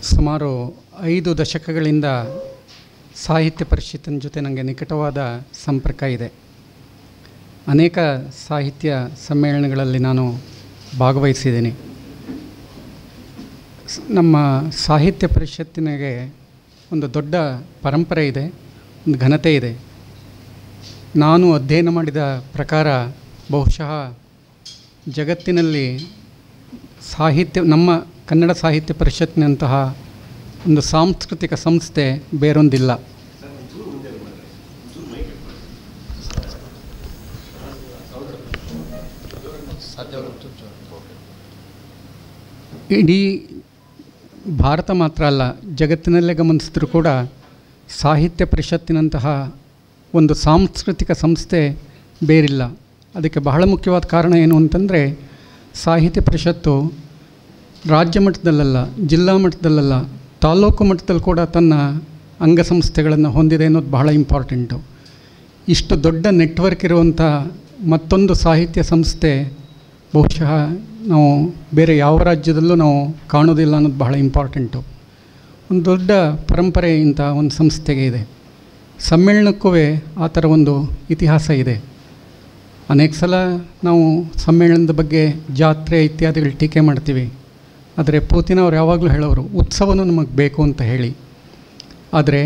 ಸುಮಾರು 5 ದಶಕಗಳಿಂದ ಸಾಹಿತ್ಯ ಪರಿಷತ್ತಿನ ಜೊತೆ ನನಗೆ ನಿಕಟವಾದ ಸಂಪರ್ಕ ಇದೆ. ಅನೇಕ ಸಾಹಿತ್ಯ ಸಮ್ಮೇಳನಗಳಲ್ಲಿ ನಾನು ಭಾಗವಹಿಸಿದ್ದೀನಿ. ನಮ್ಮ ಸಾಹಿತ್ಯ ಪರಿಷತ್ತಿನಿಗೆ ಒಂದು ದೊಡ್ಡ ಪರಂಪರೆ ಇದೆ, ಒಂದು ಘನತೆ ಇದೆ. ನಾನು ಅಧ್ಯಯನ ಮಾಡಿದ ಪ್ರಕಾರ ಬಹುಶಃ ಜಗತ್ತಿನಲ್ಲಿ ನಮ್ಮ ಕನ್ನಡ ಸಾಹಿತ್ಯ ಪರಿಷತ್ತಿನಂತಹ ಒಂದು ಸಾಂಸ್ಕೃತಿಕ ಸಂಸ್ಥೆ ಬೇರೊಂದಿಲ್ಲ. ಇಡೀ ಭಾರತ ಮಾತ್ರ ಅಲ್ಲ, ಜಗತ್ತಿನಲ್ಲೇ ಗಮನಿಸಿದ್ರೂ ಕೂಡ ಸಾಹಿತ್ಯ ಪರಿಷತ್ತಿನಂತಹ ಒಂದು ಸಾಂಸ್ಕೃತಿಕ ಸಂಸ್ಥೆ ಬೇರಿಲ್ಲ. ಅದಕ್ಕೆ ಬಹಳ ಮುಖ್ಯವಾದ ಕಾರಣ ಏನು ಅಂತಂದರೆ, ಸಾಹಿತ್ಯ ಪರಿಷತ್ತು ರಾಜ್ಯ ಮಟ್ಟದಲ್ಲ, ಜಿಲ್ಲಾ ಮಟ್ಟದಲ್ಲ, ತಾಲೂಕು ಮಟ್ಟದಲ್ಲಿ ಕೂಡ ತನ್ನ ಅಂಗಸಂಸ್ಥೆಗಳನ್ನು ಹೊಂದಿದೆ ಅನ್ನೋದು ಬಹಳ ಇಂಪಾರ್ಟೆಂಟು. ಇಷ್ಟು ದೊಡ್ಡ ನೆಟ್ವರ್ಕ್ ಇರುವಂಥ ಮತ್ತೊಂದು ಸಾಹಿತ್ಯ ಸಂಸ್ಥೆ ಬಹುಶಃ ನಾವು ಬೇರೆ ಯಾವ ರಾಜ್ಯದಲ್ಲೂ ನಾವು ಕಾಣೋದಿಲ್ಲ ಅನ್ನೋದು ಬಹಳ ಇಂಪಾರ್ಟೆಂಟು. ಒಂದು ದೊಡ್ಡ ಪರಂಪರೆ ಇಂಥ ಒಂದು ಸಂಸ್ಥೆಗೆ ಇದೆ. ಸಮ್ಮೇಳನಕ್ಕೂ ಆ ಥರ ಒಂದು ಇತಿಹಾಸ ಇದೆ. ಅನೇಕ ಸಲ ನಾವು ಸಮ್ಮೇಳನದ ಬಗ್ಗೆ ಜಾತ್ರೆ ಇತ್ಯಾದಿಗಳು ಟೀಕೆ ಮಾಡ್ತೀವಿ. ಆದರೆ ಪೂತಿನವ್ರು ಯಾವಾಗಲೂ ಹೇಳೋರು, ಉತ್ಸವನೂ ನಮಗೆ ಬೇಕು ಅಂತ ಹೇಳಿ. ಆದರೆ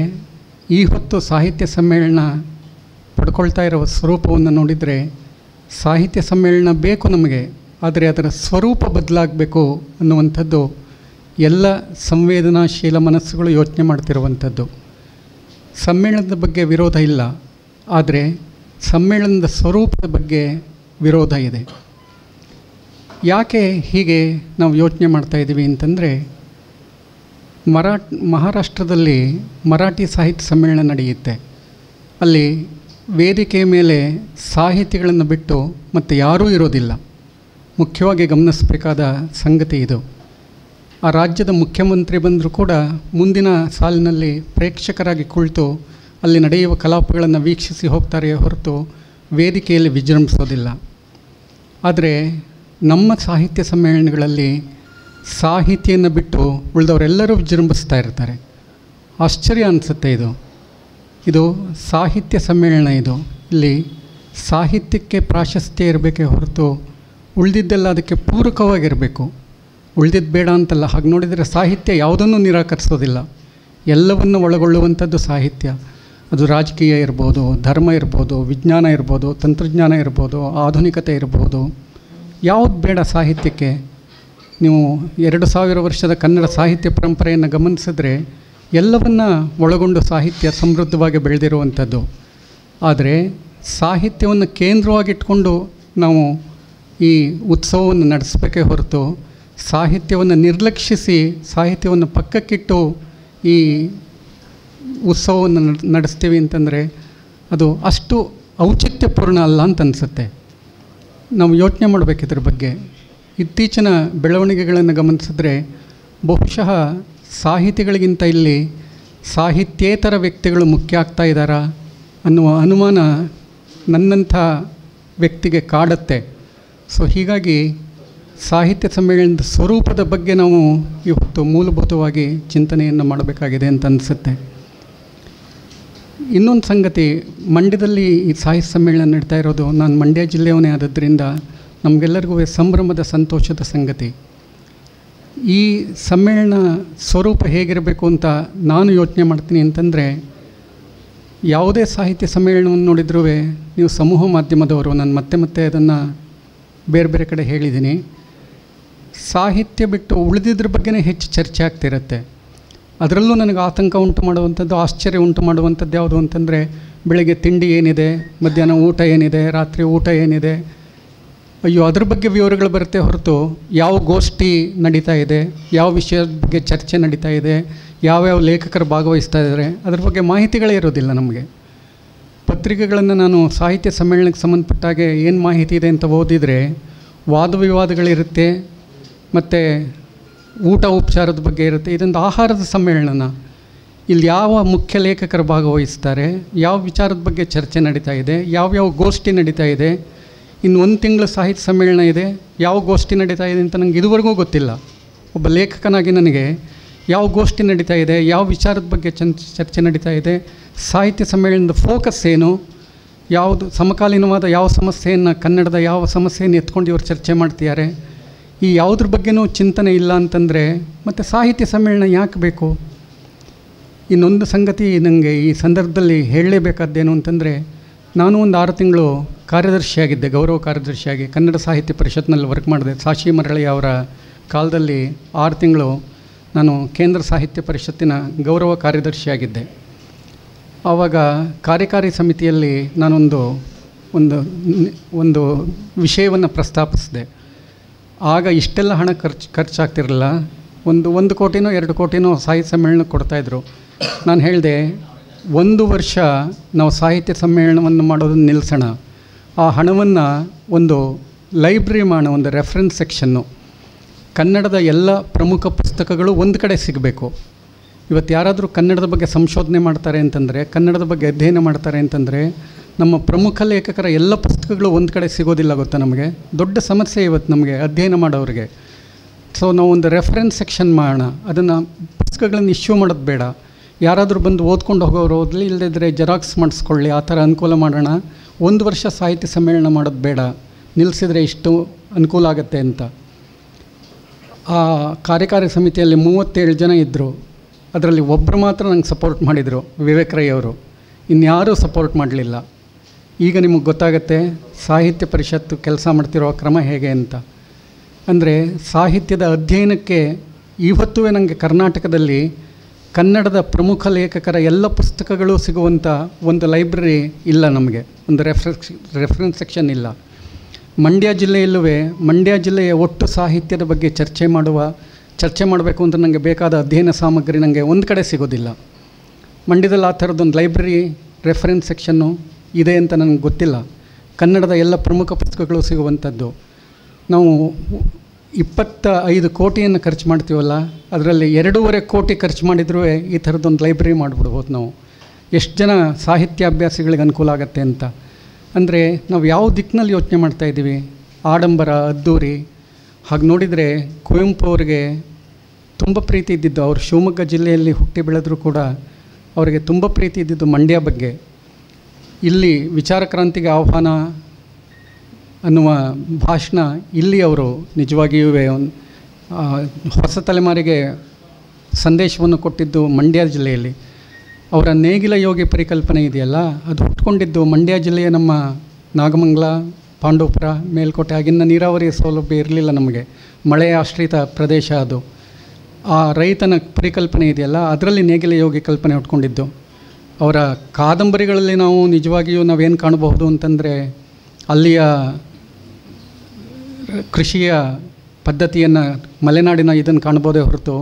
ಈ ಹೊತ್ತು ಸಾಹಿತ್ಯ ಸಮ್ಮೇಳನ ಪಡ್ಕೊಳ್ತಾ ಇರೋ ಸ್ವರೂಪವನ್ನು ನೋಡಿದರೆ, ಸಾಹಿತ್ಯ ಸಮ್ಮೇಳನ ಬೇಕು ನಮಗೆ, ಆದರೆ ಅದರ ಸ್ವರೂಪ ಬದಲಾಗಬೇಕು ಅನ್ನುವಂಥದ್ದು ಎಲ್ಲ ಸಂವೇದನಾಶೀಲ ಮನಸ್ಸುಗಳು ಯೋಚನೆ ಮಾಡ್ತಿರುವಂಥದ್ದು. ಸಮ್ಮೇಳನದ ಬಗ್ಗೆ ವಿರೋಧ ಇಲ್ಲ, ಆದರೆ ಸಮ್ಮೇಳನದ ಸ್ವರೂಪದ ಬಗ್ಗೆ ವಿರೋಧ ಇದೆ. ಯಾಕೆ ಹೀಗೆ ನಾವು ಯೋಚನೆ ಮಾಡ್ತಾಯಿದ್ದೀವಿ ಅಂತಂದರೆ, ಮಹಾರಾಷ್ಟ್ರದಲ್ಲಿ ಮರಾಠಿ ಸಾಹಿತ್ಯ ಸಮ್ಮೇಳನ ನಡೆಯುತ್ತೆ. ಅಲ್ಲಿ ವೇದಿಕೆಯ ಮೇಲೆ ಸಾಹಿತಿಗಳನ್ನು ಬಿಟ್ಟು ಮತ್ತು ಯಾರೂ ಇರೋದಿಲ್ಲ. ಮುಖ್ಯವಾಗಿ ಗಮನಿಸಬೇಕಾದ ಸಂಗತಿ ಇದು. ಆ ರಾಜ್ಯದ ಮುಖ್ಯಮಂತ್ರಿ ಬಂದರೂ ಕೂಡ ಮುಂದಿನ ಸಾಲಿನಲ್ಲಿ ಪ್ರೇಕ್ಷಕರಾಗಿ ಕುಳಿತು ಅಲ್ಲಿ ನಡೆಯುವ ಕಲಾಪಗಳನ್ನು ವೀಕ್ಷಿಸಿ ಹೋಗ್ತಾರೆ ಹೊರತು ವೇದಿಕೆಯಲ್ಲಿ ವಿಜೃಂಭಿಸೋದಿಲ್ಲ. ಆದರೆ ನಮ್ಮ ಸಾಹಿತ್ಯ ಸಮ್ಮೇಳನಗಳಲ್ಲಿ ಸಾಹಿತಿಯನ್ನು ಬಿಟ್ಟು ಉಳಿದವರೆಲ್ಲರೂ ವಿಜೃಂಭಿಸ್ತಾ ಇರ್ತಾರೆ. ಆಶ್ಚರ್ಯ ಅನಿಸುತ್ತೆ. ಇದು ಸಾಹಿತ್ಯ ಸಮ್ಮೇಳನ. ಇಲ್ಲಿ ಸಾಹಿತ್ಯಕ್ಕೆ ಪ್ರಾಶಸ್ತ್ಯ ಇರಬೇಕೇ ಹೊರತು ಉಳಿದಿದ್ದೆಲ್ಲ ಅದಕ್ಕೆ ಪೂರಕವಾಗಿರಬೇಕು. ಉಳಿದಿದ್ದು ಬೇಡ ಅಂತಲ್ಲ. ಹಾಗೆ ನೋಡಿದರೆ ಸಾಹಿತ್ಯ ಯಾವುದನ್ನು ನಿರಾಕರಿಸೋದಿಲ್ಲ, ಎಲ್ಲವನ್ನು ಒಳಗೊಳ್ಳುವಂಥದ್ದು ಸಾಹಿತ್ಯ. ಅದು ರಾಜಕೀಯ ಇರ್ಬೋದು, ಧರ್ಮ ಇರ್ಬೋದು, ವಿಜ್ಞಾನ ಇರ್ಬೋದು, ತಂತ್ರಜ್ಞಾನ ಇರ್ಬೋದು, ಆಧುನಿಕತೆ ಇರ್ಬೋದು. ಯಾವುದು ಬೇಡ ಸಾಹಿತ್ಯಕ್ಕೆ? ನೀವು 2000 ವರ್ಷದ ಕನ್ನಡ ಸಾಹಿತ್ಯ ಪರಂಪರೆಯನ್ನು ಗಮನಿಸಿದ್ರೆ ಎಲ್ಲವನ್ನು ಒಳಗೊಂಡು ಸಾಹಿತ್ಯ ಸಮೃದ್ಧವಾಗಿ ಬೆಳೆದಿರುವಂಥದ್ದು. ಆದರೆ ಸಾಹಿತ್ಯವನ್ನು ಕೇಂದ್ರವಾಗಿಟ್ಕೊಂಡು ನಾವು ಈ ಉತ್ಸವವನ್ನು ನಡೆಸಬೇಕೇ ಹೊರತು ಸಾಹಿತ್ಯವನ್ನು ನಿರ್ಲಕ್ಷಿಸಿ ಸಾಹಿತ್ಯವನ್ನು ಪಕ್ಕಕ್ಕಿಟ್ಟು ಈ ಉತ್ಸವವನ್ನು ನಡೆಸ್ತೀವಿ ಅಂತಂದರೆ ಅದು ಅಷ್ಟು ಔಚಿತ್ಯಪೂರ್ಣ ಅಲ್ಲ ಅಂತ ಅನಿಸುತ್ತೆ. ನಾವು ಯೋಚನೆ ಮಾಡಬೇಕಿದ್ರ ಬಗ್ಗೆ. ಇತ್ತೀಚಿನ ಬೆಳವಣಿಗೆಗಳನ್ನು ಗಮನಿಸಿದ್ರೆ ಬಹುಶಃ ಸಾಹಿತಿಗಳಿಗಿಂತ ಇಲ್ಲಿ ಸಾಹಿತ್ಯೇತರ ವ್ಯಕ್ತಿಗಳು ಮುಖ್ಯ ಆಗ್ತಾ ಇದ್ದಾರಾ ಅನ್ನುವ ಅನುಮಾನ ನನ್ನಂಥ ವ್ಯಕ್ತಿಗೆ ಕಾಡುತ್ತೆ. ಸೊ ಹೀಗಾಗಿ ಸಾಹಿತ್ಯ ಸಮ್ಮೇಳನದ ಸ್ವರೂಪದ ಬಗ್ಗೆ ನಾವು ಇವತ್ತು ಮೂಲಭೂತವಾಗಿ ಚಿಂತನೆಯನ್ನು ಮಾಡಬೇಕಾಗಿದೆ ಅಂತ ಅನಿಸುತ್ತೆ. ಇನ್ನೊಂದು ಸಂಗತಿ, ಮಂಡ್ಯದಲ್ಲಿ ಈ ಸಾಹಿತ್ಯ ಸಮ್ಮೇಳನ ನಡೀತಾ ಇರೋದು, ನಾನು ಮಂಡ್ಯ ಜಿಲ್ಲೆಯವನೇ ಆದದ್ರಿಂದ ನಮಗೆಲ್ಲರಿಗೂ ಸಂಭ್ರಮದ ಸಂತೋಷದ ಸಂಗತಿ. ಈ ಸಮ್ಮೇಳನ ಸ್ವರೂಪ ಹೇಗಿರಬೇಕು ಅಂತ ನಾನು ಯೋಚನೆ ಮಾಡ್ತೀನಿ ಅಂತಂದರೆ, ಯಾವುದೇ ಸಾಹಿತ್ಯ ಸಮ್ಮೇಳನವನ್ನು ನೋಡಿದ್ರೂ ನೀವು ಸಮೂಹ ಮಾಧ್ಯಮದವರು, ನಾನು ಮತ್ತೆ ಅದನ್ನು ಬೇರೆ ಬೇರೆ ಕಡೆ ಹೇಳಿದ್ದೀನಿ, ಸಾಹಿತ್ಯ ಬಿಟ್ಟು ಉಳಿದಿದ್ರ ಬಗ್ಗೆನೇ ಹೆಚ್ಚು ಚರ್ಚೆ ಆಗ್ತಿರುತ್ತೆ. ಅದರಲ್ಲೂ ನನಗೆ ಆತಂಕ ಉಂಟು ಮಾಡುವಂಥದ್ದು, ಆಶ್ಚರ್ಯ ಉಂಟು ಮಾಡುವಂಥದ್ದು ಯಾವುದು ಅಂತಂದರೆ, ಬೆಳಗ್ಗೆ ತಿಂಡಿ ಏನಿದೆ, ಮಧ್ಯಾಹ್ನ ಊಟ ಏನಿದೆ, ರಾತ್ರಿ ಊಟ ಏನಿದೆ, ಅಯ್ಯೋ ಅದ್ರ ಬಗ್ಗೆ ವಿವರಗಳು ಬರುತ್ತೆ ಹೊರತು ಯಾವ ಗೋಷ್ಠಿ ನಡೀತಾ ಇದೆ, ಯಾವ ವಿಷಯದ ಬಗ್ಗೆ ಚರ್ಚೆ ನಡೀತಾ ಇದೆ, ಯಾವ್ಯಾವ ಲೇಖಕರು ಭಾಗವಹಿಸ್ತಾ ಇದ್ದಾರೆ, ಅದ್ರ ಬಗ್ಗೆ ಮಾಹಿತಿಗಳೇ ಇರೋದಿಲ್ಲ ನಮಗೆ. ಪತ್ರಿಕೆಗಳನ್ನು ನಾನು ಸಾಹಿತ್ಯ ಸಮ್ಮೇಳನಕ್ಕೆ ಸಂಬಂಧಪಟ್ಟಾಗೆ ಏನು ಮಾಹಿತಿ ಇದೆ ಅಂತ ಓದಿದರೆ ವಾದ ವಿವಾದಗಳಿರುತ್ತೆ, ಮತ್ತು ಊಟ ಉಪಚಾರದ ಬಗ್ಗೆ ಇರುತ್ತೆ. ಇದೊಂದು ಆಹಾರದ ಸಮ್ಮೇಳನ. ಇಲ್ಲಿ ಯಾವ ಮುಖ್ಯ ಲೇಖಕರು ಭಾಗವಹಿಸ್ತಾರೆ, ಯಾವ ವಿಚಾರದ ಬಗ್ಗೆ ಚರ್ಚೆ ನಡೀತಾ ಇದೆ, ಯಾವ್ಯಾವ ಗೋಷ್ಠಿ ನಡೀತಾ ಇದೆ, ಇನ್ನು 1 ತಿಂಗಳು ಸಾಹಿತ್ಯ ಸಮ್ಮೇಳನ ಇದೆ, ಯಾವ ಗೋಷ್ಠಿ ನಡೀತಾ ಇದೆ ಅಂತ ನನಗೆ ಇದುವರೆಗೂ ಗೊತ್ತಿಲ್ಲ. ಒಬ್ಬ ಲೇಖಕನಾಗಿ ನನಗೆ ಯಾವ ಗೋಷ್ಠಿ ನಡೀತಾ ಇದೆ, ಯಾವ ವಿಚಾರದ ಬಗ್ಗೆ ಚರ್ಚೆ ನಡೀತಾ ಇದೆ, ಸಾಹಿತ್ಯ ಸಮ್ಮೇಳನದ ಫೋಕಸ್ ಏನು, ಯಾವುದು ಸಮಕಾಲೀನವಾದ ಯಾವ ಸಮಸ್ಯೆಯನ್ನು, ಕನ್ನಡದ ಯಾವ ಸಮಸ್ಯೆಯನ್ನು ಎತ್ಕೊಂಡು ಇವರು ಚರ್ಚೆ ಮಾಡ್ತಿದ್ದಾರೆ, ಈ ಯಾವುದ್ರ ಬಗ್ಗೆನೂ ಚಿಂತನೆ ಇಲ್ಲ ಅಂತಂದರೆ ಮತ್ತು ಸಾಹಿತ್ಯ ಸಮ್ಮೇಳನ ಯಾಕೆ ಬೇಕು? ಇನ್ನೊಂದು ಸಂಗತಿ ನನಗೆ ಈ ಸಂದರ್ಭದಲ್ಲಿ ಹೇಳಲೇಬೇಕಾದ್ದೇನು ಅಂತಂದರೆ, ನಾನು ಒಂದು 6 ತಿಂಗಳು ಕಾರ್ಯದರ್ಶಿಯಾಗಿದ್ದೆ, ಗೌರವ ಕಾರ್ಯದರ್ಶಿಯಾಗಿ ಕನ್ನಡ ಸಾಹಿತ್ಯ ಪರಿಷತ್ನಲ್ಲಿ ವರ್ಕ್ ಮಾಡಿದೆ. ಸಾಶಿ ಮರಳಿ ಅವರ ಕಾಲದಲ್ಲಿ 6 ತಿಂಗಳು ನಾನು ಕೇಂದ್ರ ಸಾಹಿತ್ಯ ಪರಿಷತ್ತಿನ ಗೌರವ ಕಾರ್ಯದರ್ಶಿಯಾಗಿದ್ದೆ. ಆವಾಗ ಕಾರ್ಯಕಾರಿ ಸಮಿತಿಯಲ್ಲಿ ನಾನೊಂದು ಒಂದು ವಿಷಯವನ್ನು ಪ್ರಸ್ತಾಪಿಸಿದೆ. ಆಗ ಇಷ್ಟೆಲ್ಲ ಹಣ ಖರ್ಚಾಗ್ತಿರಲಿಲ್ಲ. 1 ಕೋಟಿನೋ 2 ಕೋಟಿನೋ ಸಾಹಿತ್ಯ ಸಮ್ಮೇಳನಕ್ಕೆ ಕೊಡ್ತಾಯಿದ್ರು. ನಾನು ಹೇಳಿದೆ, 1 ವರ್ಷ ನಾವು ಸಾಹಿತ್ಯ ಸಮ್ಮೇಳನವನ್ನು ಮಾಡೋದನ್ನು ನಿಲ್ಲಿಸೋಣ, ಆ ಹಣವನ್ನು ಒಂದು ಲೈಬ್ರರಿ ಮಾಡೋಣ, ಒಂದು ರೆಫರೆನ್ಸ್ ಸೆಕ್ಷನ್ನು, ಕನ್ನಡದ ಎಲ್ಲ ಪ್ರಮುಖ ಪುಸ್ತಕಗಳು ಒಂದು ಕಡೆ ಸಿಗಬೇಕು. ಇವತ್ತು ಯಾರಾದರೂ ಕನ್ನಡದ ಬಗ್ಗೆ ಸಂಶೋಧನೆ ಮಾಡ್ತಾರೆ ಅಂತಂದರೆ, ಕನ್ನಡದ ಬಗ್ಗೆ ಅಧ್ಯಯನ ಮಾಡ್ತಾರೆ ಅಂತಂದರೆ, ನಮ್ಮ ಪ್ರಮುಖ ಲೇಖಕರ ಎಲ್ಲ ಪುಸ್ತಕಗಳು ಒಂದು ಕಡೆ ಸಿಗೋದಿಲ್ಲ, ಗೊತ್ತಾ? ನಮಗೆ ದೊಡ್ಡ ಸಮಸ್ಯೆ ಇವತ್ತು ನಮಗೆ ಅಧ್ಯಯನ ಮಾಡೋರಿಗೆ. ಸೊ ನಾವು ಒಂದು ರೆಫರೆನ್ಸ್ ಸೆಕ್ಷನ್ ಮಾಡೋಣ, ಅದನ್ನು ಪುಸ್ತಕಗಳನ್ನು ಇಶ್ಯೂ ಮಾಡೋದು ಬೇಡ, ಯಾರಾದರೂ ಬಂದು ಓದ್ಕೊಂಡು ಹೋಗೋರು ಓದಲಿ, ಇಲ್ಲದಿದ್ದರೆ ಜೆರಾಕ್ಸ್ ಮಾಡಿಸ್ಕೊಳ್ಳಿ, ಆ ಥರ ಅನುಕೂಲ ಮಾಡೋಣ. 1 ವರ್ಷ ಸಾಹಿತ್ಯ ಸಮ್ಮೇಳನ ಮಾಡೋದು ಬೇಡ, ನಿಲ್ಲಿಸಿದರೆ ಇಷ್ಟು ಅನುಕೂಲ ಆಗುತ್ತೆ ಅಂತ. ಆ ಕಾರ್ಯಕಾರಿ ಸಮಿತಿಯಲ್ಲಿ 37 ಜನ ಇದ್ದರು. ಅದರಲ್ಲಿ ಒಬ್ಬರು ಮಾತ್ರ ನಂಗೆ ಸಪೋರ್ಟ್ ಮಾಡಿದರು, ವಿವೇಕ್ ರೈ ಅವರು. ಇನ್ಯಾರೂ ಸಪೋರ್ಟ್ ಮಾಡಲಿಲ್ಲ. ಈಗ ನಿಮಗೆ ಗೊತ್ತಾಗುತ್ತೆ ಸಾಹಿತ್ಯ ಪರಿಷತ್ತು ಕೆಲಸ ಮಾಡ್ತಿರೋ ಕ್ರಮ ಹೇಗೆ ಅಂತ. ಅಂದರೆ ಸಾಹಿತ್ಯದ ಅಧ್ಯಯನಕ್ಕೆ ಇವತ್ತೂ ನನಗೆ ಕರ್ನಾಟಕದಲ್ಲಿ ಕನ್ನಡದ ಪ್ರಮುಖ ಲೇಖಕರ ಎಲ್ಲ ಪುಸ್ತಕಗಳು ಸಿಗುವಂಥ ಒಂದು ಲೈಬ್ರರಿ ಇಲ್ಲ, ನಮಗೆ ಒಂದು ರೆಫರೆನ್ಸ್ ಸೆಕ್ಷನ್ ಇಲ್ಲ. ಮಂಡ್ಯ ಜಿಲ್ಲೆಯಲ್ಲೂ ಮಂಡ್ಯ ಜಿಲ್ಲೆಯ ಒಟ್ಟು ಸಾಹಿತ್ಯದ ಬಗ್ಗೆ ಚರ್ಚೆ ಮಾಡಬೇಕು ಅಂತ ನನಗೆ ಬೇಕಾದ ಅಧ್ಯಯನ ಸಾಮಗ್ರಿ ನನಗೆ ಒಂದು ಕಡೆ ಸಿಗೋದಿಲ್ಲ. ಮಂಡ್ಯದಲ್ಲಿ ಆ ಥರದ್ದೊಂದು ಲೈಬ್ರರಿ ರೆಫರೆನ್ಸ್ ಸೆಕ್ಷನ್ನು ಇದೆ ಅಂತ ನನಗೆ ಗೊತ್ತಿಲ್ಲ. ಕನ್ನಡದ ಎಲ್ಲ ಪ್ರಮುಖ ಪುಸ್ತಕಗಳು ಸಿಗುವಂಥದ್ದು. ನಾವು 25 ಕೋಟಿಯನ್ನು ಖರ್ಚು ಮಾಡ್ತೀವಲ್ಲ, ಅದರಲ್ಲಿ 2.5 ಕೋಟಿ ಖರ್ಚು ಮಾಡಿದರೂ ಈ ಥರದ್ದೊಂದು ಲೈಬ್ರರಿ ಮಾಡಿಬಿಡ್ಬೋದು ನಾವು. ಎಷ್ಟು ಜನ ಸಾಹಿತ್ಯಾಭ್ಯಾಸಿಗಳಿಗೆ ಅನುಕೂಲ ಆಗುತ್ತೆ ಅಂತ. ಅಂದರೆ ನಾವು ಯಾವ ದಿಕ್ಕಿನಲ್ಲಿ ಯೋಚನೆ ಮಾಡ್ತಾಯಿದ್ದೀವಿ? ಆಡಂಬರ, ಅದ್ದೂರಿ. ಹಾಗೆ ನೋಡಿದರೆ ಕುವೆಂಪು ಅವರಿಗೆ ತುಂಬ ಪ್ರೀತಿ ಇದ್ದಿದ್ದು, ಅವರು ಶಿವಮೊಗ್ಗ ಜಿಲ್ಲೆಯಲ್ಲಿ ಹುಟ್ಟಿ ಬೆಳೆದರೂ ಕೂಡ ಅವರಿಗೆ ತುಂಬ ಪ್ರೀತಿ ಇದ್ದಿದ್ದು ಮಂಡ್ಯ ಬಗ್ಗೆ. ಇಲ್ಲಿ ವಿಚಾರ ಕ್ರಾಂತಿಗೆ ಆಹ್ವಾನ ಅನ್ನುವ ಭಾಷಣ ಇಲ್ಲಿ ಅವರು ನಿಜವಾಗಿಯೂ ಹೊಸ ತಲೆಮಾರಿಗೆ ಸಂದೇಶವನ್ನು ಕೊಟ್ಟಿದ್ದು ಮಂಡ್ಯ ಜಿಲ್ಲೆಯಲ್ಲಿ. ಅವರ ನೇಗಿಲ ಯೋಗಿ ಪರಿಕಲ್ಪನೆ ಇದೆಯಲ್ಲ, ಅದು ಹುಟ್ಕೊಂಡಿದ್ದು ಮಂಡ್ಯ ಜಿಲ್ಲೆಯ ನಮ್ಮ ನಾಗಮಂಗಲ, ಪಾಂಡವಪುರ, ಮೇಲ್ಕೋಟೆ. ಆಗಿನ ನೀರಾವರಿ ಸೌಲಭ್ಯ ಇರಲಿಲ್ಲ ನಮಗೆ, ಮಳೆ ಆಶ್ರಿತ ಪ್ರದೇಶ ಅದು. ಆ ರೈತನ ಪರಿಕಲ್ಪನೆ ಇದೆಯಲ್ಲ, ಅದರಲ್ಲಿ ನೇಗಿಲ ಯೋಗಿ ಕಲ್ಪನೆ ಹುಟ್ಕೊಂಡಿದ್ದು. ಅವರ ಕಾದಂಬರಿಗಳಲ್ಲಿ ನಾವು ನಿಜವಾಗಿಯೂ ನಾವೇನು ಕಾಣಬಹುದು ಅಂತಂದರೆ, ಅಲ್ಲಿಯ ಕೃಷಿಯ ಪದ್ಧತಿಯನ್ನು, ಮಲೆನಾಡಿನ ಇದನ್ನು ಕಾಣ್ಬೋದೇ ಹೊರತು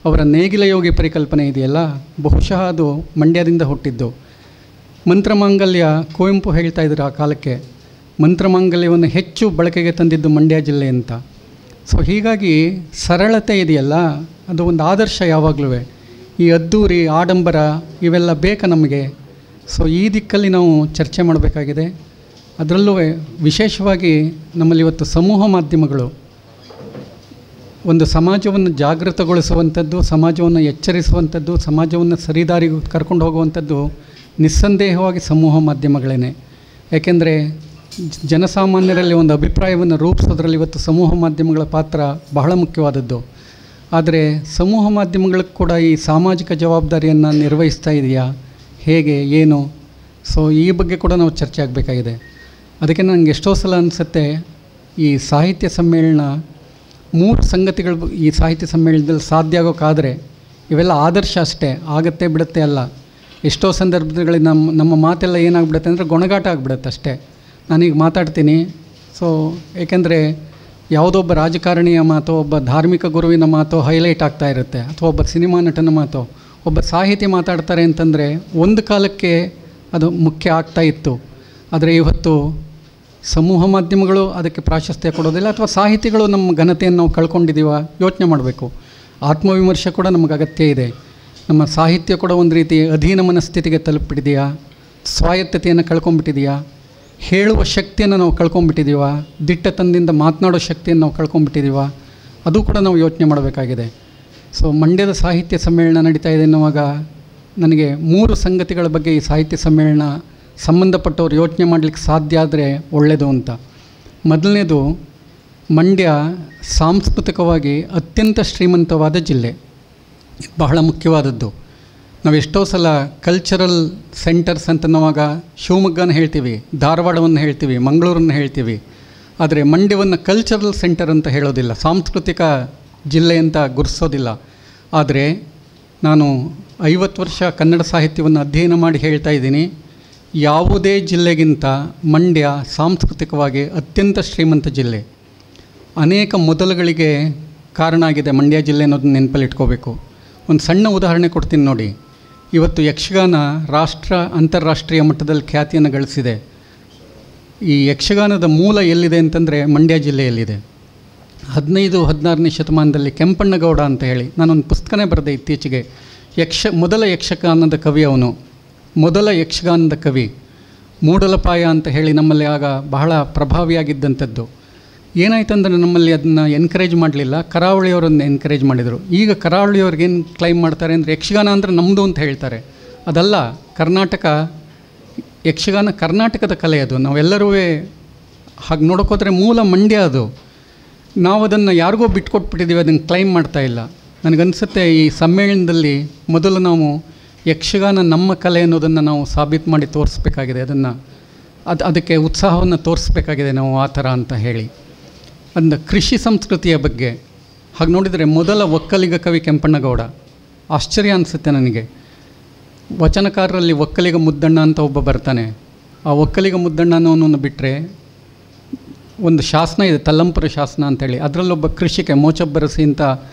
ಅವರ ನೇಗಿಲ ಯೋಗಿ ಪರಿಕಲ್ಪನೆ ಇದೆಯಲ್ಲ, ಬಹುಶಃ ಅದು ಮಂಡ್ಯದಿಂದ ಹುಟ್ಟಿದ್ದು. ಮಂತ್ರಮಾಂಗಲ್ಯ ಕುವೆಂಪು ಹೇಳ್ತಾ ಇದ್ರು ಆ ಕಾಲಕ್ಕೆ, ಮಂತ್ರಮಾಂಗಲ್ಯವನ್ನು ಹೆಚ್ಚು ಬಳಕೆಗೆ ತಂದಿದ್ದು ಮಂಡ್ಯ ಜಿಲ್ಲೆ ಅಂತ. ಸೊ ಹೀಗಾಗಿ ಸರಳತೆ ಇದೆಯಲ್ಲ, ಅದು ಒಂದು ಆದರ್ಶ ಯಾವಾಗಲೂ. ಈ ಅದ್ದೂರಿ, ಆಡಂಬರ ಇವೆಲ್ಲ ಬೇಕಾ ನಮಗೆ? ಸೊ ಈ ದಿಕ್ಕಲ್ಲಿ ನಾವು ಚರ್ಚೆ ಮಾಡಬೇಕಾಗಿದೆ. ಅದರಲ್ಲೂ ವಿಶೇಷವಾಗಿ ನಮ್ಮಲ್ಲಿ ಇವತ್ತು ಸಮೂಹ ಮಾಧ್ಯಮಗಳು ಒಂದು ಸಮಾಜವನ್ನು ಜಾಗೃತಗೊಳಿಸುವಂಥದ್ದು, ಸಮಾಜವನ್ನು ಎಚ್ಚರಿಸುವಂಥದ್ದು, ಸಮಾಜವನ್ನು ಸರಿದಾರಿಗೆ ಕರ್ಕೊಂಡು ಹೋಗುವಂಥದ್ದು ನಿಸ್ಸಂದೇಹವಾಗಿ ಸಮೂಹ ಮಾಧ್ಯಮಗಳೇ. ಯಾಕೆಂದರೆ ಜನಸಾಮಾನ್ಯರಲ್ಲಿ ಒಂದು ಅಭಿಪ್ರಾಯವನ್ನು ರೂಪಿಸೋದ್ರಲ್ಲಿ ಇವತ್ತು ಸಮೂಹ ಮಾಧ್ಯಮಗಳ ಪಾತ್ರ ಬಹಳ ಮುಖ್ಯವಾದದ್ದು. ಆದರೆ ಸಮೂಹ ಮಾಧ್ಯಮಗಳಿಗೆ ಕೂಡ ಈ ಸಾಮಾಜಿಕ ಜವಾಬ್ದಾರಿಯನ್ನು ನಿರ್ವಹಿಸ್ತಾ ಇದೆಯಾ, ಹೇಗೆ, ಏನು? ಸೊ ಈ ಬಗ್ಗೆ ಕೂಡ ನಾವು ಚರ್ಚೆ ಆಗಬೇಕಾಗಿದೆ. ಅದಕ್ಕೆ ನನಗೆ ಎಷ್ಟೋ ಸಲ ಅನಿಸುತ್ತೆ, ಈ ಸಾಹಿತ್ಯ ಸಮ್ಮೇಳನ 3 ಸಂಗತಿಗಳು ಈ ಸಾಹಿತ್ಯ ಸಮ್ಮೇಳನದಲ್ಲಿ ಸಾಧ್ಯ ಆಗೋಕ್ಕಾದರೆ, ಇವೆಲ್ಲ ಆದರ್ಶ ಅಷ್ಟೇ, ಆಗತ್ತೆ ಬಿಡುತ್ತೆ ಅಲ್ಲ. ಎಷ್ಟೋ ಸಂದರ್ಭಗಳಲ್ಲಿ ನಮ್ಮ ಮಾತೆಲ್ಲ ಏನಾಗ್ಬಿಡುತ್ತೆ ಅಂದರೆ ಗೊಣಗಾಟ ಆಗಿಬಿಡುತ್ತೆ ಅಷ್ಟೇ. ನಾನೀಗ ಮಾತಾಡ್ತೀನಿ, ಸೊ ಏಕೆಂದರೆ ಯಾವುದೋ ಒಬ್ಬ ರಾಜಕಾರಣಿಯ ಮಾತೋ, ಒಬ್ಬ ಧಾರ್ಮಿಕ ಗುರುವಿನ ಮಾತೋ ಹೈಲೈಟ್ ಆಗ್ತಾ ಇರುತ್ತೆ, ಅಥವಾ ಒಬ್ಬ ಸಿನಿಮಾ ನಟನ ಮಾತೋ, ಒಬ್ಬ ಸಾಹಿತಿ ಮಾತಾಡ್ತಾರೆ ಅಂತಂದರೆ ಒಂದು ಕಾಲಕ್ಕೆ ಅದು ಮುಖ್ಯ ಆಗ್ತಾ ಇತ್ತು. ಆದರೆ ಇವತ್ತು ಸಮೂಹ ಮಾಧ್ಯಮಗಳು ಅದಕ್ಕೆ ಪ್ರಾಶಸ್ತ್ಯ ಕೊಡೋದಿಲ್ಲ, ಅಥವಾ ಸಾಹಿತಿಗಳು ನಮ್ಮ ಘನತೆಯನ್ನು ನಾವು ಕಳ್ಕೊಂಡಿದ್ದೀವ, ಯೋಚನೆ ಮಾಡಬೇಕು. ಆತ್ಮವಿಮರ್ಶೆ ಕೂಡ ನಮಗೆ ಅಗತ್ಯ ಇದೆ. ನಮ್ಮ ಸಾಹಿತ್ಯ ಕೂಡ ಒಂದು ರೀತಿ ಅಧೀನ ಮನಸ್ಥಿತಿಗೆ ತಲುಪಿಬಿಟ್ಟಿದೆಯಾ, ಸ್ವಾಯತ್ತತೆಯನ್ನು ಕಳ್ಕೊಂಬಿಟ್ಟಿದೆಯಾ, ಹೇಳುವ ಶಕ್ತಿಯನ್ನು ನಾವು ಕಳ್ಕೊಂಬಿಟ್ಟಿದ್ದೀವ, ದಿಟ್ಟತನದಿಂದ ಮಾತನಾಡೋ ಶಕ್ತಿಯನ್ನು ನಾವು ಕಳ್ಕೊಂಬಿಟ್ಟಿದ್ದೀವ, ಅದು ಕೂಡ ನಾವು ಯೋಚನೆ ಮಾಡಬೇಕಾಗಿದೆ. ಸೊ ಮಂಡ್ಯದ ಸಾಹಿತ್ಯ ಸಮ್ಮೇಳನ ನಡೀತಾ ಇದೆ ಎನ್ನುವಾಗ ನನಗೆ 3 ಸಂಗತಿಗಳ ಬಗ್ಗೆ ಈ ಸಾಹಿತ್ಯ ಸಮ್ಮೇಳನ ಸಂಬಂಧಪಟ್ಟವ್ರು ಯೋಚನೆ ಮಾಡಲಿಕ್ಕೆ ಸಾಧ್ಯ ಆದರೆ ಒಳ್ಳೆಯದು ಅಂತ. ಮೊದಲನೇದು, ಮಂಡ್ಯ ಸಾಂಸ್ಕೃತಿಕವಾಗಿ ಅತ್ಯಂತ ಶ್ರೀಮಂತವಾದ ಜಿಲ್ಲೆ. ಬಹಳ ಮುಖ್ಯವಾದದ್ದು. ನಾವು ಎಷ್ಟೋ ಸಲ ಕಲ್ಚರಲ್ ಸೆಂಟರ್ಸ್ ಅಂತ ನಾವಾಗ ಶಿವಮೊಗ್ಗನ ಹೇಳ್ತೀವಿ, ಧಾರವಾಡವನ್ನು ಹೇಳ್ತೀವಿ, ಮಂಗಳೂರನ್ನು ಹೇಳ್ತೀವಿ. ಆದರೆ ಮಂಡ್ಯವನ್ನು ಕಲ್ಚರಲ್ ಸೆಂಟರ್ ಅಂತ ಹೇಳೋದಿಲ್ಲ, ಸಾಂಸ್ಕೃತಿಕ ಜಿಲ್ಲೆ ಅಂತ ಗುರುತಿಸೋದಿಲ್ಲ. ಆದರೆ ನಾನು 50 ವರ್ಷ ಕನ್ನಡ ಸಾಹಿತ್ಯವನ್ನು ಅಧ್ಯಯನ ಮಾಡಿ ಹೇಳ್ತಾ ಇದ್ದೀನಿ, ಯಾವುದೇ ಜಿಲ್ಲೆಗಿಂತ ಮಂಡ್ಯ ಸಾಂಸ್ಕೃತಿಕವಾಗಿ ಅತ್ಯಂತ ಶ್ರೀಮಂತ ಜಿಲ್ಲೆ. ಅನೇಕ ಮೊದಲುಗಳಿಗೆ ಕಾರಣ ಆಗಿದೆ ಮಂಡ್ಯ ಜಿಲ್ಲೆ ಅನ್ನೋದನ್ನ ನೆನಪಲ್ಲಿಟ್ಕೋಬೇಕು. ಒಂದು ಸಣ್ಣ ಉದಾಹರಣೆ ಕೊಡ್ತೀನಿ ನೋಡಿ. ಇವತ್ತು ಯಕ್ಷಗಾನ ಅಂತಾರಾಷ್ಟ್ರೀಯ ಮಟ್ಟದಲ್ಲಿ ಖ್ಯಾತಿಯನ್ನು ಗಳಿಸಿದೆ. ಈ ಯಕ್ಷಗಾನದ ಮೂಲ ಎಲ್ಲಿದೆ ಅಂತಂದರೆ ಮಂಡ್ಯ ಜಿಲ್ಲೆಯಲ್ಲಿದೆ. 15-16ನೇ ಶತಮಾನದಲ್ಲಿ ಕೆಂಪಣ್ಣಗೌಡ ಅಂತ ಹೇಳಿ ನಾನೊಂದು ಪುಸ್ತಕನೇ ಬರೆದೆ ಇತ್ತೀಚೆಗೆ. ಮೊದಲ ಯಕ್ಷಗಾನದ ಕವಿ ಅವನು, ಮೊದಲ ಯಕ್ಷಗಾನದ ಕವಿ. ಮೂಡಲಪಾಯ ಅಂತ ಹೇಳಿ ನಮ್ಮಲ್ಲಿ ಆಗ ಬಹಳ ಪ್ರಭಾವಿಯಾಗಿದ್ದಂಥದ್ದು. ಏನಾಯ್ತಂದರೆ ನಮ್ಮಲ್ಲಿ ಅದನ್ನು ಎನ್ಕರೇಜ್ ಮಾಡಲಿಲ್ಲ, ಕರಾವಳಿಯವರನ್ನು ಎನ್ಕರೇಜ್ ಮಾಡಿದರು. ಈಗ ಕರಾವಳಿಯವ್ರಿಗೇನು ಕ್ಲೈಮ್ ಮಾಡ್ತಾರೆ ಅಂದರೆ ಯಕ್ಷಗಾನ ಅಂದರೆ ನಮ್ಮದು ಅಂತ ಹೇಳ್ತಾರೆ. ಅದಲ್ಲ, ಯಕ್ಷಗಾನ ಕರ್ನಾಟಕದ ಕಲೆ. ಅದು ನಾವೆಲ್ಲರೂ ಹಾಗೆ ನೋಡೋಕೋದ್ರೆ ಮೂಲ ಮಂಡ್ಯ ಅದು. ನಾವು ಅದನ್ನು ಯಾರಿಗೋ ಬಿಟ್ಕೊಟ್ಬಿಟ್ಟಿದ್ದೀವಿ, ಅದನ್ನು ಕ್ಲೈಮ್ ಮಾಡ್ತಾಯಿಲ್ಲ. ನನಗನ್ಸುತ್ತೆ ಈ ಸಮ್ಮೇಳನದಲ್ಲಿ ಮೊದಲು ನಾವು ಯಕ್ಷಗಾನ ನಮ್ಮ ಕಲೆ ಅನ್ನೋದನ್ನು ನಾವು ಸಾಬೀತು ಮಾಡಿ ತೋರಿಸ್ಬೇಕಾಗಿದೆ. ಅದಕ್ಕೆ ಉತ್ಸಾಹವನ್ನು ತೋರಿಸ್ಬೇಕಾಗಿದೆ ನಾವು ಆ ಥರ ಅಂತ ಹೇಳಿ. ಅದನ್ನ ಕೃಷಿ ಸಂಸ್ಕೃತಿಯ ಬಗ್ಗೆ ಹಾಗೆ ನೋಡಿದರೆ ಮೊದಲ ಒಕ್ಕಲಿಗ ಕವಿ ಕೆಂಪಣ್ಣಗೌಡ. ಆಶ್ಚರ್ಯ ಅನಿಸುತ್ತೆ ನನಗೆ. ವಚನಕಾರರಲ್ಲಿ ಒಕ್ಕಲಿಗ ಮುದ್ದಣ್ಣ ಅಂತ ಒಬ್ಬ ಬರ್ತಾನೆ. ಆ ಒಕ್ಕಲಿಗ ಮುದ್ದಣ್ಣ ಅನ್ನೋನನ್ನು ಬಿಟ್ಟರೆ ಒಂದು ಶಾಸನ ಇದೆ, ತಲ್ಲಂಪುರ ಶಾಸನ ಅಂಥೇಳಿ. ಅದರಲ್ಲೊಬ್ಬ ಕೃಷಿಕೆ ಮೋಚಬ್ಬರಸಿ ಅಂತ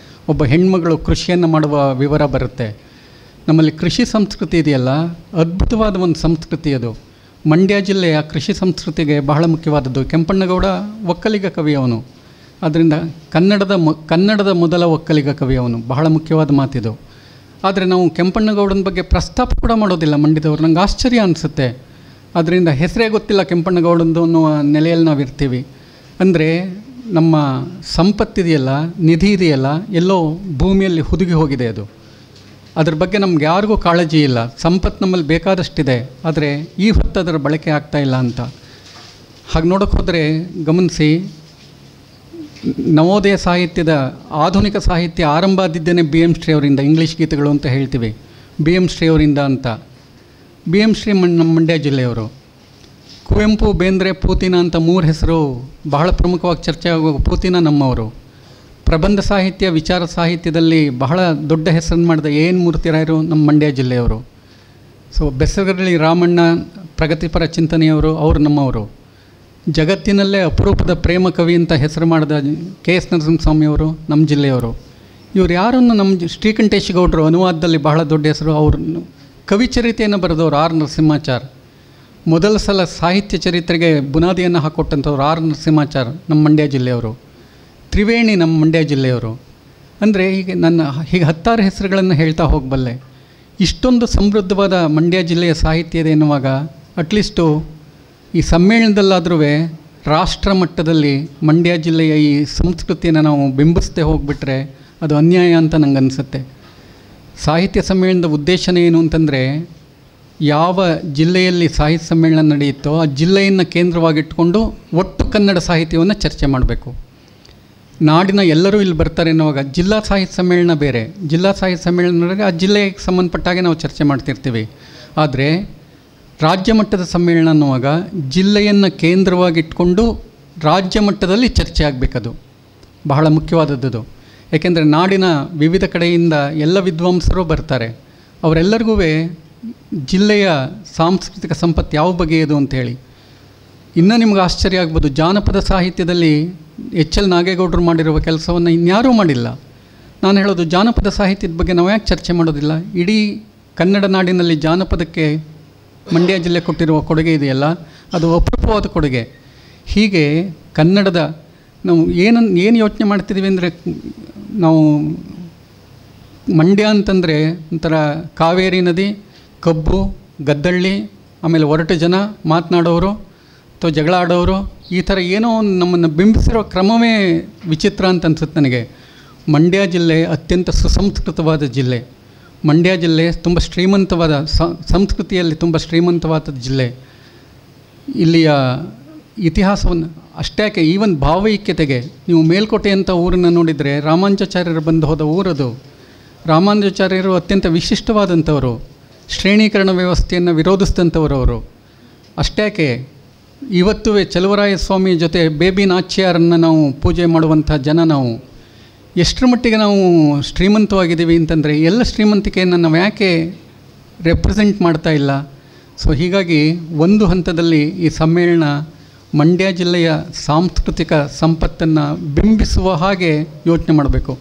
ಒಬ್ಬ ಹೆಣ್ಮಗಳು ಕೃಷಿಯನ್ನು ಮಾಡುವ ವಿವರ ಬರುತ್ತೆ. ನಮ್ಮಲ್ಲಿ ಕೃಷಿ ಸಂಸ್ಕೃತಿ ಇದೆಯಲ್ಲ, ಅದ್ಭುತವಾದ ಒಂದು ಸಂಸ್ಕೃತಿ ಅದು. ಮಂಡ್ಯ ಜಿಲ್ಲೆಯ ಕೃಷಿ ಸಂಸ್ಕೃತಿಗೆ ಬಹಳ ಮುಖ್ಯವಾದದ್ದು. ಕೆಂಪಣ್ಣಗೌಡ ಒಕ್ಕಲಿಗ ಕವಿ ಅವನು. ಆದ್ದರಿಂದ ಕನ್ನಡದ ಮೊದಲ ಒಕ್ಕಲಿಗ ಕವಿ ಅವನು. ಬಹಳ ಮುಖ್ಯವಾದ ಮಾತಿದು. ಆದರೆ ನಾವು ಕೆಂಪಣ್ಣಗೌಡನ ಬಗ್ಗೆ ಪ್ರಸ್ತಾಪ ಕೂಡ ಮಾಡೋದಿಲ್ಲ ಮಂಡ್ಯದವ್ರು. ನಂಗೆ ಆಶ್ಚರ್ಯ ಅನಿಸುತ್ತೆ. ಅದರಿಂದ ಹೆಸರೇ ಗೊತ್ತಿಲ್ಲ ಕೆಂಪಣ್ಣಗೌಡಂದು ಅನ್ನುವ ನೆಲೆಯಲ್ಲಿ ನಾವು ಇರ್ತೀವಿ. ಅಂದರೆ ನಮ್ಮ ಸಂಪತ್ತಿದೆಯಲ್ಲ, ನಿಧಿ ಇದೆಯಲ್ಲ, ಎಲ್ಲೋ ಭೂಮಿಯಲ್ಲಿ ಹುದುಗಿ ಹೋಗಿದೆ ಅದು. ಅದ್ರ ಬಗ್ಗೆ ನಮ್ಗೆ ಯಾರಿಗೂ ಕಾಳಜಿ ಇಲ್ಲ. ಸಂಪತ್ತು ನಮ್ಮಲ್ಲಿ ಬೇಕಾದಷ್ಟಿದೆ, ಆದರೆ ಈ ಹೊತ್ತು ಅದರ ಬಳಕೆ ಆಗ್ತಾಯಿಲ್ಲ ಅಂತ. ಹಾಗೆ ನೋಡೋಕ್ಕೆ ಹೋದರೆ ಗಮನಿಸಿ, ನವೋದಯ ಸಾಹಿತ್ಯದ ಆಧುನಿಕ ಸಾಹಿತ್ಯ ಆರಂಭ ಆದಿದ್ದೇನೆ BM ಶ್ರೀ ಅವರಿಂದ. ಇಂಗ್ಲೀಷ್ ಗೀತೆಗಳು ಅಂತ ಹೇಳ್ತೀವಿ, BM ಶ್ರೀ ಅವರಿಂದ ಅಂತ. BM ಶ್ರೀ ನಮ್ಮ ಮಂಡ್ಯ ಜಿಲ್ಲೆಯವರು. ಕುವೆಂಪು, ಬೇಂದ್ರೆ, ಪೂತಿನ ಅಂತ 3 ಹೆಸರು ಬಹಳ ಪ್ರಮುಖವಾಗಿ ಚರ್ಚೆ ಆಗುವ. ಪೂತಿನ ನಮ್ಮವರು. ಪ್ರಬಂಧ ಸಾಹಿತ್ಯ, ವಿಚಾರ ಸಾಹಿತ್ಯದಲ್ಲಿ ಬಹಳ ದೊಡ್ಡ ಹೆಸರನ್ನು ಮಾಡಿದ AN ಮೂರ್ತಿರಾಯರು ನಮ್ಮ ಮಂಡ್ಯ ಜಿಲ್ಲೆಯವರು. ಸೊ ಬೆಸಗರಳ್ಳಿ ರಾಮಣ್ಣ, ಪ್ರಗತಿಪರ ಚಿಂತನೆಯವರು, ಅವರು ನಮ್ಮವರು. ಜಗತ್ತಿನಲ್ಲೇ ಅಪರೂಪದ ಪ್ರೇಮ ಕವಿ ಅಂತ ಹೆಸರು ಮಾಡಿದ KS ನರಸಿಂಹಸ್ವಾಮಿಯವರು ನಮ್ಮ ಜಿಲ್ಲೆಯವರು. ಇವರು ಯಾರನ್ನು ನಮ್ಮ ಶ್ರೀಕಂಠೇಶ್ ಗೌಡರು ಅನುವಾದದಲ್ಲಿ ಬಹಳ ದೊಡ್ಡ ಹೆಸರು. ಅವರು ಕವಿಚರಿತೆಯನ್ನು ಬರೆದವರು R ನರಸಿಂಹಾಚಾರ್. ಮೊದಲ ಸಲ ಸಾಹಿತ್ಯ ಚರಿತ್ರೆಗೆ ಬುನಾದಿಯನ್ನು ಹಾಕ್ಕೊಟ್ಟಂಥವ್ರು R ನರಸಿಂಹಾಚಾರ್ ನಮ್ಮ ಮಂಡ್ಯ ಜಿಲ್ಲೆಯವರು. ತ್ರಿವೇಣಿ ನಮ್ಮ ಮಂಡ್ಯ ಜಿಲ್ಲೆಯವರು. ಅಂದರೆ ಹೀಗೆ 10 ಹೆಸರುಗಳನ್ನು ಹೇಳ್ತಾ ಹೋಗಬಲ್ಲೆ. ಇಷ್ಟೊಂದು ಸಮೃದ್ಧವಾದ ಮಂಡ್ಯ ಜಿಲ್ಲೆಯ ಸಾಹಿತ್ಯ ಇದೆ ಎನ್ನುವಾಗ ಅಟ್ಲೀಸ್ಟು ಈ ಸಮ್ಮೇಳನದಲ್ಲಾದರೂ ರಾಷ್ಟ್ರ ಮಟ್ಟದಲ್ಲಿ ಮಂಡ್ಯ ಜಿಲ್ಲೆಯ ಈ ಸಂಸ್ಕೃತಿಯನ್ನು ನಾವು ಬಿಂಬಿಸದೆ ಹೋಗಿಬಿಟ್ರೆ ಅದು ಅನ್ಯಾಯ ಅಂತ ನಂಗೆ ಅನಿಸುತ್ತೆ. ಸಾಹಿತ್ಯ ಸಮ್ಮೇಳನದ ಉದ್ದೇಶನೇ ಏನು ಅಂತಂದರೆ, ಯಾವ ಜಿಲ್ಲೆಯಲ್ಲಿ ಸಾಹಿತ್ಯ ಸಮ್ಮೇಳನ ನಡೆಯುತ್ತೋ ಆ ಜಿಲ್ಲೆಯನ್ನು ಕೇಂದ್ರವಾಗಿಟ್ಕೊಂಡು ಒಟ್ಟು ಕನ್ನಡ ಸಾಹಿತ್ಯವನ್ನು ಚರ್ಚೆ ಮಾಡಬೇಕು. ನಾಡಿನ ಎಲ್ಲರೂ ಇಲ್ಲಿ ಬರ್ತಾರೆ ಎನ್ನುವಾಗ ಜಿಲ್ಲಾ ಸಾಹಿತ್ಯ ಸಮ್ಮೇಳನ ಬೇರೆ. ಜಿಲ್ಲಾ ಸಾಹಿತ್ಯ ಸಮ್ಮೇಳನ ಆ ಜಿಲ್ಲೆಗೆ ಸಂಬಂಧಪಟ್ಟಾಗೆ ನಾವು ಚರ್ಚೆ ಮಾಡ್ತಿರ್ತೀವಿ. ಆದರೆ ರಾಜ್ಯ ಮಟ್ಟದ ಸಮ್ಮೇಳನ ಅನ್ನುವಾಗ ಜಿಲ್ಲೆಯನ್ನು ಕೇಂದ್ರವಾಗಿಟ್ಕೊಂಡು ರಾಜ್ಯ ಮಟ್ಟದಲ್ಲಿ ಚರ್ಚೆ ಆಗಬೇಕದು. ಬಹಳ ಮುಖ್ಯವಾದದ್ದು. ಏಕೆಂದರೆ ನಾಡಿನ ವಿವಿಧ ಕಡೆಯಿಂದ ಎಲ್ಲ ವಿದ್ವಾಂಸರು ಬರ್ತಾರೆ. ಅವರೆಲ್ಲರಿಗೂ ಜಿಲ್ಲೆಯ ಸಾಂಸ್ಕೃತಿಕ ಸಂಪತ್ತು ಯಾವ ಬಗೆಯದು ಅಂಥೇಳಿ. ಇನ್ನೂ ನಿಮ್ಗೆ ಆಶ್ಚರ್ಯ ಆಗ್ಬೋದು, ಜಾನಪದ ಸಾಹಿತ್ಯದಲ್ಲಿ HL ನಾಗೇಗೌಡರು ಮಾಡಿರುವ ಕೆಲಸವನ್ನು ಇನ್ಯಾರೂ ಮಾಡಿಲ್ಲ. ನಾನು ಹೇಳೋದು, ಜಾನಪದ ಸಾಹಿತ್ಯದ ಬಗ್ಗೆ ನಾವು ಯಾಕೆ ಚರ್ಚೆ ಮಾಡೋದಿಲ್ಲ? ಇಡೀ ಕನ್ನಡ ನಾಡಿನಲ್ಲಿ ಜಾನಪದಕ್ಕೆ ಮಂಡ್ಯ ಜಿಲ್ಲೆ ಕೊಟ್ಟಿರುವ ಕೊಡುಗೆ ಇದೆಯಲ್ಲ, ಅದು ಅಪರೂಪವಾದ ಕೊಡುಗೆ. ಹೀಗೆ ಕನ್ನಡದ ನಾವು ಏನು ಯೋಚನೆ ಮಾಡ್ತಿದ್ದೀವಿ ಅಂದರೆ, ನಾವು ಮಂಡ್ಯ ಅಂತಂದರೆ ಒಂಥರ ಕಾವೇರಿ ನದಿ, ಕಬ್ಬು, ಗದ್ದಳ್ಳಿ, ಆಮೇಲೆ ಒರಟು ಜನ ಮಾತನಾಡೋರು ಅಥವಾ ಜಗಳ ಆಡೋರು, ಈ ಥರ ಏನೋ ನಮ್ಮನ್ನು ಬಿಂಬಿಸಿರೋ ಕ್ರಮವೇ ವಿಚಿತ್ರ ಅಂತ ಅನ್ಸುತ್ತೆ ನನಗೆ. ಮಂಡ್ಯ ಜಿಲ್ಲೆ ಅತ್ಯಂತ ಸುಸಂಸ್ಕೃತವಾದ ಜಿಲ್ಲೆ. ಮಂಡ್ಯ ಜಿಲ್ಲೆ ತುಂಬ ಶ್ರೀಮಂತವಾದ ಸಂಸ್ಕೃತಿಯಲ್ಲಿ ತುಂಬ ಶ್ರೀಮಂತವಾದ ಜಿಲ್ಲೆ. ಇಲ್ಲಿಯ ಇತಿಹಾಸವನ್ನು ಅಷ್ಟ್ಯಾಕೆ ಈವನ್ ಭಾವೈಕ್ಯತೆಗೆ ನೀವು ಮೇಲ್ಕೋಟೆ ಅಂತ ಊರನ್ನು ನೋಡಿದರೆ ರಾಮಾನುಜಾಚಾರ್ಯರು ಬಂದು ಹೋದ ಊರದು. ರಾಮಾನುಜಾಚಾರ್ಯರು ಅತ್ಯಂತ ವಿಶಿಷ್ಟವಾದಂಥವರು, ಶ್ರೇಣೀಕರಣ ವ್ಯವಸ್ಥೆಯನ್ನು ವಿರೋಧಿಸಿದಂಥವರು ಅವರು. ಅಷ್ಟ್ಯಾಕೆ ಇವತ್ತೂ ಚಲುವರಾಯ ಸ್ವಾಮಿ ಜೊತೆ ಬೇಬಿ ನಾಚ್ಯಾರನ್ನು ನಾವು ಪೂಜೆ ಮಾಡುವಂಥ ಜನ ನಾವು. ಎಷ್ಟರ ಮಟ್ಟಿಗೆ ನಾವು ಶ್ರೀಮಂತವಾಗಿದ್ದೀವಿ ಅಂತಂದರೆ ಎಲ್ಲ ಶ್ರೀಮಂತಿಕೆಯನ್ನು ನಾವು ಯಾಕೆ ರೆಪ್ರೆಸೆಂಟ್ ಮಾಡ್ತಾ ಇಲ್ಲ? ಸೊ ಹೀಗಾಗಿ ಒಂದು ಹಂತದಲ್ಲಿ ಈ ಸಮ್ಮೇಳನ ಮಂಡ್ಯ ಜಿಲ್ಲೆಯ ಸಾಂಸ್ಕೃತಿಕ ಸಂಪತ್ತನ್ನು ಬಿಂಬಿಸುವ ಹಾಗೆ ಯೋಚನೆ ಮಾಡಬೇಕು.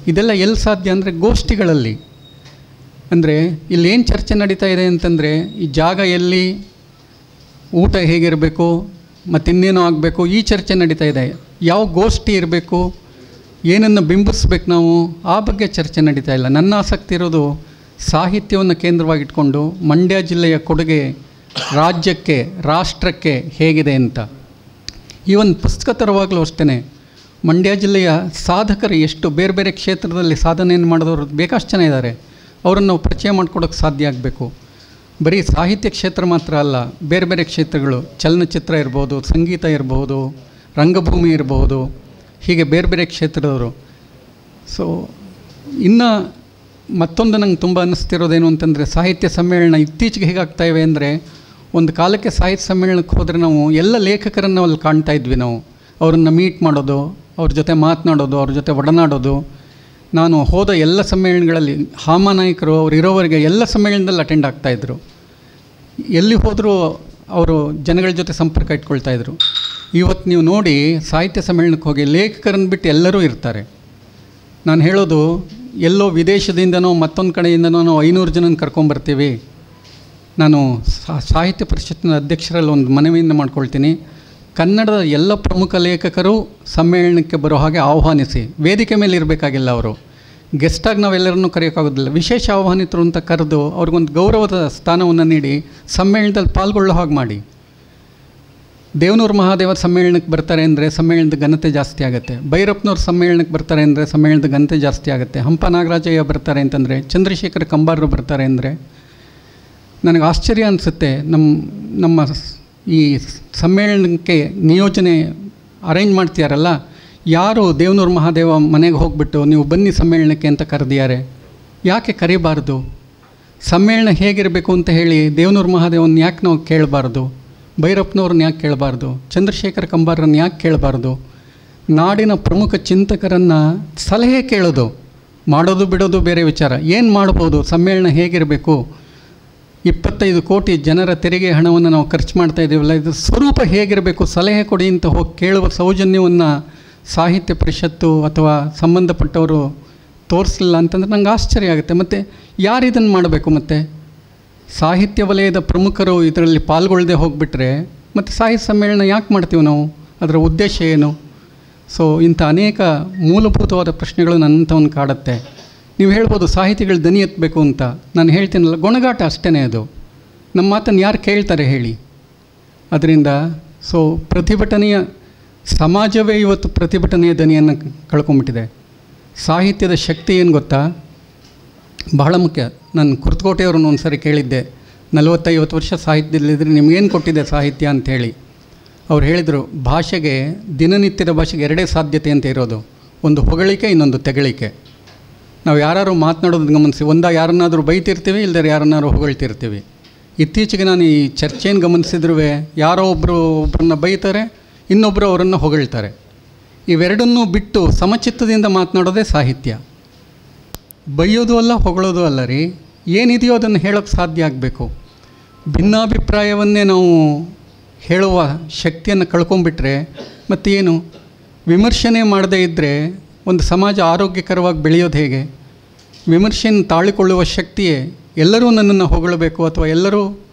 ಇದೆಲ್ಲ ಎಲ್ಲಿ ಸಾಧ್ಯ ಅಂದರೆ ಗೋಷ್ಠಿಗಳಲ್ಲಿ. ಅಂದರೆ ಇಲ್ಲೇನು ಚರ್ಚೆ ನಡೀತಾ ಇದೆ ಅಂತಂದರೆ ಈ ಜಾಗ ಎಲ್ಲಿ, ಊಟ ಹೇಗಿರಬೇಕು, ಮತ್ತು ಇನ್ನೇನೋ ಆಗಬೇಕು, ಈ ಚರ್ಚೆ ನಡೀತಾ ಇದೆ. ಯಾವ ಗೋಷ್ಠಿ ಇರಬೇಕು, ಏನನ್ನು ಬಿಂಬಿಸ್ಬೇಕು ನಾವು, ಆ ಬಗ್ಗೆ ಚರ್ಚೆ ನಡೀತಾ ಇಲ್ಲ. ನನ್ನ ಆಸಕ್ತಿ ಇರೋದು ಸಾಹಿತ್ಯವನ್ನು ಕೇಂದ್ರವಾಗಿಟ್ಕೊಂಡು ಮಂಡ್ಯ ಜಿಲ್ಲೆಯ ಕೊಡುಗೆ ರಾಜ್ಯಕ್ಕೆ, ರಾಷ್ಟ್ರಕ್ಕೆ ಹೇಗಿದೆ ಅಂತ. ಈ ಒಂದು ಪುಸ್ತಕ ತರುವಾಗಲೂ ಅಷ್ಟೇ ಮಂಡ್ಯ ಜಿಲ್ಲೆಯ ಸಾಧಕರು ಎಷ್ಟು ಬೇರೆ ಬೇರೆ ಕ್ಷೇತ್ರದಲ್ಲಿ ಸಾಧನೆಯನ್ನು ಮಾಡಿದವರು ಬೇಕಷ್ಟು ಜನ ಇದ್ದಾರೆ. ಅವರನ್ನು ನಾವು ಪರಿಚಯ ಮಾಡಿಕೊಡೋಕ್ಕೆ ಸಾಧ್ಯ ಆಗಬೇಕು. ಬರೀ ಸಾಹಿತ್ಯ ಕ್ಷೇತ್ರ ಮಾತ್ರ ಅಲ್ಲ, ಬೇರೆ ಬೇರೆ ಕ್ಷೇತ್ರಗಳು, ಚಲನಚಿತ್ರ ಇರ್ಬೋದು, ಸಂಗೀತ ಇರಬಹುದು, ರಂಗಭೂಮಿ ಇರಬಹುದು, ಹೀಗೆ ಬೇರೆ ಬೇರೆ ಕ್ಷೇತ್ರದವರು. ಸೊ ಇನ್ನು ಮತ್ತೊಂದು ನಂಗೆ ತುಂಬ ಅನ್ನಿಸ್ತಿರೋದೇನು ಅಂತಂದರೆ, ಸಾಹಿತ್ಯ ಸಮ್ಮೇಳನ ಇತ್ತೀಚೆಗೆ ಹೇಗಾಗ್ತಾ ಇವೆ ಅಂದರೆ, ಒಂದು ಕಾಲಕ್ಕೆ ಸಾಹಿತ್ಯ ಸಮ್ಮೇಳನಕ್ಕೆ ಹೋದರೆ ನಾವು ಎಲ್ಲ ಲೇಖಕರನ್ನು ಅಲ್ಲಿ ಕಾಣ್ತಾ ಇದ್ವಿ. ನಾವು ಅವರನ್ನು ಮೀಟ್ ಮಾಡೋದು, ಅವ್ರ ಜೊತೆ ಮಾತನಾಡೋದು, ಅವ್ರ ಜೊತೆ ಒಡನಾಡೋದು. ನಾನು ಹೋದ ಎಲ್ಲ ಸಮ್ಮೇಳನಗಳಲ್ಲಿ ಹಾಮಾನಾಯಕರು ಅವ್ರು ಇರೋವರೆಗೆ ಎಲ್ಲ ಸಮ್ಮೇಳನದಲ್ಲಿ ಅಟೆಂಡ್ ಆಗ್ತಾಯಿದ್ರು. ಎಲ್ಲಿ ಹೋದರೂ ಅವರು ಜನಗಳ ಜೊತೆ ಸಂಪರ್ಕ ಇಟ್ಕೊಳ್ತಾಯಿದ್ರು. ಇವತ್ತು ನೀವು ನೋಡಿ ಸಾಹಿತ್ಯ ಸಮ್ಮೇಳನಕ್ಕೆ ಹೋಗಿ ಲೇಖಕರನ್ನು ಬಿಟ್ಟು ಎಲ್ಲರೂ ಇರ್ತಾರೆ. ನಾನು ಹೇಳೋದು, ಎಲ್ಲೋ ವಿದೇಶದಿಂದನೋ ಮತ್ತೊಂದು ಕಡೆಯಿಂದನೋ ನಾವು 500 ಜನನ ಕರ್ಕೊಂಬರ್ತೀವಿ. ನಾನು ಸಾಹಿತ್ಯ ಪರಿಷತ್ತಿನ ಅಧ್ಯಕ್ಷರಲ್ಲಿ ಒಂದು ಮನವಿಯನ್ನು ಮಾಡ್ಕೊಳ್ತೀನಿ. ಕನ್ನಡದ ಎಲ್ಲ ಪ್ರಮುಖ ಲೇಖಕರು ಸಮ್ಮೇಳನಕ್ಕೆ ಬರೋ ಹಾಗೆ ಆಹ್ವಾನಿಸಿ. ವೇದಿಕೆ ಮೇಲೆ ಇರಬೇಕಾಗಿಲ್ಲ, ಅವರು ಗೆಸ್ಟಾಗಿ ನಾವೆಲ್ಲರನ್ನೂ ಕರೆಯೋಕ್ಕಾಗೋದಿಲ್ಲ. ವಿಶೇಷ ಆಹ್ವಾನಿತರು ಅಂತ ಕರೆದು ಅವ್ರಿಗೊಂದು ಗೌರವದ ಸ್ಥಾನವನ್ನು ನೀಡಿ ಸಮ್ಮೇಳನದಲ್ಲಿ ಪಾಲ್ಗೊಳ್ಳೋ ಹಾಗೆ ಮಾಡಿ. ದೇವನೂರು ಮಹಾದೇವ ಸಮ್ಮೇಳನಕ್ಕೆ ಬರ್ತಾರೆ ಅಂದರೆ ಸಮ್ಮೇಳನದ ಘನತೆ ಜಾಸ್ತಿ ಆಗುತ್ತೆ. ಭೈರಪ್ಪನವ್ರ ಸಮ್ಮೇಳನಕ್ಕೆ ಬರ್ತಾರೆ ಅಂದರೆ ಸಮ್ಮೇಳನದ ಘನತೆ ಜಾಸ್ತಿ ಆಗುತ್ತೆ. ಹಂಪ ನಾಗರಾಜಯ್ಯ ಬರ್ತಾರೆ ಅಂತಂದರೆ, ಚಂದ್ರಶೇಖರ ಕಂಬಾರರು ಬರ್ತಾರೆ ಅಂದರೆ ನನಗೆ ಆಶ್ಚರ್ಯ ಅನಿಸುತ್ತೆ. ನಮ್ಮ ಈ ಸಮ್ಮೇಳನಕ್ಕೆ ನಿಯೋಜನೆ ಅರೇಂಜ್ ಮಾಡ್ತೀಯಾರಲ್ಲ, ಯಾರು ದೇವನೂರು ಮಹಾದೇವ ಮನೆಗೆ ಹೋಗಿಬಿಟ್ಟು ನೀವು ಬನ್ನಿ ಸಮ್ಮೇಳನಕ್ಕೆ ಅಂತ ಕರೆದಿದ್ದಾರೆ? ಯಾಕೆ ಕರೀಬಾರ್ದು? ಸಮ್ಮೇಳನ ಹೇಗಿರಬೇಕು ಅಂತ ಹೇಳಿ ದೇವನೂರು ಮಹಾದೇವನ ಯಾಕೆ ನಾವು ಕೇಳಬಾರ್ದು? ಭೈರಪ್ಪನವ್ರನ್ನ ಯಾಕೆ ಕೇಳಬಾರ್ದು? ಚಂದ್ರಶೇಖರ ಕಂಬಾರರನ್ನು ಯಾಕೆ ಕೇಳಬಾರ್ದು? ನಾಡಿನ ಪ್ರಮುಖ ಚಿಂತಕರನ್ನು ಸಲಹೆ ಕೇಳೋದು, ಮಾಡೋದು ಬಿಡೋದು ಬೇರೆ ವಿಚಾರ. ಏನು ಮಾಡ್ಬೋದು, ಸಮ್ಮೇಳನ ಹೇಗಿರಬೇಕು, 25 ಕೋಟಿ ಜನರ ತೆರಿಗೆ ಹಣವನ್ನು ನಾವು ಖರ್ಚು ಮಾಡ್ತಾ ಇದ್ದೀವಲ್ಲ, ಇದು ಸ್ವರೂಪ ಹೇಗಿರಬೇಕು, ಸಲಹೆ ಕೊಡಿ ಅಂತ ಹೋಗಿ ಕೇಳುವ ಸೌಜನ್ಯವನ್ನು ಸಾಹಿತ್ಯ ಪರಿಷತ್ತು ಅಥವಾ ಸಂಬಂಧಪಟ್ಟವರು ತೋರಿಸಲಿಲ್ಲ ಅಂತಂದರೆ ನಂಗೆ ಆಶ್ಚರ್ಯ ಆಗುತ್ತೆ. ಮತ್ತು ಯಾರು ಇದನ್ನು ಮಾಡಬೇಕು? ಮತ್ತು ಸಾಹಿತ್ಯ ವಲಯದ ಪ್ರಮುಖರು ಇದರಲ್ಲಿ ಪಾಲ್ಗೊಳ್ಳದೆ ಹೋಗಿಬಿಟ್ರೆ ಮತ್ತು ಸಾಹಿತ್ಯ ಸಮ್ಮೇಳನ ಯಾಕೆ ಮಾಡ್ತೀವಿ ನಾವು? ಅದರ ಉದ್ದೇಶ ಏನು? ಸೊ ಇಂಥ ಅನೇಕ ಮೂಲಭೂತವಾದ ಪ್ರಶ್ನೆಗಳು ನನ್ನಂಥವನ್ನು ಕಾಡುತ್ತೆ. ನೀವು ಹೇಳ್ಬೋದು ಸಾಹಿತಿಗಳು ದನಿ ಎತ್ತಬೇಕು ಅಂತ. ನಾನು ಹೇಳ್ತೀನಲ್ಲ, ಗೊಣಗಾಟ ಅಷ್ಟೇ ಅದು. ನಮ್ಮ ಮಾತನ್ನು ಯಾರು ಕೇಳ್ತಾರೆ ಹೇಳಿ? ಅದರಿಂದ ಸೊ ಪ್ರತಿಭಟನೆಯ ಸಮಾಜವೇ ಇವತ್ತು ಪ್ರತಿಭಟನೆಯ ದನಿಯನ್ನು ಕಳ್ಕೊಂಬಿಟ್ಟಿದೆ. ಸಾಹಿತ್ಯದ ಶಕ್ತಿ ಏನು ಗೊತ್ತಾ? ಬಹಳ ಮುಖ್ಯ. ನಾನು ಕುರ್ತಕೋಟೆಯವ್ರನ್ನ ಒಂದು ಸರಿ ಕೇಳಿದ್ದೆ, 40-50 ವರ್ಷ ಸಾಹಿತ್ಯದಲ್ಲಿದ್ದರೆ ನಿಮಗೇನು ಕೊಟ್ಟಿದೆ ಸಾಹಿತ್ಯ ಅಂಥೇಳಿ. ಅವ್ರು ಹೇಳಿದರು, ಭಾಷೆಗೆ, ದಿನನಿತ್ಯದ ಭಾಷೆಗೆ 2 ಸಾಧ್ಯತೆ ಅಂತ ಇರೋದು, ಒಂದು ಹೊಗಳಿಕೆ, ಇನ್ನೊಂದು ತೆಗಳಿಕೆ. ನಾವು ಯಾರು ಮಾತನಾಡೋದನ್ನು ಗಮನಿಸಿ, ಯಾರನ್ನಾದರೂ ಬೈತಿರ್ತೀವಿ, ಇಲ್ಲದ್ರೆ ಯಾರನ್ನಾರು ಹೊಗಳ್ತಿರ್ತೀವಿ. ಇತ್ತೀಚೆಗೆ ನಾನು ಈ ಚರ್ಚೆಯನ್ನು ಗಮನಿಸಿದ್ರೂ ಯಾರೋ ಒಬ್ಬರನ್ನ ಬೈತಾರೆ, ಇನ್ನೊಬ್ಬರು ಅವರನ್ನು ಹೊಗಳ್ತಾರೆ. ಇವೆರಡನ್ನೂ ಬಿಟ್ಟು ಸಮಚಿತ್ತದಿಂದ ಮಾತನಾಡೋದೇ ಸಾಹಿತ್ಯ. ಬೈಯೋದು ಅಲ್ಲ, ಹೊಗಳೋದು ಅಲ್ಲ ರೀ. ಏನಿದೆಯೋ ಅದನ್ನು ಹೇಳೋಕ್ಕೆ ಸಾಧ್ಯ ಆಗಬೇಕು. ಭಿನ್ನಾಭಿಪ್ರಾಯವನ್ನೇ ನಾವು ಹೇಳುವ ಶಕ್ತಿಯನ್ನು ಕಳ್ಕೊಂಬಿಟ್ರೆ ಮತ್ತೇನು? ವಿಮರ್ಶನೆ ಮಾಡದೇ ಇದ್ದರೆ ಒಂದು ಸಮಾಜ ಆರೋಗ್ಯಕರವಾಗಿ ಬೆಳೆಯೋದು ಹೇಗೆ? ವಿಮರ್ಶೆಯನ್ನು ತಾಳಿಕೊಳ್ಳುವ ಶಕ್ತಿಯೇ ಎಲ್ಲರೂ ನನ್ನನ್ನು ಹೊಗಳಬೇಕು ಅಥವಾ ಎಲ್ಲರೂ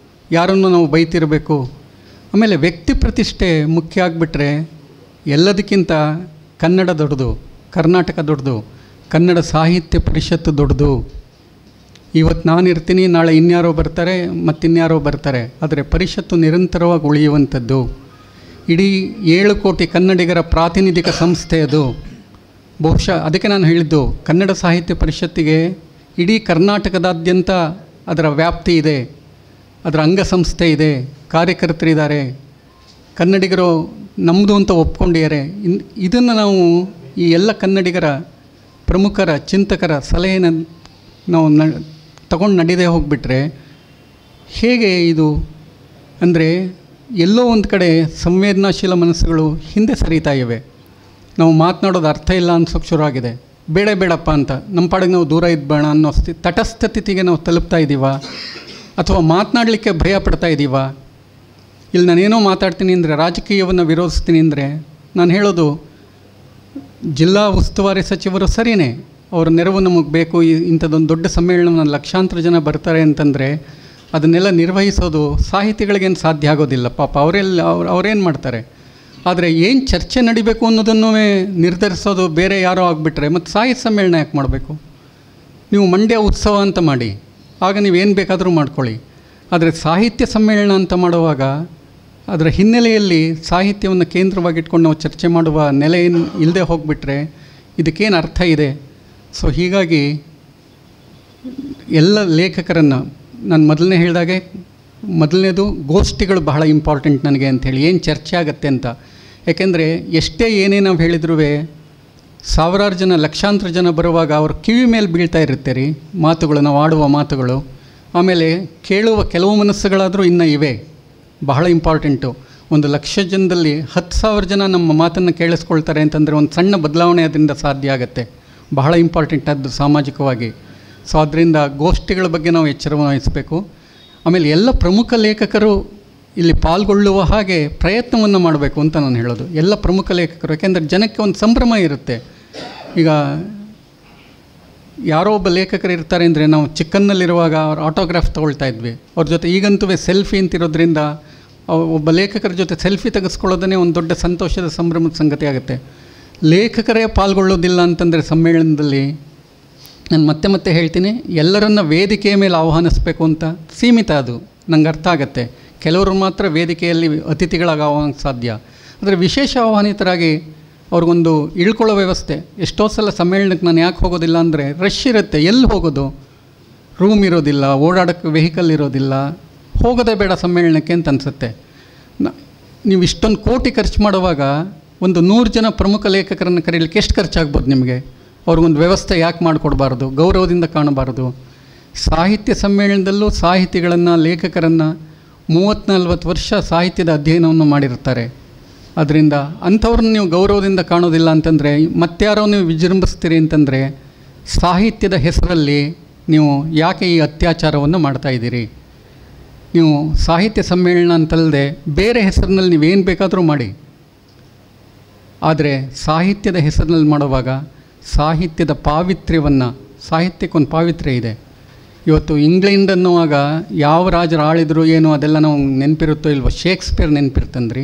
ಯಾರನ್ನು ನಾವು ಬೈತಿರಬೇಕು. ಆಮೇಲೆ ವ್ಯಕ್ತಿ ಪ್ರತಿಷ್ಠೆ ಮುಖ್ಯ ಆಗಿಬಿಟ್ರೆ ಎಲ್ಲದಕ್ಕಿಂತ ಕನ್ನಡ ದೊಡ್ಡದು, ಕರ್ನಾಟಕ ದೊಡ್ಡದು, ಕನ್ನಡ ಸಾಹಿತ್ಯ ಪರಿಷತ್ತು ದೊಡ್ಡದು. ಇವತ್ತು ನಾನಿರ್ತೀನಿ, ನಾಳೆ ಇನ್ಯಾರೋ ಬರ್ತಾರೆ, ಮತ್ತಿನ್ಯಾರೋ ಬರ್ತಾರೆ. ಆದರೆ ಪರಿಷತ್ತು ನಿರಂತರವಾಗಿ ಉಳಿಯುವಂಥದ್ದು. ಇಡೀ 7 ಕೋಟಿ ಕನ್ನಡಿಗರ ಪ್ರಾತಿನಿಧಿಕ ಸಂಸ್ಥೆ ಅದು. ಬಹುಶಃ ಅದಕ್ಕೆ ನಾನು ಹೇಳಿದ್ದು ಕನ್ನಡ ಸಾಹಿತ್ಯ ಪರಿಷತ್ತಿಗೆ ಇಡೀ ಕರ್ನಾಟಕದಾದ್ಯಂತ ಅದರ ವ್ಯಾಪ್ತಿ ಇದೆ, ಅದರ ಅಂಗಸಂಸ್ಥೆ ಇದೆ, ಕಾರ್ಯಕರ್ತರಿದ್ದಾರೆ, ಕನ್ನಡಿಗರು ನಮ್ಮದು ಅಂತ ಒಪ್ಕೊಂಡಿದ್ದಾರೆ. ಇದನ್ನು ನಾವು ಈ ಎಲ್ಲ ಕನ್ನಡಿಗರ ಪ್ರಮುಖರ ಚಿಂತಕರ ಸಲಹೆನ ನಾವು ತಗೊಂಡು ನಡೀದೇ ಹೋಗಿಬಿಟ್ರೆ ಹೇಗೆ ಇದು ಅಂದರೆ ಎಲ್ಲೋ ಒಂದು ಕಡೆ ಸಂವೇದನಾಶೀಲ ಮನಸ್ಸುಗಳು ಹಿಂದೆ ಸರಿತಾ ಇವೆ. ನಾವು ಮಾತನಾಡೋದು ಅರ್ಥ ಇಲ್ಲ ಅನ್ಸೋಕ್ಕೆ ಶುರು ಆಗಿದೆ. ಬೇಡಪ್ಪ ಅಂತ ನಮ್ಮ ಪಾಡಿಗೆ ನಾವು ದೂರ ಇದ್ಬೇಡ ಅನ್ನೋ ತಟಸ್ಥ ಸ್ಥಿತಿಗೆ ನಾವು ತಲುಪ್ತಾ ಇದ್ದೀವ, ಅಥವಾ ಮಾತನಾಡಲಿಕ್ಕೆ ಭಯ ಪಡ್ತಾ ಇದ್ದೀವ. ಇಲ್ಲಿ ನಾನೇನೋ ಮಾತಾಡ್ತೀನಿ ಅಂದರೆ, ರಾಜಕೀಯವನ್ನು ವಿರೋಧಿಸ್ತೀನಿ ಅಂದರೆ, ನಾನು ಹೇಳೋದು ಜಿಲ್ಲಾ ಉಸ್ತುವಾರಿ ಸಚಿವರು ಸರಿಯೇ, ಅವರ ನೆರವು ನಮಗೆ ಬೇಕು. ಇಂಥದ್ದೊಂದು ದೊಡ್ಡ ಸಮ್ಮೇಳನ ಲಕ್ಷಾಂತರ ಜನ ಬರ್ತಾರೆ ಅಂತಂದರೆ ಅದನ್ನೆಲ್ಲ ನಿರ್ವಹಿಸೋದು ಸಾಹಿತಿಗಳಿಗೇನು ಸಾಧ್ಯ ಆಗೋದಿಲ್ಲ. ಪಾಪ ಅವರೇನು ಮಾಡ್ತಾರೆ. ಆದರೆ ಏನು ಚರ್ಚೆ ನಡಿಬೇಕು ಅನ್ನೋದನ್ನು ನಿರ್ಧರಿಸೋದು ಬೇರೆ ಯಾರೋ ಆಗಿಬಿಟ್ರೆ ಮತ್ತು ಸಾಹಿತ್ಯ ಸಮ್ಮೇಳನ ಯಾಕೆ ಮಾಡಬೇಕು? ನೀವು ಮಂಡ್ಯ ಉತ್ಸವ ಅಂತ ಮಾಡಿ, ಆಗ ನೀವೇನು ಬೇಕಾದರೂ ಮಾಡ್ಕೊಳ್ಳಿ. ಆದರೆ ಸಾಹಿತ್ಯ ಸಮ್ಮೇಳನ ಅಂತ ಮಾಡುವಾಗ ಅದರ ಹಿನ್ನೆಲೆಯಲ್ಲಿ ಸಾಹಿತ್ಯವನ್ನು ಕೇಂದ್ರವಾಗಿಟ್ಕೊಂಡು ನಾವು ಚರ್ಚೆ ಮಾಡುವ ನೆಲೆ ಇಲ್ಲದೆ ಹೋಗಿಬಿಟ್ರೆ ಇದಕ್ಕೇನು ಅರ್ಥ ಇದೆ? ಸೊ ಹೀಗಾಗಿ ಎಲ್ಲ ಲೇಖಕರನ್ನು ನಾನು ಮೊದಲನೇ ಹೇಳಿದಾಗೆ, ಮೊದಲನೇದು ಗೋಷ್ಠಿಗಳು ಬಹಳ ಇಂಪಾರ್ಟೆಂಟ್ ನನಗೆ ಅಂಥೇಳಿ. ಏನು ಚರ್ಚೆ ಆಗುತ್ತೆ ಅಂತ. ಯಾಕೆಂದರೆ ಎಷ್ಟೇ ಏನೇ ನಾವು ಹೇಳಿದ್ರೂ ಸಾವಿರಾರು ಜನ ಲಕ್ಷಾಂತರ ಜನ ಬರುವಾಗ ಅವ್ರ ಕಿವಿ ಮೇಲೆ ಬೀಳ್ತಾ ಇರುತ್ತೆ ರೀ ಮಾತುಗಳು, ನಾವು ಆಡುವ ಮಾತುಗಳು. ಆಮೇಲೆ ಕೇಳುವ ಕೆಲವು ಮನಸ್ಸುಗಳಾದರೂ ಇನ್ನೂ ಇವೆ, ಬಹಳ ಇಂಪಾರ್ಟೆಂಟು. 1,00,000 ಜನದಲ್ಲಿ 10,000 ಜನ ನಮ್ಮ ಮಾತನ್ನು ಕೇಳಿಸ್ಕೊಳ್ತಾರೆ ಅಂತಂದರೆ ಒಂದು ಸಣ್ಣ ಬದಲಾವಣೆ ಅದರಿಂದ ಸಾಧ್ಯ ಆಗುತ್ತೆ. ಬಹಳ ಇಂಪಾರ್ಟೆಂಟ್ ಅದು ಸಾಮಾಜಿಕವಾಗಿ. ಸೊ ಅದರಿಂದ ಗೋಷ್ಠಿಗಳ ಬಗ್ಗೆ ನಾವು ಎಚ್ಚರ ವಹಿಸಬೇಕು. ಆಮೇಲೆ ಎಲ್ಲ ಪ್ರಮುಖ ಲೇಖಕರು ಇಲ್ಲಿ ಪಾಲ್ಗೊಳ್ಳುವ ಹಾಗೆ ಪ್ರಯತ್ನವನ್ನು ಮಾಡಬೇಕು ಅಂತ ನಾನು ಹೇಳೋದು. ಎಲ್ಲ ಪ್ರಮುಖ ಲೇಖಕರು, ಯಾಕೆಂದರೆ ಜನಕ್ಕೆ ಒಂದು ಸಂಭ್ರಮ ಇರುತ್ತೆ. ಈಗ ಯಾರೋ ಒಬ್ಬ ಲೇಖಕರು ಇರ್ತಾರೆ ಅಂದರೆ, ನಾವು ಚಿಕ್ಕನ್ನಲ್ಲಿರುವಾಗ ಅವ್ರ ಆಟೋಗ್ರಾಫ್ ತೊಗೊಳ್ತಾ ಇದ್ವಿ ಅವ್ರ ಜೊತೆ. ಈಗಂತೂ ಸೆಲ್ಫಿ ಅಂತಿರೋದ್ರಿಂದ ಒಬ್ಬ ಲೇಖಕರ ಜೊತೆ ಸೆಲ್ಫಿ ತೆಗೆಸ್ಕೊಳ್ಳೋದೇ ಒಂದು ದೊಡ್ಡ ಸಂತೋಷದ ಸಂಭ್ರಮದ ಸಂಗತಿ ಆಗುತ್ತೆ. ಲೇಖಕರೇ ಪಾಲ್ಗೊಳ್ಳೋದಿಲ್ಲ ಅಂತಂದರೆ ಸಮ್ಮೇಳನದಲ್ಲಿ, ನಾನು ಮತ್ತೆ ಹೇಳ್ತೀನಿ, ಎಲ್ಲರನ್ನ ವೇದಿಕೆಯ ಮೇಲೆ ಆಹ್ವಾನಿಸಬೇಕು ಅಂತ ಸೀಮಿತ. ಅದು ನಂಗೆ ಅರ್ಥ ಆಗುತ್ತೆ. ಕೆಲವರು ಮಾತ್ರ ವೇದಿಕೆಯಲ್ಲಿ ಅತಿಥಿಗಳಾಗಿ ಆಹ್ವಾನಕ್ಕೆ ಸಾಧ್ಯ. ಆದರೆ ವಿಶೇಷ ಆಹ್ವಾನಿತರಾಗಿ ಅವ್ರಿಗೊಂದು ಇಳ್ಕೊಳ್ಳೋ ವ್ಯವಸ್ಥೆ. ಎಷ್ಟೋ ಸಲ ಸಮ್ಮೇಳನಕ್ಕೆ ನಾನು ಯಾಕೆ ಹೋಗೋದಿಲ್ಲ ಅಂದರೆ, ರಶ್ ಇರುತ್ತೆ, ಎಲ್ಲಿ ಹೋಗೋದು, ರೂಮ್ ಇರೋದಿಲ್ಲ, ಓಡಾಡೋಕ್ಕೆ ವೆಹಿಕಲ್ ಇರೋದಿಲ್ಲ, ಹೋಗೋದೇ ಬೇಡ ಸಮ್ಮೇಳನಕ್ಕೆ ಅಂತ ಅನಿಸುತ್ತೆ. ನೀವು ಇಷ್ಟೊಂದು ಕೋಟಿ ಖರ್ಚು ಮಾಡುವಾಗ ಒಂದು 100 ಜನ ಪ್ರಮುಖ ಲೇಖಕರನ್ನು ಕರೀಲಿಕ್ಕೆ ಎಷ್ಟು ಖರ್ಚಾಗ್ಬೋದು ನಿಮಗೆ? ಅವ್ರಿಗೊಂದು ವ್ಯವಸ್ಥೆ ಯಾಕೆ ಮಾಡಿಕೊಡ್ಬಾರ್ದು? ಗೌರವದಿಂದ ಕಾಣಬಾರ್ದು? ಸಾಹಿತ್ಯ ಸಮ್ಮೇಳನದಲ್ಲೂ ಸಾಹಿತಿಗಳನ್ನು, ಲೇಖಕರನ್ನು 30-40 ವರ್ಷ ಸಾಹಿತ್ಯದ ಅಧ್ಯಯನವನ್ನು ಮಾಡಿರ್ತಾರೆ. ಅದರಿಂದ ಅಂಥವ್ರನ್ನ ನೀವು ಗೌರವದಿಂದ ಕಾಣೋದಿಲ್ಲ ಅಂತಂದರೆ, ಮತ್ತಾರೋ ನೀವು ವಿಜೃಂಭಿಸ್ತೀರಿ ಅಂತಂದರೆ, ಸಾಹಿತ್ಯದ ಹೆಸರಲ್ಲಿ ನೀವು ಯಾಕೆ ಈ ಅತ್ಯಾಚಾರವನ್ನು ಮಾಡ್ತಾಯಿದ್ದೀರಿ? ನೀವು ಸಾಹಿತ್ಯ ಸಮ್ಮೇಳನ ಅಂತಲ್ಲದೆ ಬೇರೆ ಹೆಸರಿನಲ್ಲಿ ನೀವೇನು ಬೇಕಾದರೂ ಮಾಡಿ. ಆದರೆ ಸಾಹಿತ್ಯದ ಹೆಸರಿನಲ್ಲಿ ಮಾಡುವಾಗ ಸಾಹಿತ್ಯದ ಪಾವಿತ್ರ್ಯವನ್ನು, ಸಾಹಿತ್ಯಕ್ಕೊಂದು ಪಾವಿತ್ರ್ಯ ಇದೆ. ಇವತ್ತು ಇಂಗ್ಲೆಂಡ್ ಅನ್ನುವಾಗ ಯಾವ ರಾಜರು ಆಳಿದ್ರು ಏನು ಅದೆಲ್ಲ ನಾವು ನೆನಪಿರುತ್ತೋ ಇಲ್ವೋ? ಶೇಕ್ಸ್ಪಿಯರ್ ನೆನಪಿರ್ತಂದ್ರಿ.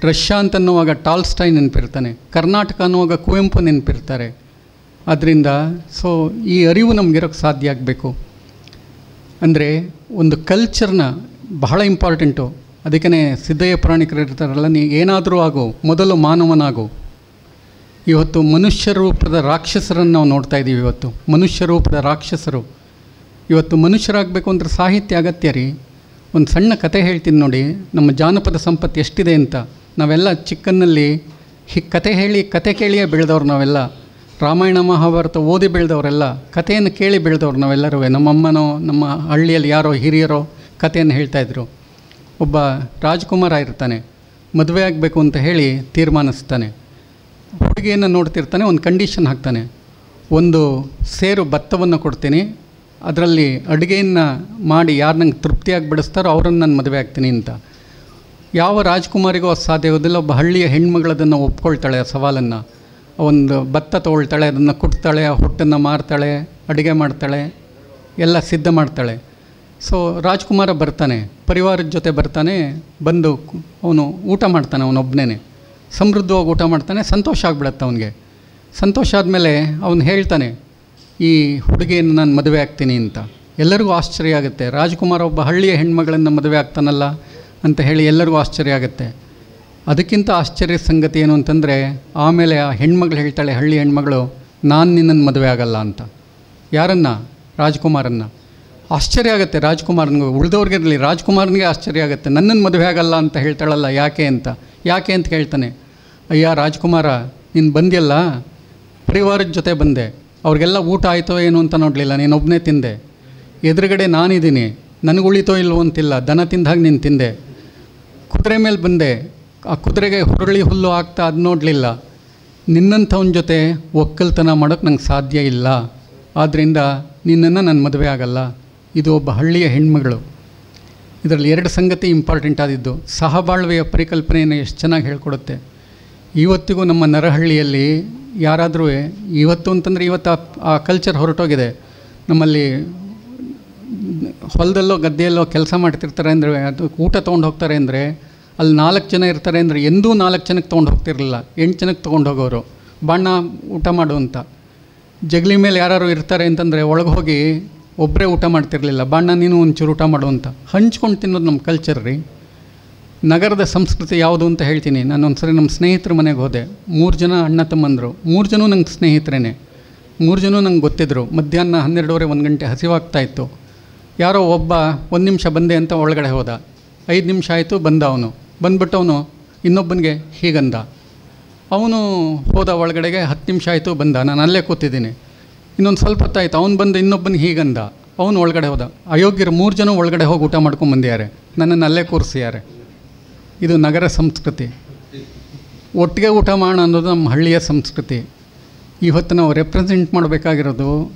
ರಷ್ಯಾ ಅಂತನ್ನುವಾಗ ಟಾಲ್ಸ್ಟಾಯ್ ನೆನಪಿರ್ತಾನೆ. ಕರ್ನಾಟಕ ಅನ್ನುವಾಗ ಕುವೆಂಪು ನೆನಪಿರ್ತಾರೆ. ಅದರಿಂದ ಸೊ ಈ ಅರಿವು ನಮಗಿರೋಕ್ಕೆ ಸಾಧ್ಯ ಆಗಬೇಕು. ಅಂದರೆ ಒಂದು ಕಲ್ಚರ್ನ ಬಹಳ ಇಂಪಾರ್ಟೆಂಟು. ಅದಕ್ಕೇ ಸಿದ್ದಯ್ಯ ಪುರಾಣಿಕರು ಇರ್ತಾರಲ್ಲ, ನೀ ಏನಾದರೂ ಆಗು, ಮೊದಲು ಮಾನವನಾಗು. ಇವತ್ತು ಮನುಷ್ಯ ರೂಪದ ರಾಕ್ಷಸರನ್ನು ನಾವು ನೋಡ್ತಾ ಇದ್ದೀವಿ. ಇವತ್ತು ಮನುಷ್ಯ ರೂಪದ ರಾಕ್ಷಸರು. ಇವತ್ತು ಮನುಷ್ಯರಾಗಬೇಕು ಅಂದರೆ ಸಾಹಿತ್ಯ ಅಗತ್ಯ ರೀ. ಒಂದು ಸಣ್ಣ ಕತೆ ಹೇಳ್ತೀನಿ ನೋಡಿ, ನಮ್ಮ ಜಾನಪದ ಸಂಪತ್ತು ಎಷ್ಟಿದೆ ಅಂತ. ನಾವೆಲ್ಲ ಚಿಕ್ಕನ್ನಲ್ಲಿ ಕತೆ ಕೇಳಿಯೇ ಬೆಳೆದವ್ರು ನಾವೆಲ್ಲ. ರಾಮಾಯಣ ಮಹಾಭಾರತ ಓದಿ ಬೆಳೆದವರೆಲ್ಲ, ಕಥೆಯನ್ನು ಕೇಳಿ ಬೆಳೆದವ್ರು ನಾವೆಲ್ಲರೂ. ನಮ್ಮಮ್ಮನೋ ನಮ್ಮ ಹಳ್ಳಿಯಲ್ಲಿ ಯಾರೋ ಹಿರಿಯರೋ ಕಥೆಯನ್ನು ಹೇಳ್ತಾಯಿದ್ರು. ಒಬ್ಬ ರಾಜ್ಕುಮಾರ ಇರ್ತಾನೆ, ಮದುವೆ ಆಗಬೇಕು ಅಂತ ಹೇಳಿ ತೀರ್ಮಾನಿಸ್ತಾನೆ. ಹುಡುಗಿಯನ್ನು ನೋಡ್ತಿರ್ತಾನೆ, ಒಂದು ಕಂಡೀಷನ್ ಹಾಕ್ತಾನೆ. ಒಂದು ಸೇರು ಭತ್ತವನ್ನು ಕೊಡ್ತೀನಿ, ಅದರಲ್ಲಿ ಅಡುಗೆಯನ್ನು ಮಾಡಿ ಯಾರು ನಂಗೆ ತೃಪ್ತಿಯಾಗಿ ಬಿಡಿಸ್ತಾರೋ ಅವ್ರನ್ನ ನಾನು ಮದುವೆ ಆಗ್ತೀನಿ ಅಂತ. ಯಾವ ರಾಜ್ಕುಮಾರಿಗೂ ಅದು ಸಾಧ್ಯವಾಗೋದಿಲ್ಲ. ಒಬ್ಬ ಹಳ್ಳಿಯ ಹೆಣ್ಮಗಳದನ್ನು ಒಪ್ಕೊಳ್ತಾಳೆ ಆ ಸವಾಲನ್ನು. ಒಂದು ಭತ್ತ ತೊಗೊಳ್ತಾಳೆ, ಅದನ್ನು ಕುಟ್ತಾಳೆ, ಆ ಹೊಟ್ಟನ್ನು ಮಾರ್ತಾಳೆ, ಅಡುಗೆ ಮಾಡ್ತಾಳೆ, ಎಲ್ಲ ಸಿದ್ಧ ಮಾಡ್ತಾಳೆ. ಸೊ ರಾಜ್ಕುಮಾರ ಬರ್ತಾನೆ, ಪರಿವಾರದ ಜೊತೆ ಬರ್ತಾನೆ. ಬಂದು ಅವನು ಊಟ ಮಾಡ್ತಾನೆ, ಅವನೊಬ್ಬನೇ ಸಮೃದ್ಧವಾಗಿ ಊಟ ಮಾಡ್ತಾನೆ. ಸಂತೋಷ ಆಗಿಬಿಡತ್ತೆ ಅವನಿಗೆ. ಸಂತೋಷ ಆದಮೇಲೆ ಅವನು ಹೇಳ್ತಾನೆ, ಈ ಹುಡುಗಿಯನ್ನು ನಾನು ಮದುವೆ ಆಗ್ತೀನಿ ಅಂತ. ಎಲ್ಲರಿಗೂ ಆಶ್ಚರ್ಯ ಆಗುತ್ತೆ. ರಾಜ್ಕುಮಾರ ಒಬ್ಬ ಹಳ್ಳಿಯ ಹೆಣ್ಮಗಳನ್ನು ಮದುವೆ ಆಗ್ತಾನಲ್ಲ ಅಂತ ಹೇಳಿ ಎಲ್ಲರಿಗೂ ಆಶ್ಚರ್ಯ ಆಗುತ್ತೆ. ಅದಕ್ಕಿಂತ ಆಶ್ಚರ್ಯ ಸಂಗತಿ ಏನು ಅಂತಂದರೆ, ಆಮೇಲೆ ಆ ಹೆಣ್ಮಗಳು ಹೇಳ್ತಾಳೆ, ಹಳ್ಳಿ ಹೆಣ್ಮಗಳು, ನಾನು ನಿನ್ನನ್ನು ಮದುವೆ ಆಗಲ್ಲ ಅಂತ. ಯಾರನ್ನು? ರಾಜ್ಕುಮಾರನ್ನು. ಆಶ್ಚರ್ಯ ಆಗುತ್ತೆ ರಾಜ್ಕುಮಾರನಿಗೆ, ಉಳಿದವ್ರಿಗಿರಲಿ, ರಾಜ್ಕುಮಾರನಿಗೆ ಆಶ್ಚರ್ಯ ಆಗುತ್ತೆ. ನನ್ನನ್ನು ಮದುವೆ ಆಗಲ್ಲ ಅಂತ ಹೇಳ್ತಾಳಲ್ಲ, ಯಾಕೆ ಅಂತ ಕೇಳ್ತಾನೆ. ಅಯ್ಯ ರಾಜ್ಕುಮಾರ, ನೀನು ಬಂದಿಯಲ್ಲ, ಪರಿವಾರದ ಜೊತೆ ಬಂದೆ, ಅವ್ರಿಗೆಲ್ಲ ಊಟ ಆಯಿತೋ ಏನು ಅಂತ ನೋಡಲಿಲ್ಲ, ನೀನೊಬ್ಬನೇ ತಿಂದೆ. ಎದುರುಗಡೆ ನಾನಿದ್ದೀನಿ, ನನಗೆ ಉಳಿತೋ ಇಲ್ವೋ ಅಂತಿಲ್ಲ, ದನ ತಿಂದಾಗ ನೀನು ತಿಂದೆ. ಕುದುರೆ ಮೇಲೆ ಬಂದೆ, ಆ ಕುದುರೆಗೆ ಹುರುಳಿ ಹುಲ್ಲು ಆಗ್ತಾ ಅದು ನೋಡಲಿಲ್ಲ. ನಿನ್ನಂಥವನ ಜೊತೆ ಒಕ್ಕಲ್ತನ ಮಾಡೋಕ್ಕೆ ನಂಗೆ ಸಾಧ್ಯ ಇಲ್ಲ, ಆದ್ದರಿಂದ ನಿನ್ನನ್ನು ನಾನು ಮದುವೆ ಆಗಲ್ಲ. ಇದು ಒಬ್ಬ ಹಳ್ಳಿಯ ಹೆಣ್ಮಗಳು. ಇದರಲ್ಲಿ 2 ಸಂಗತಿ ಇಂಪಾರ್ಟೆಂಟ್ ಆದಿದ್ದು. ಸಹಬಾಳ್ವೆಯ ಪರಿಕಲ್ಪನೆಯನ್ನು ಎಷ್ಟು ಚೆನ್ನಾಗಿ ಹೇಳ್ಕೊಡುತ್ತೆ. ಇವತ್ತಿಗೂ ನಮ್ಮ ನರಹಳ್ಳಿಯಲ್ಲಿ ಯಾರಾದರೂ, ಇವತ್ತು ಅಂತಂದರೆ ಇವತ್ತು ಆ ಕಲ್ಚರ್ ಹೊರಟೋಗಿದೆ. ನಮ್ಮಲ್ಲಿ ಹೊಲದಲ್ಲೋ ಗದ್ದೆಯಲ್ಲೋ ಕೆಲಸ ಮಾಡ್ತಿರ್ತಾರೆ ಅಂದರೆ, ಅದು ಊಟ ತೊಗೊಂಡು ಹೋಗ್ತಾರೆ ಅಂದರೆ, ಅಲ್ಲಿ 4 ಜನ ಇರ್ತಾರೆ ಅಂದರೆ ಎಂದೂ 4 ಜನಕ್ಕೆ ತೊಗೊಂಡು ಹೋಗ್ತಿರಲಿಲ್ಲ, 8 ಜನಕ್ಕೆ ತೊಗೊಂಡು ಹೋಗೋರು. ಬಣ್ಣ ಊಟ ಮಾಡು ಅಂತ. ಜಗಲಿ ಮೇಲೆ ಯಾರು ಇರ್ತಾರೆ ಅಂತಂದರೆ ಒಳಗೆ ಹೋಗಿ ಒಬ್ಬರೇ ಊಟ ಮಾಡ್ತಿರಲಿಲ್ಲ, ಬಣ್ಣ ನೀನು ಒಂಚೂರು ಊಟ ಮಾಡು ಅಂತ. ಹಂಚ್ಕೊಂಡು ತಿನ್ನೋದು ನಮ್ಮ ಕಲ್ಚರ್ ರೀ. ನಗರದ ಸಂಸ್ಕೃತಿ ಯಾವುದು ಅಂತ ಹೇಳ್ತೀನಿ. ನಾನು ಒಂದು ಸರಿ ನಮ್ಮ ಸ್ನೇಹಿತರ ಮನೆಗೆ ಹೋದೆ. 3 ಜನ ಅಣ್ಣ ತಮ್ಮಂದರು, 3 ಜನೂ ನಂಗೆ ಸ್ನೇಹಿತರೇ, 3 ಜನೂ ನಂಗೆ ಗೊತ್ತಿದ್ದರು. ಮಧ್ಯಾಹ್ನ 12:30 1 ಗಂಟೆ ಹಸಿವಾಗ್ತಾಯಿತ್ತು. ಯಾರೋ ಒಬ್ಬ 1 ನಿಮಿಷ ಬಂದೆ ಅಂತ ಒಳಗಡೆ ಹೋದ. 5 ನಿಮಿಷ ಆಯಿತು, ಬಂದ. ಅವನು ಬಂದ್ಬಿಟ್ಟು ಅವನು ಇನ್ನೊಬ್ಬನಿಗೆ ಹೀಗಂದ. ಅವನು ಹೋದ ಒಳಗಡೆಗೆ. 10 ನಿಮಿಷ ಆಯಿತು, ಬಂದ. ನಾನು ಅಲ್ಲೇ ಕೂತಿದ್ದೀನಿ. ಇನ್ನೊಂದು ಸ್ವಲ್ಪ ಹೊತ್ತಾಯಿತು, ಅವನು ಬಂದು ಇನ್ನೊಬ್ಬನಿಗೆ ಹೀಗಂದ. ಅವನು ಒಳಗಡೆ ಹೋದ. ಅಯೋಗ್ಯರು 3 ಜನ ಒಳಗಡೆ ಹೋಗಿ ಊಟ ಮಾಡ್ಕೊಂಬಂದಿದ್ದಾರೆ, ನನ್ನನ್ನು ಅಲ್ಲೇ ಕೂರಿಸಿದ್ದಾರೆ. ಇದು ನಗರ ಸಂಸ್ಕೃತಿ. ಒಟ್ಟಿಗೆ ಊಟ ಮಾಡೋಣ ಅನ್ನೋದು ನಮ್ಮ ಹಳ್ಳಿಯ ಸಂಸ್ಕೃತಿ. ಇವತ್ತು ನಾವು ರೆಪ್ರೆಸೆಂಟ್ ಮಾಡಬೇಕಾಗಿರೋದು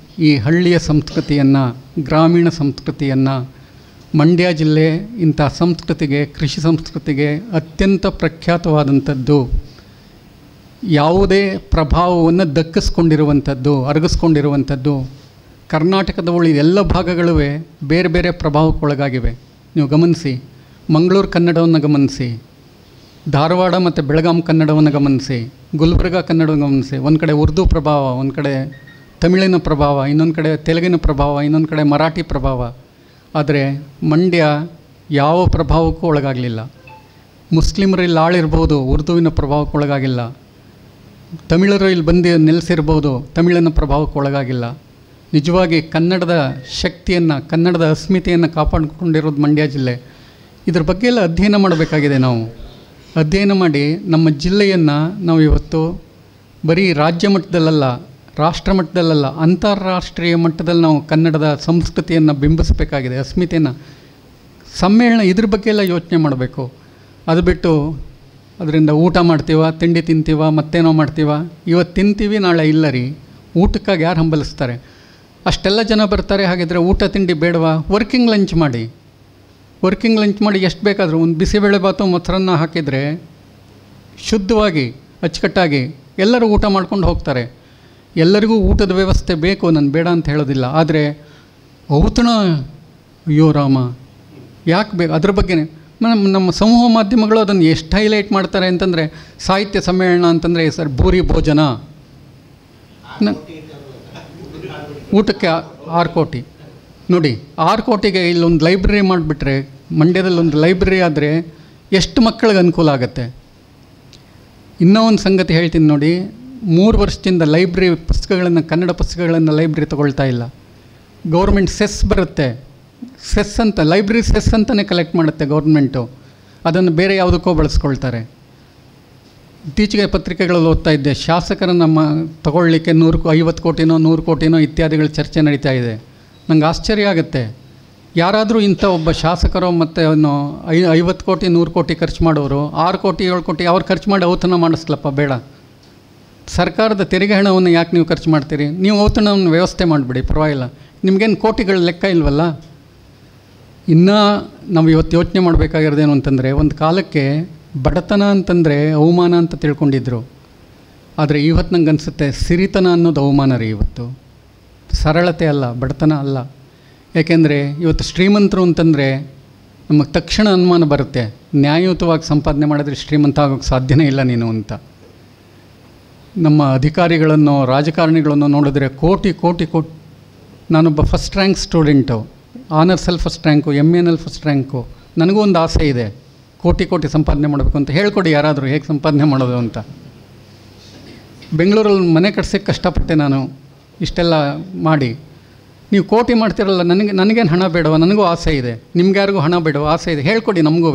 ಈ ಹಳ್ಳಿಯ ಸಂಸ್ಕೃತಿಯನ್ನು, ಗ್ರಾಮೀಣ ಸಂಸ್ಕೃತಿಯನ್ನು. ಮಂಡ್ಯ ಜಿಲ್ಲೆ ಇಂಥ ಸಂಸ್ಕೃತಿಗೆ, ಕೃಷಿ ಸಂಸ್ಕೃತಿಗೆ ಅತ್ಯಂತ ಪ್ರಖ್ಯಾತವಾದಂಥದ್ದು. ಯಾವುದೇ ಪ್ರಭಾವವನ್ನು ದಕ್ಕಿಸ್ಕೊಂಡಿರುವಂಥದ್ದು, ಅರಗಿಸ್ಕೊಂಡಿರುವಂಥದ್ದು. ಕರ್ನಾಟಕದ ಉಳಿದ ಎಲ್ಲ ಭಾಗಗಳೂ ಬೇರೆ ಬೇರೆ ಪ್ರಭಾವಕ್ಕೊಳಗಾಗಿವೆ. ನೀವು ಗಮನಿಸಿ, ಮಂಗಳೂರು ಕನ್ನಡವನ್ನು ಗಮನಿಸಿ, ಧಾರವಾಡ ಮತ್ತು ಬೆಳಗಾಂ ಕನ್ನಡವನ್ನು ಗಮನಿಸಿ, ಗುಲ್ಬರ್ಗ ಕನ್ನಡವನ್ನು ಗಮನಿಸಿ. ಒಂದು ಕಡೆ ಉರ್ದು ಪ್ರಭಾವ, ಒಂದು ಕಡೆ ತಮಿಳಿನ ಪ್ರಭಾವ, ಇನ್ನೊಂದು ಕಡೆ ತೆಲುಗಿನ ಪ್ರಭಾವ, ಇನ್ನೊಂದು ಕಡೆ ಮರಾಠಿ ಪ್ರಭಾವ. ಆದರೆ ಮಂಡ್ಯ ಯಾವ ಪ್ರಭಾವಕ್ಕೂ ಒಳಗಾಗಲಿಲ್ಲ. ಮುಸ್ಲಿಮರು ಇಲ್ಲಿ ಆಳಿರ್ಬೋದು, ಉರ್ದುವಿನ ಪ್ರಭಾವಕ್ಕೆ ಒಳಗಾಗಿಲ್ಲ. ತಮಿಳರು ಇಲ್ಲಿ ಬಂದು ನೆಲೆಸಿರ್ಬೋದು, ತಮಿಳಿನ ಪ್ರಭಾವಕ್ಕೆ ಒಳಗಾಗಿಲ್ಲ. ನಿಜವಾಗಿ ಕನ್ನಡದ ಶಕ್ತಿಯನ್ನು, ಕನ್ನಡದ ಅಸ್ಮಿತೆಯನ್ನು ಕಾಪಾಡಿಕೊಂಡಿರೋದು ಮಂಡ್ಯ ಜಿಲ್ಲೆ. ಇದ್ರ ಬಗ್ಗೆ ಎಲ್ಲ ಅಧ್ಯಯನ ಮಾಡಬೇಕಾಗಿದೆ. ನಾವು ಅಧ್ಯಯನ ಮಾಡಿ ನಮ್ಮ ಜಿಲ್ಲೆಯನ್ನು ನಾವು ಇವತ್ತು ಬರೀ ರಾಜ್ಯ ಮಟ್ಟದಲ್ಲ, ರಾಷ್ಟ್ರ ಮಟ್ಟದಲ್ಲ, ಅಂತಾರಾಷ್ಟ್ರೀಯ ಮಟ್ಟದಲ್ಲಿ ನಾವು ಕನ್ನಡದ ಸಂಸ್ಕೃತಿಯನ್ನು ಬಿಂಬಿಸಬೇಕಾಗಿದೆ, ಅಸ್ಮಿತೆಯನ್ನು. ಸಮ್ಮೇಳನ ಇದ್ರ ಬಗ್ಗೆ ಎಲ್ಲ ಯೋಚನೆ ಮಾಡಬೇಕು. ಅದು ಬಿಟ್ಟು ಅದರಿಂದ ಊಟ ಮಾಡ್ತೀವ, ತಿಂಡಿ ತಿಂತೀವ, ಮತ್ತೇನೋ ಮಾಡ್ತೀವ. ಇವತ್ತು ತಿಂತೀವಿ, ನಾಳೆ ಇಲ್ಲ ರೀ. ಊಟಕ್ಕಾಗಿ ಯಾರು ಹಂಬಲಿಸ್ತಾರೆ? ಅಷ್ಟೆಲ್ಲ ಜನ ಬರ್ತಾರೆ, ಹಾಗಿದ್ರೆ ಊಟ ತಿಂಡಿ ಬೇಡವಾ? ವರ್ಕಿಂಗ್ ಲಂಚ್ ಮಾಡಿ. ಎಷ್ಟು ಬೇಕಾದರೂ ಒಂದು ಬಿಸಿಬೇಳೆಭಾತು ಮೊಸರನ್ನ ಹಾಕಿದರೆ ಶುದ್ಧವಾಗಿ ಅಚ್ಚುಕಟ್ಟಾಗಿ ಎಲ್ಲರೂ ಊಟ ಮಾಡ್ಕೊಂಡು ಹೋಗ್ತಾರೆ. ಎಲ್ಲರಿಗೂ ಊಟದ ವ್ಯವಸ್ಥೆ ಬೇಕು, ನಾನು ಬೇಡ ಅಂತ ಹೇಳೋದಿಲ್ಲ. ಆದರೆ ಔತಣ, ಅಯ್ಯೋ ರಾಮ, ಯಾಕೆ ಬೇಕು? ಅದ್ರ ಬಗ್ಗೆನೇ ನಮ್ಮ ಸಮೂಹ ಮಾಧ್ಯಮಗಳು ಅದನ್ನು ಎಷ್ಟು ಹೈಲೈಟ್ ಮಾಡ್ತಾರೆ ಅಂತಂದರೆ, ಸಾಹಿತ್ಯ ಸಮ್ಮೇಳನ ಅಂತಂದರೆ ಸರ್ ಭೂರಿ ಭೋಜನ, ಊಟಕ್ಕೆ 6 ಕೋಟಿ. ನೋಡಿ, 6 ಕೋಟಿಗೆ ಇಲ್ಲೊಂದು ಲೈಬ್ರರಿ ಮಾಡಿಬಿಟ್ರೆ, ಮಂಡ್ಯದಲ್ಲಿ ಒಂದು ಲೈಬ್ರರಿ ಆದರೆ ಎಷ್ಟು ಮಕ್ಕಳಿಗೆ ಅನುಕೂಲ ಆಗುತ್ತೆ. ಇನ್ನೂ ಒಂದು ಸಂಗತಿ ಹೇಳ್ತೀನಿ ನೋಡಿ. 3 ವರ್ಷದಿಂದ ಲೈಬ್ರರಿ ಪುಸ್ತಕಗಳನ್ನು, ಕನ್ನಡ ಪುಸ್ತಕಗಳನ್ನು ಲೈಬ್ರರಿ ತೊಗೊಳ್ತಾ ಇಲ್ಲ. ಗೌರ್ಮೆಂಟ್ ಸೆಸ್ ಬರುತ್ತೆ, ಸೆಸ್ ಅಂತ, ಲೈಬ್ರರಿ ಸೆಸ್ ಅಂತಲೇ ಕಲೆಕ್ಟ್ ಮಾಡುತ್ತೆ ಗೌರ್ಮೆಂಟು. ಅದನ್ನು ಬೇರೆ ಯಾವುದಕ್ಕೋ ಬಳಸ್ಕೊಳ್ತಾರೆ. ಇತ್ತೀಚೆಗೆ ಪತ್ರಿಕೆಗಳಲ್ಲಿ ಓದ್ತಾ ಇದ್ದೆ, ಶಾಸಕರನ್ನು ತಗೊಳ್ಳಿಕ್ಕೆ 50 ಕೋಟಿನೋ 100 ಕೋಟಿನೋ ಇತ್ಯಾದಿಗಳ ಚರ್ಚೆ ನಡೀತಾ ಇದೆ. ನಂಗೆ ಆಶ್ಚರ್ಯ ಆಗುತ್ತೆ. ಯಾರಾದರೂ ಇಂಥ ಒಬ್ಬ ಶಾಸಕರು ಮತ್ತು ಅವನು 50 ಕೋಟಿ 100 ಕೋಟಿ ಖರ್ಚು ಮಾಡೋರು 6 ಕೋಟಿ 7 ಕೋಟಿ ಅವ್ರು ಖರ್ಚು ಮಾಡಿ ಔತಣ ಮಾಡಿಸ್ಲಪ್ಪ, ಬೇಡ. ಸರ್ಕಾರದ ತೆರಿಗೆ ಹಣವನ್ನು ಯಾಕೆ ನೀವು ಖರ್ಚು ಮಾಡ್ತೀರಿ? ನೀವು ಔತಣವನ್ನು ವ್ಯವಸ್ಥೆ ಮಾಡಿಬಿಡಿ, ಪರವಾಗಿಲ್ಲ. ನಿಮಗೇನು ಕೋಟಿಗಳ ಲೆಕ್ಕ ಇಲ್ವಲ್ಲ. ಇನ್ನು ನಾವು ಇವತ್ತು ಯೋಚನೆ ಮಾಡಬೇಕಾಗಿರೋದೇನು ಅಂತಂದರೆ, ಒಂದು ಕಾಲಕ್ಕೆ ಬಡತನ ಅಂತಂದರೆ ಅವಮಾನ ಅಂತ ತಿಳ್ಕೊಂಡಿದ್ರು. ಆದರೆ ಇವತ್ತು ನಂಗೆ ಅನಿಸುತ್ತೆ, ಸಿರಿತನ ಅನ್ನೋದು ಅವಮಾನ ರೀ. ಇವತ್ತು ಸರಳತೆ ಅಲ್ಲ, ಬಡತನ ಅಲ್ಲ. ಯಾಕೆಂದರೆ ಇವತ್ತು ಶ್ರೀಮಂತರು ಅಂತಂದರೆ ನಮಗೆ ತಕ್ಷಣ ಅನುಮಾನ ಬರುತ್ತೆ, ನ್ಯಾಯಯುತವಾಗಿ ಸಂಪಾದನೆ ಮಾಡಿದ್ರೆ ಶ್ರೀಮಂತ ಆಗೋಕ್ಕೆ ಸಾಧ್ಯನೇ ಇಲ್ಲ ನೀನು ಅಂತ. ನಮ್ಮ ಅಧಿಕಾರಿಗಳನ್ನು, ರಾಜಕಾರಣಿಗಳನ್ನು ನೋಡಿದ್ರೆ ಕೋಟಿ ಕೋಟಿ ಕೋಟಿ. ನಾನೊಬ್ಬ ಫಸ್ಟ್ ರ್ಯಾಂಕ್ ಸ್ಟೂಡೆಂಟು, ಆನರ್ಸಲ್ಲಿ ಫಸ್ಟ್ ರ್ಯಾಂಕು, MA ನಲ್ಲಿ ಫಸ್ಟ್ ರ್ಯಾಂಕು. ನನಗೂ ಒಂದು ಆಸೆ ಇದೆ, ಕೋಟಿ ಕೋಟಿ ಸಂಪಾದನೆ ಮಾಡಬೇಕು ಅಂತ ಹೇಳ್ಕೊಡಿ ಯಾರಾದರೂ ಹೇಗೆ ಸಂಪಾದನೆ ಮಾಡೋದು ಅಂತ. ಬೆಂಗಳೂರಲ್ಲಿ ಮನೆ ಕಟ್ಸೋಕ್ಕೆ ಕಷ್ಟಪಟ್ಟೆ ನಾನು ಇಷ್ಟೆಲ್ಲ ಮಾಡಿ. ನೀವು ಕೋಟಿ ಮಾಡ್ತಿರಲ್ಲ, ನನಗೇನು ಹಣ ಬೇಡವ, ನನಗೂ ಆಸೆ ಇದೆ, ನಿಮ್ಗ್ಯಾರಿಗೂ ಹಣ ಬೇಡವ, ಆಸೆ ಇದೆ, ಹೇಳ್ಕೊಡಿ ನಮಗೂ.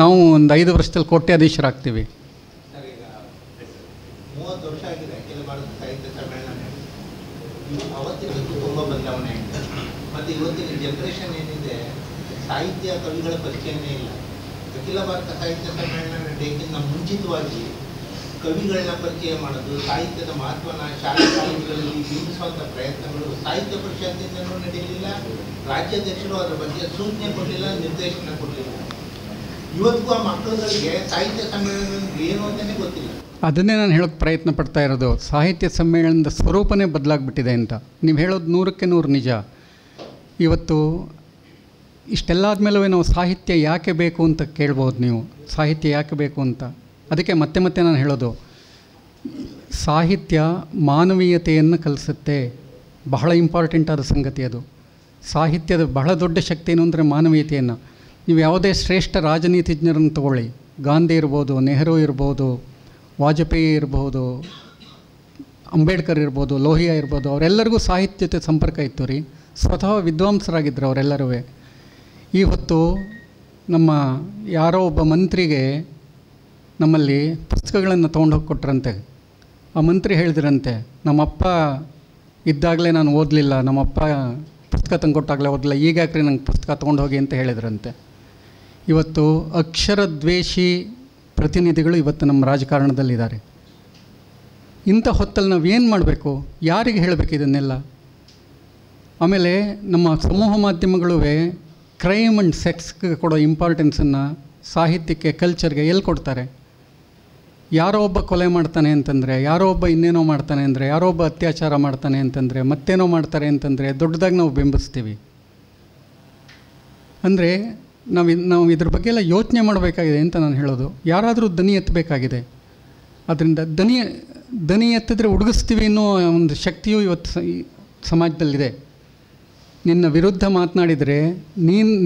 ನಾವು ಒಂದು 5 ವರ್ಷದಲ್ಲಿ ಕೋಟ್ಯಾಧೀಶರಾಗ್ತೀವಿ. ಮತ್ತು ಇವತ್ತಿನ ಜನರೇಷನ್ ಏನಿದೆ, ಸಾಹಿತ್ಯ ಕವಿಗಳ ಪರಿಚಯನೇ ಇಲ್ಲ. ಅಖಿಲ ಭಾರತ ಸಾಹಿತ್ಯ ಸಮ್ಮೇಳನ ನಡೆಯೋಕ್ಕಿಂತ ಮುಂಚಿತವಾಗಿ ಕವಿಗಳನ್ನ ಪರಿಚಯ ಮಾಡೋದು, ಸಾಹಿತ್ಯದ ಮಹತ್ವನ ಶಾಲಾ ಕಾಲೇಜುಗಳಲ್ಲಿ ಬಿಂಬಿಸುವಂಥ ಪ್ರಯತ್ನಗಳು ಸಾಹಿತ್ಯ ಪರಿಷತ್ತಿಂದನೂ ನಡೆಯಲಿಲ್ಲ. ರಾಜ್ಯಾಧ್ಯಕ್ಷರು ಅದರ ಬಗ್ಗೆ ಸೂಚನೆ ಕೊಡಲಿಲ್ಲ, ನಿರ್ದೇಶನ ಕೊಡಲಿಲ್ಲ. ಇವತ್ತಿಗೂ ಆ ಮಕ್ಕಳುಗಳಿಗೆ ಸಾಹಿತ್ಯ ಸಮ್ಮೇಳನ ಏನು ಅಂತಲೇ ಗೊತ್ತಿಲ್ಲ. ಅದನ್ನೇ ನಾನು ಹೇಳೋಕ್ಕೆ ಪ್ರಯತ್ನ ಪಡ್ತಾ ಇರೋದು. ಸಾಹಿತ್ಯ ಸಮ್ಮೇಳನದ ಸ್ವರೂಪನೇ ಬದಲಾಗ್ಬಿಟ್ಟಿದೆ ಅಂತ. ನೀವು ಹೇಳೋದು 100ಕ್ಕೆ 100 ನಿಜ. ಇವತ್ತು ಇಷ್ಟೆಲ್ಲ ಆದಮೇಲೂ ನಾವು ಸಾಹಿತ್ಯ ಯಾಕೆ ಬೇಕು ಅಂತ ಕೇಳ್ಬೋದು ನೀವು. ಸಾಹಿತ್ಯ ಯಾಕೆ ಬೇಕು ಅಂತ. ಅದಕ್ಕೆ ಮತ್ತೆ ಮತ್ತೆ ನಾನು ಹೇಳೋದು, ಸಾಹಿತ್ಯ ಮಾನವೀಯತೆಯನ್ನು ಕಲಿಸುತ್ತೆ. ಬಹಳ ಇಂಪಾರ್ಟೆಂಟ್ ಆದ ಸಂಗತಿ ಅದು. ಸಾಹಿತ್ಯದ ಬಹಳ ದೊಡ್ಡ ಶಕ್ತಿ ಏನು ಅಂದರೆ ಮಾನವೀಯತೆಯನ್ನು. ನೀವು ಯಾವುದೇ ಶ್ರೇಷ್ಠ ರಾಜನೀತಿಜ್ಞರನ್ನು ತಗೊಳ್ಳಿ, ಗಾಂಧಿ ಇರ್ಬೋದು, ನೆಹರು ಇರ್ಬೋದು, ವಾಜಪೇಯಿ ಇರ್ಬೋದು, ಅಂಬೇಡ್ಕರ್ ಇರ್ಬೋದು, ಲೋಹಿಯಾ ಇರ್ಬೋದು, ಅವರೆಲ್ಲರಿಗೂ ಸಾಹಿತ್ಯ ಜೊತೆ ಸಂಪರ್ಕ ಇತ್ತು ರೀ. ಸ್ವತಃ ವಿದ್ವಾಂಸರಾಗಿದ್ದರು ಅವರೆಲ್ಲರೂ. ಈ ಹೊತ್ತು ನಮ್ಮ ಯಾರೋ ಒಬ್ಬ ಮಂತ್ರಿಗೆ ನಮ್ಮಲ್ಲಿ ಪುಸ್ತಕಗಳನ್ನು ತೊಗೊಂಡೋಗಿ ಕೊಟ್ರಂತೆ. ಆ ಮಂತ್ರಿ ಹೇಳಿದ್ರಂತೆ, ನಮ್ಮಪ್ಪ ಇದ್ದಾಗಲೇ ನಾನು ಓದಲಿಲ್ಲ, ನಮ್ಮಪ್ಪ ಪುಸ್ತಕ ತಂದು ಕೊಟ್ಟಾಗಲೇ ಓದಲಿಲ್ಲ, ಈಗ ಯಾಕ್ರಿ ನಂಗೆ ಪುಸ್ತಕ ತೊಗೊಂಡು ಹೋಗಿ ಅಂತ ಹೇಳಿದ್ರಂತೆ. ಇವತ್ತು ಅಕ್ಷರದ್ವೇಷಿ ಪ್ರತಿನಿಧಿಗಳು ಇವತ್ತು ನಮ್ಮ ರಾಜಕಾರಣದಲ್ಲಿದ್ದಾರೆ. ಇಂಥ ಹೊತ್ತಲ್ಲಿ ನಾವು ಏನು ಮಾಡಬೇಕು, ಯಾರಿಗೆ ಹೇಳಬೇಕು ಇದನ್ನೆಲ್ಲ? ಆಮೇಲೆ ನಮ್ಮ ಸಮೂಹ ಮಾಧ್ಯಮಗಳು ಕ್ರೈಮ್ ಆ್ಯಂಡ್ ಸೆಕ್ಸ್ಗೆ ಕೊಡೋ ಇಂಪಾರ್ಟೆನ್ಸನ್ನು ಸಾಹಿತ್ಯಕ್ಕೆ, ಕಲ್ಚರ್ಗೆ ಎಲ್ಲಿ ಕೊಡ್ತಾರೆ? ಯಾರೋ ಒಬ್ಬ ಕೊಲೆ ಮಾಡ್ತಾನೆ ಅಂತಂದರೆ, ಯಾರೋ ಒಬ್ಬ ಇನ್ನೇನೋ ಮಾಡ್ತಾನೆ ಅಂದರೆ, ಯಾರೋ ಒಬ್ಬ ಅತ್ಯಾಚಾರ ಮಾಡ್ತಾನೆ ಅಂತಂದರೆ, ಮತ್ತೇನೋ ಮಾಡ್ತಾರೆ ಅಂತಂದರೆ ದೊಡ್ಡದಾಗಿ ನಾವು ಬಿಂಬಿಸ್ತೀವಿ. ಅಂದರೆ ನಾವು ಇದ್ರ ಬಗ್ಗೆ ಎಲ್ಲ ಯೋಚನೆ ಮಾಡಬೇಕಾಗಿದೆ ಅಂತ ನಾನು ಹೇಳೋದು. ಯಾರಾದರೂ ದನಿ ಎತ್ತಬೇಕಾಗಿದೆ. ಅದರಿಂದ ದನಿ ಎತ್ತಿದ್ರೆ ಉಡುಗಿಸ್ತೀವಿ ಅನ್ನೋ ಒಂದು ಶಕ್ತಿಯೂ ಇವತ್ತು ಸಮಾಜದಲ್ಲಿದೆ. ನಿನ್ನ ವಿರುದ್ಧ ಮಾತನಾಡಿದರೆ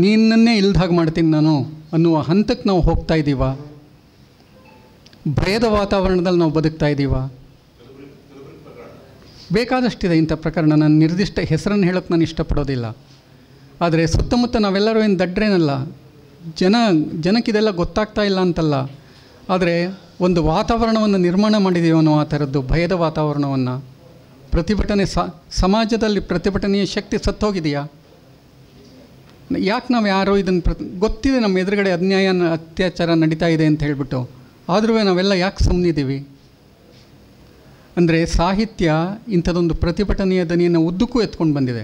ನೀನನ್ನೇ ಇಲ್ದಾಗ ಮಾಡ್ತೀನಿ ನಾನು ಅನ್ನುವ ಹಂತಕ್ಕೆ ನಾವು ಹೋಗ್ತಾ ಇದ್ದೀವ? ಭಯದ ವಾತಾವರಣದಲ್ಲಿ ನಾವು ಬದುಕ್ತಾ ಇದ್ದೀವ? ಬೇಕಾದಷ್ಟಿದೆ ಇಂಥ ಪ್ರಕರಣ. ನಾನು ನಿರ್ದಿಷ್ಟ ಹೆಸರನ್ನು ಹೇಳೋಕ್ಕೆ ನಾನು ಇಷ್ಟಪಡೋದಿಲ್ಲ. ಆದರೆ ಸುತ್ತಮುತ್ತ ನಾವೆಲ್ಲರೂ ಏನು ದಡ್ರೇನಲ್ಲ, ಜನಕ್ಕಿದೆಲ್ಲ ಗೊತ್ತಾಗ್ತಾ ಇಲ್ಲ ಅಂತಲ್ಲ. ಆದರೆ ಒಂದು ವಾತಾವರಣವನ್ನು ನಿರ್ಮಾಣ ಮಾಡಿದ್ದೀವಿ ಅನ್ನೋ ಆ ಥರದ್ದು ಭಯದ ವಾತಾವರಣವನ್ನು. ಪ್ರತಿಭಟನೆ ಸಮಾಜದಲ್ಲಿ ಪ್ರತಿಭಟನೆಯ ಶಕ್ತಿ ಸತ್ತೋಗಿದೆಯಾ? ಯಾಕೆ ನಾವು ಯಾರೋ ಇದನ್ನು ಗೊತ್ತಿದೆ ನಮ್ಮ ಎದುರುಗಡೆ ಅನ್ಯಾಯ ಅತ್ಯಾಚಾರ ನಡೀತಾ ಇದೆ ಅಂತ ಹೇಳಿಬಿಟ್ಟು, ಆದರೂ ನಾವೆಲ್ಲ ಯಾಕೆ ಸುಮ್ಮನಿದ್ದೀವಿ? ಅಂದರೆ ಸಾಹಿತ್ಯ ಇಂಥದ್ದೊಂದು ಪ್ರತಿಭಟನೆಯ ದನಿಯನ್ನು ಉದ್ದಕ್ಕೂ ಎತ್ಕೊಂಡು ಬಂದಿದೆ.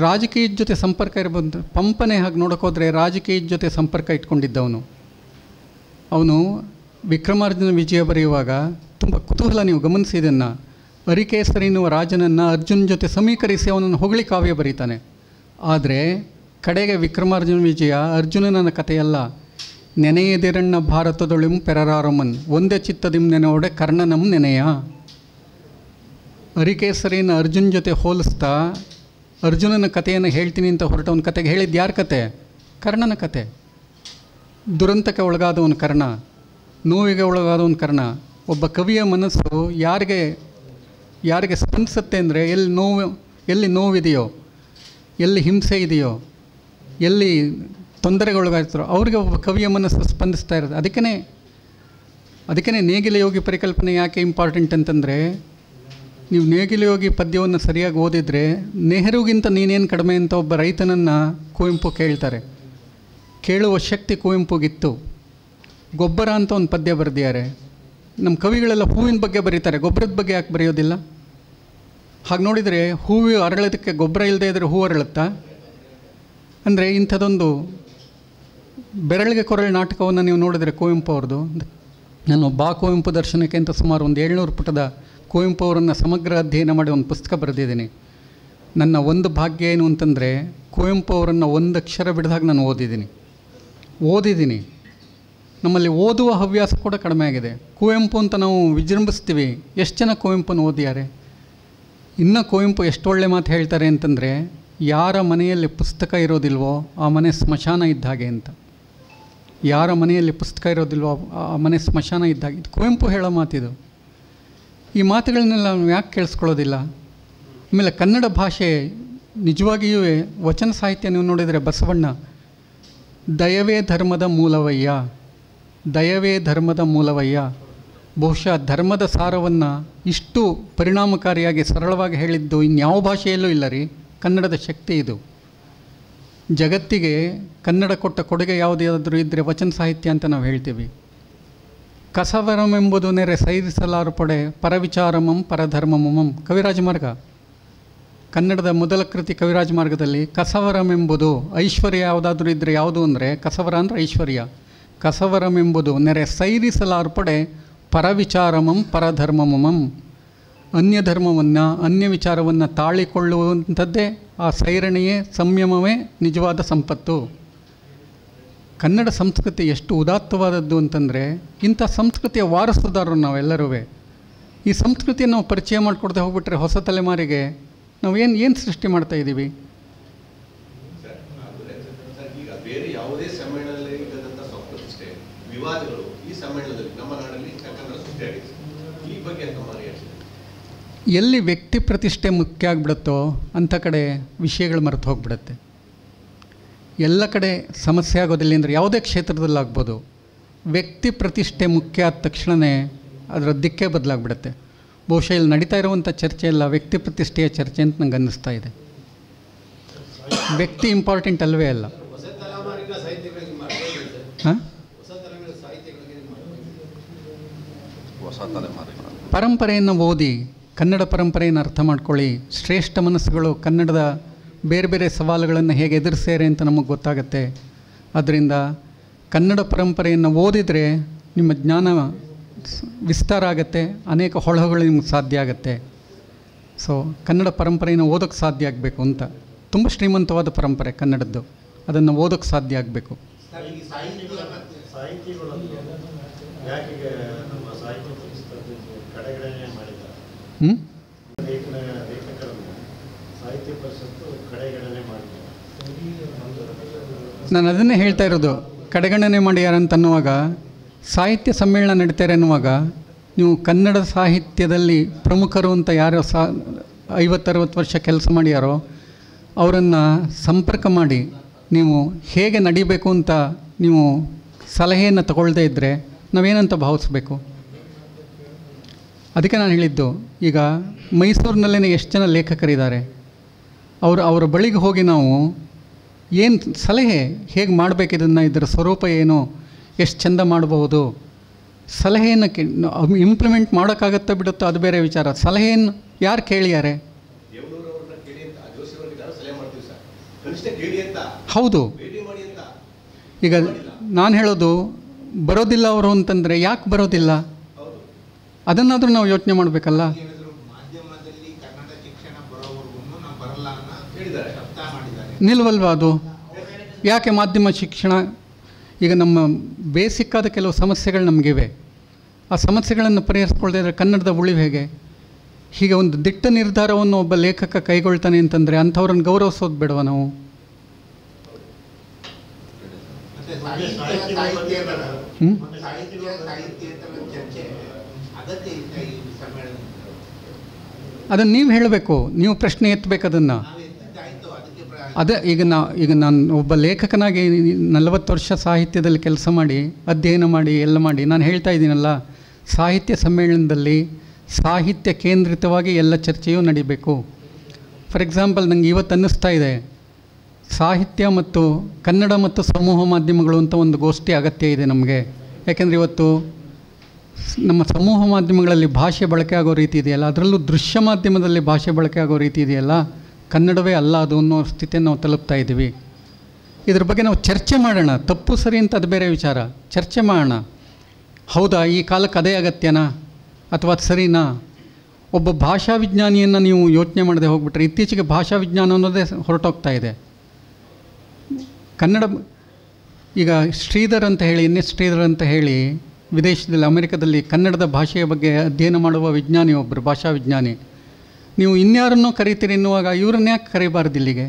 ರಾಜಕೀಯದ ಜೊತೆ ಸಂಪರ್ಕ ಇರ್ಬೋದು. ಪಂಪನೆ ಹಾಗೆ ನೋಡೋಕ್ಕೋದ್ರೆ ರಾಜಕೀಯದ ಜೊತೆ ಸಂಪರ್ಕ ಇಟ್ಕೊಂಡಿದ್ದವನು. ಅವನು ವಿಕ್ರಮಾರ್ಜುನ ವಿಜಯ ಬರೆಯುವಾಗ ತುಂಬ ಕುತೂಹಲ, ನೀವು ಗಮನಿಸಿದನ್ನು, ಅರಿಕೇಸರಿ ಎನ್ನುವ ರಾಜನನ್ನು ಅರ್ಜುನ ಜೊತೆ ಸಮೀಕರಿಸಿ ಅವನನ್ನು ಹೊಗಳಿ ಕಾವ್ಯ ಬರೀತಾನೆ. ಆದರೆ ಕಡೆಗೆ ವಿಕ್ರಮಾರ್ಜುನ ವಿಜಯ ಅರ್ಜುನನ ಕಥೆಯಲ್ಲ. ನೆನೆಯದಿರಣ್ಣ ಭಾರತದೊಳಿಂ ಪೆರರಾರಮನ್ ಒಂದೇ ಚಿತ್ತದಿಂ ನೆನೆಯೋಡೆ ಕರ್ಣನಂ ನೆನೆಯ. ಅರಿಕೇಸರಿನ ಅರ್ಜುನ ಜೊತೆ ಹೋಲಿಸ್ತಾ ಅರ್ಜುನನ ಕಥೆಯನ್ನು ಹೇಳ್ತೀನಿ ಅಂತ ಹೊರಟವನ ಕತೆಗೆ ಹೇಳಿದ್ದು ಯಾರ ಕತೆ? ಕರ್ಣನ ಕತೆ. ದುರಂತಕ್ಕೆ ಒಳಗಾದವನು ಕರ್ಣ, ನೋವಿಗೆ ಒಳಗಾದವನು ಕರ್ಣ. ಒಬ್ಬ ಕವಿಯ ಮನಸ್ಸು ಯಾರಿಗೆ ಸ್ಪಂದಿಸುತ್ತೆ ಅಂದರೆ ಎಲ್ಲಿ ನೋವಿದೆಯೋ, ಎಲ್ಲಿ ಹಿಂಸೆ ಇದೆಯೋ, ಎಲ್ಲಿ ತೊಂದರೆಗೊಳಗಾಗ್ತಾರೋ ಅವ್ರಿಗೆ ಒಬ್ಬ ಕವಿಯ ಮನಸ್ಸು ಸ್ಪಂದಿಸ್ತಾ ಇರೋದು. ಅದಕ್ಕೇ ನೇಗಿಲ ಯೋಗಿ ಪರಿಕಲ್ಪನೆ ಯಾಕೆ ಇಂಪಾರ್ಟೆಂಟ್ ಅಂತಂದರೆ, ನೀವು ನೇಗಿಲ ಯೋಗಿ ಪದ್ಯವನ್ನು ಸರಿಯಾಗಿ ಓದಿದರೆ ನೆಹರುಗಿಂತ ನೀನೇನು ಕಡಿಮೆ ಅಂತ ಒಬ್ಬ ರೈತನನ್ನು ಕುವೆಂಪು ಕೇಳ್ತಾರೆ. ಕೇಳುವ ಶಕ್ತಿ ಕುವೆಂಪುಗಿತ್ತು. ಗೊಬ್ಬರ ಅಂತ ಒಂದು ಪದ್ಯ ಬರೆದಿದ್ದಾರೆ. ನಮ್ಮ ಕವಿಗಳೆಲ್ಲ ಹೂವಿನ ಬಗ್ಗೆ ಬರೀತಾರೆ, ಗೊಬ್ಬರದ ಬಗ್ಗೆ ಯಾಕೆ ಬರೆಯೋದಿಲ್ಲ? ಹಾಗೆ ನೋಡಿದರೆ ಹೂವು ಅರಳೋದಕ್ಕೆ ಗೊಬ್ಬರ ಇಲ್ಲದೆ ಇದ್ದರೆ ಹೂವು ಅರಳುತ್ತಾ? ಅಂದರೆ ಇಂಥದ್ದೊಂದು ಬೆರಳಿಗೆ ಕೊರಳು ನಾಟಕವನ್ನು ನೀವು ನೋಡಿದರೆ ಕುವೆಂಪು ಅವ್ರದ್ದು, ನಾನು ಬಾ ಕುವೆಂಪು ದರ್ಶನಕ್ಕೆ ಅಂತ ಸುಮಾರು ಒಂದು 700 ಪುಟದ ಕುವೆಂಪು ಅವರನ್ನು ಸಮಗ್ರ ಅಧ್ಯಯನ ಮಾಡಿ ಒಂದು ಪುಸ್ತಕ ಬರೆದಿದ್ದೀನಿ. ನನ್ನ ಒಂದು ಭಾಗ್ಯ ಏನು ಅಂತಂದರೆ ಕುವೆಂಪು ಅವರನ್ನು ಒಂದು ಅಕ್ಷರ ಬಿಡಿದಾಗ ನಾನು ಓದಿದ್ದೀನಿ. ನಮ್ಮಲ್ಲಿ ಓದುವ ಹವ್ಯಾಸ ಕೂಡ ಕಡಿಮೆ ಆಗಿದೆ. ಕುವೆಂಪು ಅಂತ ನಾವು ವಿಜೃಂಭಿಸ್ತೀವಿ. ಎಷ್ಟು ಜನ ಕುವೆಂಪುನ ಓದಿದ್ದಾರೆ? ಇನ್ನು ಕುವೆಂಪು ಎಷ್ಟು ಒಳ್ಳೆ ಮಾತು ಹೇಳ್ತಾರೆ ಅಂತಂದರೆ, ಯಾರ ಮನೆಯಲ್ಲಿ ಪುಸ್ತಕ ಇರೋದಿಲ್ವೋ ಆ ಮನೆ ಸ್ಮಶಾನ ಇದ್ದ ಹಾಗೆ ಅಂತ. ಯಾರ ಮನೆಯಲ್ಲಿ ಪುಸ್ತಕ ಇರೋದಿಲ್ವೋ ಆ ಮನೆ ಸ್ಮಶಾನ ಇದ್ದಾಗ. ಇದು ಕುವೆಂಪು ಹೇಳೋ ಮಾತಿದು. ಈ ಮಾತುಗಳನ್ನೆಲ್ಲ ನಾವು ಯಾಕೆ ಕೇಳಿಸ್ಕೊಳ್ಳೋದಿಲ್ಲ? ಆಮೇಲೆ ಕನ್ನಡ ಭಾಷೆ ನಿಜವಾಗಿಯೂ ವಚನ ಸಾಹಿತ್ಯ ನೀವು ನೋಡಿದರೆ ಬಸವಣ್ಣ ದಯವೇ ಧರ್ಮದ ಮೂಲವಯ್ಯ, ದಯವೇ ಧರ್ಮದ ಮೂಲವಯ್ಯ. ಬಹುಶಃ ಧರ್ಮದ ಸಾರವನ್ನು ಇಷ್ಟು ಪರಿಣಾಮಕಾರಿಯಾಗಿ ಸರಳವಾಗಿ ಹೇಳಿದ್ದು ಇನ್ಯಾವ ಭಾಷೆಯಲ್ಲೂ ಇಲ್ಲ ರೀ. ಕನ್ನಡದ ಶಕ್ತಿ ಇದು. ಜಗತ್ತಿಗೆ ಕನ್ನಡ ಕೊಟ್ಟ ಕೊಡುಗೆ ಯಾವುದಾದ್ರೂ ಇದ್ದರೆ ವಚನ ಸಾಹಿತ್ಯ ಅಂತ ನಾವು ಹೇಳ್ತೀವಿ. ಕಸವರಮೆಂಬುದು ನೆರೆ ಸೈರಿಸಲಾರ್ಪಡೆ ಪರವಿಚಾರಮಂ ಪರಧರ್ಮಮಂ. ಕವಿರಾಜ ಮಾರ್ಗ, ಕನ್ನಡದ ಮೊದಲ ಕೃತಿ ಕವಿರಾಜ ಮಾರ್ಗದಲ್ಲಿ ಕಸವರಮೆಂಬುದು ಐಶ್ವರ್ಯ ಯಾವುದಾದ್ರೂ ಇದ್ದರೆ ಯಾವುದು ಅಂದರೆ ಕಸವರ ಅಂದರೆ ಐಶ್ವರ್ಯ. ಕಸವರಮೆಂಬುದು ನೆರೆ ಸೈರಿಸಲಾರ್ಪಡೆ ಪರವಿಚಾರಮಂ ಪರಧರ್ಮಮಂ. ಅನ್ಯ ಧರ್ಮವನ್ನು ಅನ್ಯ ವಿಚಾರವನ್ನು ತಾಳಿಕೊಳ್ಳುವಂಥದ್ದೇ ಆ ಸೈರಣೆಯೇ ಸಂಯಮವೇ ನಿಜವಾದ ಸಂಪತ್ತು. ಕನ್ನಡ ಸಂಸ್ಕೃತಿ ಎಷ್ಟು ಉದಾತ್ತವಾದದ್ದು ಅಂತಂದರೆ ಇಂಥ ಸಂಸ್ಕೃತಿಯ ವಾರಸುದಾರರು ನಾವೆಲ್ಲರೂ. ಈ ಸಂಸ್ಕೃತಿಯನ್ನು ನಾವು ಪರಿಚಯ ಮಾಡಿಕೊಡ್ದೆ ಹೋಗ್ಬಿಟ್ರೆ ಹೊಸ ತಲೆಮಾರಿಗೆ ನಾವು ಏನು ಸೃಷ್ಟಿ ಮಾಡ್ತಾ ಇದ್ದೀವಿ? ಈಗ ಬೇರೆ ಯಾವುದೇ ಸಮ್ಮೇಳನದಲ್ಲಿ ಇಲ್ಲದಂಥ ಸಂಸ್ಕೃತಿ ವಿವಾದಗಳು ಈ ಸಮ್ಮೇಳನದಲ್ಲಿ ನಮ್ಮ ನಾಡಲ್ಲಿ ಕನ್ನಡ ಸೃಷ್ಟಿಯಾಗಿದೆ. ಈ ಬಗ್ಗೆ ನಮ್ಮ ರಿಯಾಕ್ಷನ್? ಎಲ್ಲಿ ವ್ಯಕ್ತಿ ಪ್ರತಿಷ್ಠೆ ಮುಖ್ಯ ಆಗಿಬಿಡುತ್ತೋ ಅಂಥ ಕಡೆ ವಿಷಯಗಳು ಮರೆತು ಹೋಗ್ಬಿಡುತ್ತೆ. ಎಲ್ಲ ಕಡೆ ಸಮಸ್ಯೆ ಆಗೋದಿಲ್ಲ ಅಂದರೆ ಯಾವುದೇ ಕ್ಷೇತ್ರದಲ್ಲಾಗ್ಬೋದು. ವ್ಯಕ್ತಿ ಪ್ರತಿಷ್ಠೆ ಮುಖ್ಯ ಆದ ತಕ್ಷಣವೇ ಅದರ ದಿಕ್ಕೇ ಬದಲಾಗ್ಬಿಡುತ್ತೆ. ಬಹುಶಃ ಇಲ್ಲಿ ನಡೀತಾ ಇರುವಂಥ ಚರ್ಚೆ ಎಲ್ಲ ವ್ಯಕ್ತಿ ಪ್ರತಿಷ್ಠೆಯ ಚರ್ಚೆ ಅಂತ ನಂಗೆ ಅನ್ನಿಸ್ತಾ ಇದೆ. ವ್ಯಕ್ತಿ ಇಂಪಾರ್ಟೆಂಟ್ ಅಲ್ವೇ ಅಲ್ಲ. ಹಾಂ, ಪರಂಪರೆಯನ್ನು ಓದಿ ಕನ್ನಡ ಪರಂಪರೆಯನ್ನು ಅರ್ಥ ಮಾಡ್ಕೊಳ್ಳಿ. ಶ್ರೇಷ್ಠ ಮನಸ್ಸುಗಳು ಕನ್ನಡದ ಬೇರೆ ಬೇರೆ ಸವಾಲುಗಳನ್ನು ಹೇಗೆ ಎದುರಿಸ್ಯಾರೆ ಅಂತ ನಮಗೆ ಗೊತ್ತಾಗುತ್ತೆ. ಆದ್ದರಿಂದ ಕನ್ನಡ ಪರಂಪರೆಯನ್ನು ಓದಿದರೆ ನಿಮ್ಮ ಜ್ಞಾನ ವಿಸ್ತಾರ ಆಗುತ್ತೆ, ಅನೇಕ ಹೊಳಹುಗಳು ನಿಮ್ಗೆ ಸಾಧ್ಯ ಆಗುತ್ತೆ. ಸೊ ಕನ್ನಡ ಪರಂಪರೆಯನ್ನು ಓದೋಕ್ಕೆ ಸಾಧ್ಯ ಆಗಬೇಕು ಅಂತ. ತುಂಬ ಶ್ರೀಮಂತವಾದ ಪರಂಪರೆ ಕನ್ನಡದ್ದು, ಅದನ್ನು ಓದೋಕ್ಕೆ ಸಾಧ್ಯ ಆಗಬೇಕು. ನಾನು ಅದನ್ನೇ ಹೇಳ್ತಾ ಇರೋದು. ಕಡೆಗಣನೆ ಮಾಡ್ಯಾರಂತ ಅನ್ನುವಾಗ, ಸಾಹಿತ್ಯ ಸಮ್ಮೇಳನ ನಡೀತಾರೆ ಅನ್ನುವಾಗ ನೀವು ಕನ್ನಡ ಸಾಹಿತ್ಯದಲ್ಲಿ ಪ್ರಮುಖರು ಅಂತ ಯಾರು 50-60 ವರ್ಷ ಕೆಲಸ ಮಾಡ್ಯಾರೋ ಅವರನ್ನು ಸಂಪರ್ಕ ಮಾಡಿ ನೀವು ಹೇಗೆ ನಡಿಬೇಕು ಅಂತ ನೀವು ಸಲಹೆಯನ್ನು ತಗೊಳ್ಳದೇ ಇದ್ದರೆ ನಾವೇನಂತ ಭಾವಿಸ್ಬೇಕು? ಅದಕ್ಕೆ ನಾನು ಹೇಳಿದ್ದು, ಈಗ ಮೈಸೂರಿನಲ್ಲೇ ಎಷ್ಟು ಜನ ಲೇಖಕರಿದ್ದಾರೆ, ಅವರ ಬಳಿಗೆ ಹೋಗಿ ನಾವು ಏನು ಸಲಹೆ ಹೇಗೆ ಮಾಡಬೇಕಿದನ್ನು, ಇದರ ಸ್ವರೂಪ ಏನು, ಎಷ್ಟು ಚೆಂದ ಮಾಡಬಹುದು, ಸಲಹೆಯನ್ನು ಇಂಪ್ಲಿಮೆಂಟ್ ಮಾಡೋಕ್ಕಾಗತ್ತಾ ಬಿಡುತ್ತೋ ಅದು ಬೇರೆ ವಿಚಾರ. ಸಲಹೆಯನ್ನು ಯಾರು ಕೇಳಿಯಾರೆ? ಹೌದು. ಈಗ ನಾನು ಹೇಳೋದು ಬರೋದಿಲ್ಲ ಅವರು ಅಂತಂದರೆ ಯಾಕೆ ಬರೋದಿಲ್ಲ ಅದನ್ನಾದರೂ ನಾವು ಯೋಚನೆ ಮಾಡಬೇಕಲ್ಲ. ನಿಲ್ವಲ್ವ ಅದು? ಯಾಕೆ ಮಾಧ್ಯಮ ಶಿಕ್ಷಣ? ಈಗ ನಮ್ಮ ಬೇಸಿಕ್ಕಾದ ಕೆಲವು ಸಮಸ್ಯೆಗಳು ನಮಗಿವೆ. ಆ ಸಮಸ್ಯೆಗಳನ್ನು ಪರಿಹರಿಸ್ಕೊಳ್ದೇ ಇದ್ದರೆ ಕನ್ನಡದ ಉಳಿವು ಹೇಗೆ? ಹೀಗೆ ಒಂದು ದಿಟ್ಟ ನಿರ್ಧಾರವನ್ನು ಒಬ್ಬ ಲೇಖಕ ಕೈಗೊಳ್ತಾನೆ ಅಂತಂದರೆ ಅಂಥವ್ರನ್ನ ಗೌರವಿಸೋದು ಬೇಡವ ನಾವು? ಅದನ್ನು ನೀವು ಹೇಳಬೇಕು, ನೀವು ಪ್ರಶ್ನೆ ಎತ್ತಬೇಕು ಅದನ್ನು. ಅದೇ ಈಗ ನಾನು ಒಬ್ಬ ಲೇಖಕನಾಗಿ 40 ವರ್ಷ ಸಾಹಿತ್ಯದಲ್ಲಿ ಕೆಲಸ ಮಾಡಿ ಅಧ್ಯಯನ ಮಾಡಿ ಎಲ್ಲ ಮಾಡಿ ನಾನು ಹೇಳ್ತಾ ಇದ್ದೀನಲ್ಲ, ಸಾಹಿತ್ಯ ಸಮ್ಮೇಳನದಲ್ಲಿ ಸಾಹಿತ್ಯ ಕೇಂದ್ರಿತವಾಗಿ ಎಲ್ಲ ಚರ್ಚೆಯೂ ನಡೀಬೇಕು. ಫಾರ್ ಎಕ್ಸಾಂಪಲ್, ನನಗೆ ಇವತ್ತು ಅನ್ನಿಸ್ತಾ ಇದೆ ಸಾಹಿತ್ಯ ಮತ್ತು ಕನ್ನಡ ಮತ್ತು ಸಮೂಹ ಮಾಧ್ಯಮಗಳು ಅಂತ ಒಂದು ಗೋಷ್ಠಿ ಅಗತ್ಯ ಇದೆ ನಮಗೆ. ಯಾಕೆಂದರೆ ಇವತ್ತು ನಮ್ಮ ಸಮೂಹ ಮಾಧ್ಯಮಗಳಲ್ಲಿ ಭಾಷೆ ಬಳಕೆ ಆಗೋ ರೀತಿ ಇದೆಯಲ್ಲ, ಅದರಲ್ಲೂ ದೃಶ್ಯ ಮಾಧ್ಯಮದಲ್ಲಿ ಭಾಷೆ ಬಳಕೆ ಆಗೋ ರೀತಿ ಇದೆಯಲ್ಲ, ಕನ್ನಡವೇ ಅಲ್ಲ ಅದು ಅನ್ನೋ ಸ್ಥಿತಿಯನ್ನು ನಾವು ತಲುಪ್ತಾ ಇದ್ದೀವಿ. ಇದ್ರ ಬಗ್ಗೆ ನಾವು ಚರ್ಚೆ ಮಾಡೋಣ. ತಪ್ಪು ಸರಿ ಅಂತ ಅದು ಬೇರೆ ವಿಚಾರ. ಚರ್ಚೆ ಮಾಡೋಣ. ಹೌದಾ, ಈ ಕಾಲಕ್ಕೆ ಅದೇ ಅಗತ್ಯನಾ ಅಥವಾ ಅದು ಸರಿನಾ? ಒಬ್ಬ ಭಾಷಾ ವಿಜ್ಞಾನಿಯನ್ನು ನೀವು ಯೋಚನೆ ಮಾಡದೆ ಹೋಗ್ಬಿಟ್ರೆ, ಇತ್ತೀಚೆಗೆ ಭಾಷಾ ವಿಜ್ಞಾನ ಅನ್ನೋದೇ ಹೊರಟೋಗ್ತಾ ಇದೆ. ಕನ್ನಡ ಈಗ ಶ್ರೀಧರ್ ಅಂತ ಹೇಳಿ, ಎನ್ ಎಸ್ ಶ್ರೀಧರ್ ಅಂತ ಹೇಳಿ ವಿದೇಶದಲ್ಲಿ ಅಮೆರಿಕದಲ್ಲಿ ಕನ್ನಡದ ಭಾಷೆಯ ಬಗ್ಗೆ ಅಧ್ಯಯನ ಮಾಡುವ ವಿಜ್ಞಾನಿ ಒಬ್ಬರು, ಭಾಷಾ ವಿಜ್ಞಾನಿ. ನೀವು ಇನ್ಯಾರನ್ನೋ ಕರೀತೀರಿ ಎನ್ನುವಾಗ ಇವರನ್ನ ಯಾಕೆ ಕರೀಬಾರ್ದು ಇಲ್ಲಿಗೆ?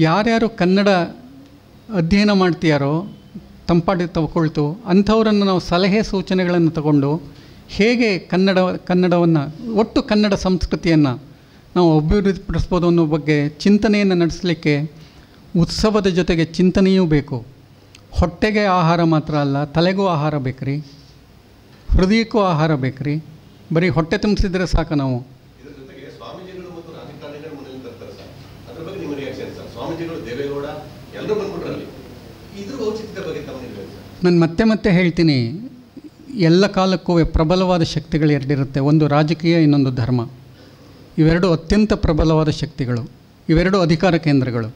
ಯಾರ್ಯಾರು ಕನ್ನಡ ಅಧ್ಯಯನ ಮಾಡ್ತೀಯಾರೋ, ತಂಪಾಡಿ ತಗೊಳ್ತು ಅಂಥವರನ್ನು ನಾವು ಸಲಹೆ ಸೂಚನೆಗಳನ್ನು ತಗೊಂಡು ಹೇಗೆ ಕನ್ನಡವನ್ನು ಒಟ್ಟು ಕನ್ನಡ ಸಂಸ್ಕೃತಿಯನ್ನು ನಾವು ಅಭಿವೃದ್ಧಿಪಡಿಸ್ಬೋದು ಅನ್ನೋ ಬಗ್ಗೆ ಚಿಂತನೆಯನ್ನು ನಡೆಸಲಿಕ್ಕೆ ಉತ್ಸವದ ಜೊತೆಗೆ ಚಿಂತನೆಯೂ ಬೇಕು. ಹೊಟ್ಟೆಗೆ ಆಹಾರ ಮಾತ್ರ ಅಲ್ಲ, ತಲೆಗೂ ಆಹಾರ ಬೇಕ್ರಿ, ಹೃದಯಕ್ಕೂ ಆಹಾರ ಬೇಕ್ರಿ. ಬರೀ ಹೊಟ್ಟೆ ತುಂಬಿಸಿದ್ರೆ ಸಾಕು ನಾವು. ಇದರ ಜೊತೆಗೆ ಸ್ವಾಮೀಜಿಗಳು ಮತ್ತು ರಾಜಕಾರಣಿಗಳ ಮನೆಯಲ್ಲಿ ತರ್ತಾರೆ ಸರ್, ಅದ್ರ ಬಗ್ಗೆ ನಿಮ್ಮ ರಿಯಾಕ್ಷನ್ ಸರ್? ಸ್ವಾಮೀಜಿಗಳು, ದೇವೇಗೌಡ ಎಲ್ಲರೂ ಬಂದ್ಬಿಟ್ರಲ್ಲಿ, ಇದ್ರ ಔಚಿತ್ಯದ ಬಗ್ಗೆ ತಮ್ಮ ನಿರ್ಣಯ ಸರ್? ನಾನು ಮತ್ತೆ ಹೇಳ್ತೀನಿ, ಎಲ್ಲ ಕಾಲಕ್ಕೂ ಪ್ರಬಲವಾದ ಶಕ್ತಿಗಳು ಎರಡಿರುತ್ತೆ. ಒಂದು ರಾಜಕೀಯ, ಇನ್ನೊಂದು ಧರ್ಮ. ಇವೆರಡು ಅತ್ಯಂತ ಪ್ರಬಲವಾದ ಶಕ್ತಿಗಳು, ಇವೆರಡು ಅಧಿಕಾರ ಕೇಂದ್ರಗಳು.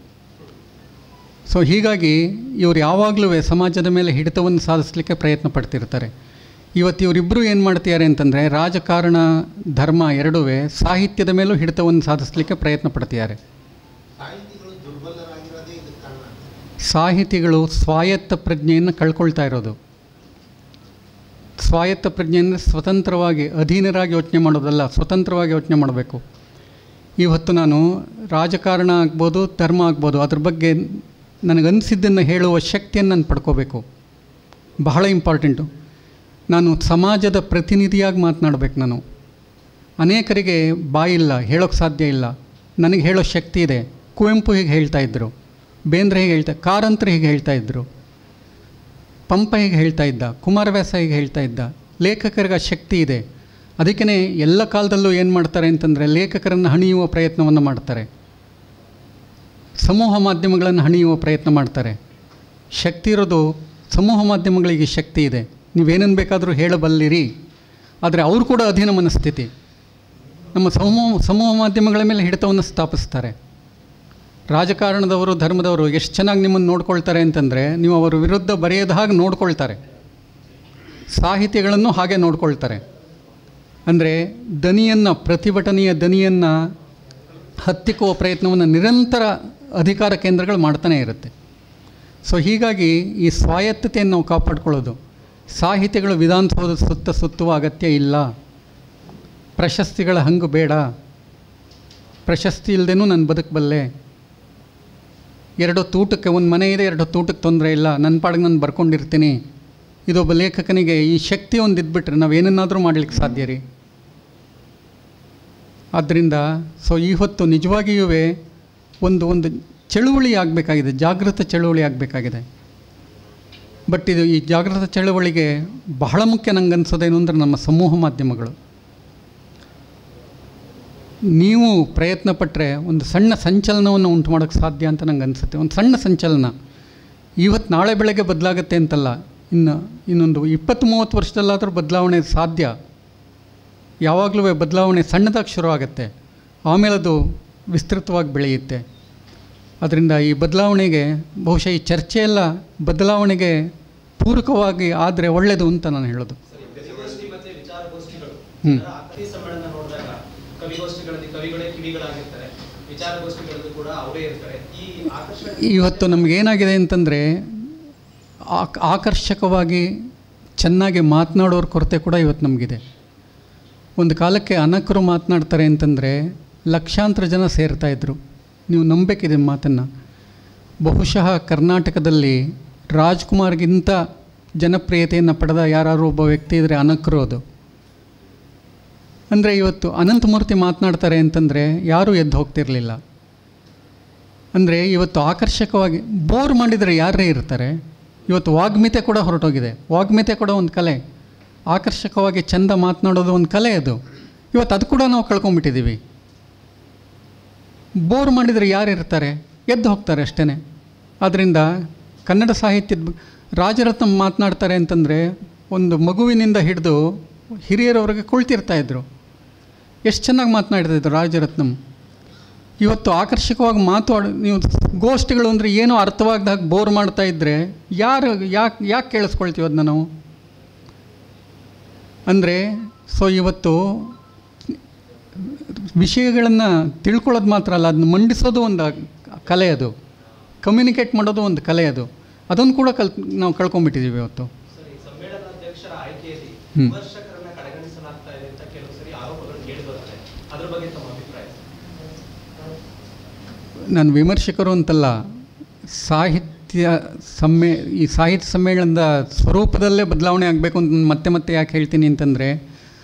ಸೊ ಹೀಗಾಗಿ ಇವರು ಯಾವಾಗಲೂ ಸಮಾಜದ ಮೇಲೆ ಹಿಡಿತವನ್ನು ಸಾಧಿಸಲಿಕ್ಕೆ ಪ್ರಯತ್ನ ಪಡ್ತಿರ್ತಾರೆ. ಇವತ್ತು ಇವರಿಬ್ಬರು ಏನು ಮಾಡ್ತಿದ್ದಾರೆ ಅಂತಂದರೆ, ರಾಜಕಾರಣ, ಧರ್ಮ ಎರಡೂ ಸಾಹಿತ್ಯದ ಮೇಲೂ ಹಿಡಿತವನ್ನು ಸಾಧಿಸಲಿಕ್ಕೆ ಪ್ರಯತ್ನ ಪಡ್ತಿದ್ದಾರೆ. ಸಾಹಿತಿಗಳು ಸ್ವಾಯತ್ತ ಪ್ರಜ್ಞೆಯನ್ನು ಕಳ್ಕೊಳ್ತಾ ಇರೋದು. ಸ್ವಾಯತ್ತ ಪ್ರಜ್ಞೆ ಅಂದರೆ ಸ್ವತಂತ್ರವಾಗಿ, ಅಧೀನರಾಗಿ ಯೋಚನೆ ಮಾಡೋದಲ್ಲ, ಸ್ವತಂತ್ರವಾಗಿ ಯೋಚನೆ ಮಾಡಬೇಕು. ಇವತ್ತು ನಾನು ರಾಜಕಾರಣ ಆಗ್ಬೋದು, ಧರ್ಮ ಆಗ್ಬೋದು, ಅದ್ರ ಬಗ್ಗೆ ನನಗನ್ನಿಸಿದ್ದನ್ನು ಹೇಳುವ ಶಕ್ತಿಯನ್ನು ನಾನು ಪಡ್ಕೋಬೇಕು. ಬಹಳ ಇಂಪಾರ್ಟೆಂಟು. ನಾನು ಸಮಾಜದ ಪ್ರತಿನಿಧಿಯಾಗಿ ಮಾತನಾಡಬೇಕು. ನಾನು ಅನೇಕರಿಗೆ ಬಾಯಿಲ್ಲ, ಹೇಳೋಕ್ಕೆ ಸಾಧ್ಯ ಇಲ್ಲ. ನನಗೆ ಹೇಳೋ ಶಕ್ತಿ ಇದೆ. ಕುವೆಂಪು ಹೀಗೆ ಹೇಳ್ತಾಯಿದ್ರು, ಬೇಂದ್ರೆ ಹೀಗೆ ಹೇಳ್ತಾ, ಕಾರಂತರು ಹೀಗೆ ಹೇಳ್ತಾಯಿದ್ರು, ಪಂಪ ಹೀಗೆ ಹೇಳ್ತಾ ಇದ್ದ, ಕುಮಾರವ್ಯಾಸ ಹೀಗೆ ಹೇಳ್ತಾ ಇದ್ದ. ಲೇಖಕರಿಗೆ ಶಕ್ತಿ ಇದೆ. ಅದಕ್ಕೇ ಎಲ್ಲ ಕಾಲದಲ್ಲೂ ಏನು ಮಾಡ್ತಾರೆ ಅಂತಂದರೆ, ಲೇಖಕರನ್ನು ಹಣಿಯುವ ಪ್ರಯತ್ನವನ್ನು ಮಾಡ್ತಾರೆ, ಸಮೂಹ ಮಾಧ್ಯಮಗಳನ್ನು ಹಣಿಯುವ ಪ್ರಯತ್ನ ಮಾಡ್ತಾರೆ. ಶಕ್ತಿ ಇರೋದು ಸಮೂಹ ಮಾಧ್ಯಮಗಳಿಗೆ ಶಕ್ತಿ ಇದೆ. ನೀವೇನೇನು ಬೇಕಾದರೂ ಹೇಳಬಲ್ಲಿರಿ. ಆದರೆ ಅವರು ಕೂಡ ಅಧೀನ ಮನಸ್ಥಿತಿ. ನಮ್ಮ ಸಮೂಹ ಮಾಧ್ಯಮಗಳ ಮೇಲೆ ಹಿಡಿತವನ್ನು ಸ್ಥಾಪಿಸ್ತಾರೆ. ರಾಜಕಾರಣದವರು, ಧರ್ಮದವರು ಎಷ್ಟು ಚೆನ್ನಾಗಿ ನಿಮ್ಮನ್ನು ನೋಡ್ಕೊಳ್ತಾರೆ ಅಂತಂದರೆ, ನೀವು ಅವರ ವಿರುದ್ಧ ಬರೆಯದ ಹಾಗೆ ನೋಡ್ಕೊಳ್ತಾರೆ. ಸಾಹಿತಿಗಳನ್ನು ಹಾಗೆ ನೋಡ್ಕೊಳ್ತಾರೆ. ಅಂದರೆ ದನಿಯನ್ನು, ಪ್ರತಿಭಟನೆಯ ದನಿಯನ್ನು ಹತ್ತಿಕ್ಕುವ ಪ್ರಯತ್ನವನ್ನು ನಿರಂತರ ಅಧಿಕಾರ ಕೇಂದ್ರಗಳು ಮಾಡ್ತಾನೆ ಇರುತ್ತೆ. ಸೊ ಹೀಗಾಗಿ ಈ ಸ್ವಾಯತ್ತತೆಯನ್ನು ನಾವು ಕಾಪಾಡ್ಕೊಳ್ಳೋದು. ಸಾಹಿತಿಗಳು ವಿಧಾನಸೌಧದ ಸುತ್ತುವ ಅಗತ್ಯ ಇಲ್ಲ. ಪ್ರಶಸ್ತಿಗಳ ಹಂಗು ಬೇಡ. ಪ್ರಶಸ್ತಿ ಇಲ್ಲದೇನೂ ನಾನು ಬದುಕಬಲ್ಲೆ. 2 ಹೊತ್ತು ಊಟಕ್ಕೆ, ಒಂದು ಮನೆ ಇದೆ, 2 ಹೊತ್ತು ಊಟಕ್ಕೆ ತೊಂದರೆ ಇಲ್ಲ, ನನ್ನ ಪಾಡಿಗೆ ನಾನು ಬರ್ಕೊಂಡಿರ್ತೀನಿ. ಇದೊಬ್ಬ ಲೇಖಕನಿಗೆ ಈ ಶಕ್ತಿ ಒಂದು ಇದ್ಬಿಟ್ರೆ ನಾವು ಏನನ್ನಾದರೂ ಮಾಡಲಿಕ್ಕೆ ಸಾಧ್ಯ ರೀ. ಆದ್ದರಿಂದ ಸೊ ಈ ಹೊತ್ತು ನಿಜವಾಗಿಯೂ ಒಂದು ಚಳುವಳಿ ಆಗಬೇಕಾಗಿದೆ, ಜಾಗೃತ ಚಳುವಳಿ ಆಗಬೇಕಾಗಿದೆ. ಬಟ್ ಈ ಜಾಗೃತ ಚಳುವಳಿಗೆ ಬಹಳ ಮುಖ್ಯ ನಂಗೆ ಅನಿಸೋದೇನು ಅಂದರೆ, ನಮ್ಮ ಸಮೂಹ ಮಾಧ್ಯಮಗಳು. ನೀವು ಪ್ರಯತ್ನ ಪಟ್ಟರೆ ಒಂದು ಸಣ್ಣ ಸಂಚಲನವನ್ನು ಉಂಟು ಮಾಡೋಕ್ಕೆ ಸಾಧ್ಯ ಅಂತ ನಂಗೆ ಅನಿಸುತ್ತೆ. ಒಂದು ಸಣ್ಣ ಸಂಚಲನ ಇವತ್ತು ನಾಳೆ ಬೆಳಗ್ಗೆ ಬದಲಾಗುತ್ತೆ ಅಂತಲ್ಲ, ಇನ್ನೊಂದು 20-30 ವರ್ಷದಲ್ಲಾದರೂ ಬದಲಾವಣೆ ಸಾಧ್ಯ. ಯಾವಾಗಲೂ ಬದಲಾವಣೆ ಸಣ್ಣದಾಗಿ ಶುರು ಆಗುತ್ತೆ, ಆಮೇಲೆ ಅದು ವಿಸ್ತೃತವಾಗಿ ಬೆಳೆಯುತ್ತೆ. ಅದರಿಂದ ಈ ಬದಲಾವಣೆಗೆ ಬಹುಶಃ ಈ ಚರ್ಚೆಯೆಲ್ಲ ಬದಲಾವಣೆಗೆ ಪೂರಕವಾಗಿ ಆದರೆ ಒಳ್ಳೆಯದು ಅಂತ ನಾನು ಹೇಳೋದು. ಇವತ್ತು ನಮಗೇನಾಗಿದೆ ಅಂತಂದರೆ, ಆಕರ್ಷಕವಾಗಿ ಚೆನ್ನಾಗಿ ಮಾತನಾಡೋರ ಕೊರತೆ ಕೂಡ ಇವತ್ತು ನಮಗಿದೆ. ಒಂದು ಕಾಲಕ್ಕೆ ಅನಕರು ಮಾತನಾಡ್ತಾರೆ ಅಂತಂದರೆ ಲಕ್ಷಾಂತರ ಜನ ಸೇರ್ತಾಯಿದ್ರು. ನೀವು ನಂಬಬೇಕಿದೆ ಮಾತನ್ನು. ಬಹುಶಃ ಕರ್ನಾಟಕದಲ್ಲಿ ರಾಜ್ಕುಮಾರ್ಗಿಂತ ಜನಪ್ರಿಯತೆಯನ್ನು ಪಡೆದ ಯಾರು ಒಬ್ಬ ವ್ಯಕ್ತಿ ಇದ್ದರೆ ಅನಕರು. ಅದು ಅಂದರೆ ಇವತ್ತು ಅನಂತಮೂರ್ತಿ ಮಾತನಾಡ್ತಾರೆ ಅಂತಂದರೆ ಯಾರೂ ಎದ್ದು ಹೋಗ್ತಿರಲಿಲ್ಲ. ಅಂದರೆ ಇವತ್ತು ಆಕರ್ಷಕವಾಗಿ ಬೋರ್ ಮಾಡಿದರೆ ಯಾರೇ ಇರ್ತಾರೆ. ಇವತ್ತು ವಾಗ್ಮಿತೆ ಕೂಡ ಹೊರಟೋಗಿದೆ. ವಾಗ್ಮಿತೆ ಕೂಡ ಒಂದು ಕಲೆ. ಆಕರ್ಷಕವಾಗಿ ಚೆಂದ ಮಾತನಾಡೋದು ಒಂದು ಕಲೆ. ಅದು ಇವತ್ತು ಅದು ಕೂಡ ನಾವು ಕಳ್ಕೊಂಬಿಟ್ಟಿದ್ದೀವಿ. ಬೋರ್ ಮಾಡಿದರೆ ಯಾರು ಇರ್ತಾರೆ? ಎದ್ದು ಹೋಗ್ತಾರೆ ಅಷ್ಟೇ. ಆದ್ದರಿಂದ ಕನ್ನಡ ಸಾಹಿತ್ಯದ ರಾಜರತ್ನ ಮಾತನಾಡ್ತಾರೆ ಅಂತಂದರೆ ಒಂದು ಮಗುವಿನಿಂದ ಹಿಡಿದು ಹಿರಿಯರವರೆಗೆ ಕುಳಿತಿರ್ತಾಯಿದ್ರು. ಎಷ್ಟು ಚೆನ್ನಾಗಿ ಮಾತನಾಡ್ತಾಯಿದ್ರು ರಾಜರತ್ನಂ. ಇವತ್ತು ಆಕರ್ಷಕವಾಗಿ ನೀವು ಗೋಷ್ಠಿಗಳು ಅಂದರೆ ಏನೋ ಅರ್ಥವಾಗದಾಗ ಬೋರ್ ಮಾಡ್ತಾಯಿದ್ರೆ ಯಾಕೆ ಕೇಳಿಸ್ಕೊಳ್ತೀವಿ ಅದನ್ನ ನಾವು? ಅಂದರೆ ಸೊ ಇವತ್ತು ವಿಷಯಗಳನ್ನು ತಿಳ್ಕೊಳ್ಳೋದು ಮಾತ್ರ ಅಲ್ಲ, ಅದನ್ನ ಮಂಡಿಸೋದು ಒಂದು ಕಲೆ. ಅದು ಕಮ್ಯುನಿಕೇಟ್ ಮಾಡೋದು ಒಂದು ಕಲೆ. ಅದನ್ನು ಕೂಡ ನಾವು ಕಳ್ಕೊಂಡ್ಬಿಟ್ಟಿದ್ದೀವಿ ಇವತ್ತು. ನಾನು ವಿಮರ್ಶಕರು ಅಂತಲ್ಲ, ಈ ಸಾಹಿತ್ಯ ಸಮ್ಮೇಳನದ ಸ್ವರೂಪದಲ್ಲೇ ಬದಲಾವಣೆ ಆಗಬೇಕು ಅಂತ ಮತ್ತೆ ಮತ್ತೆ ಯಾಕೆ ಹೇಳ್ತೀನಿ ಅಂತಂದರೆ,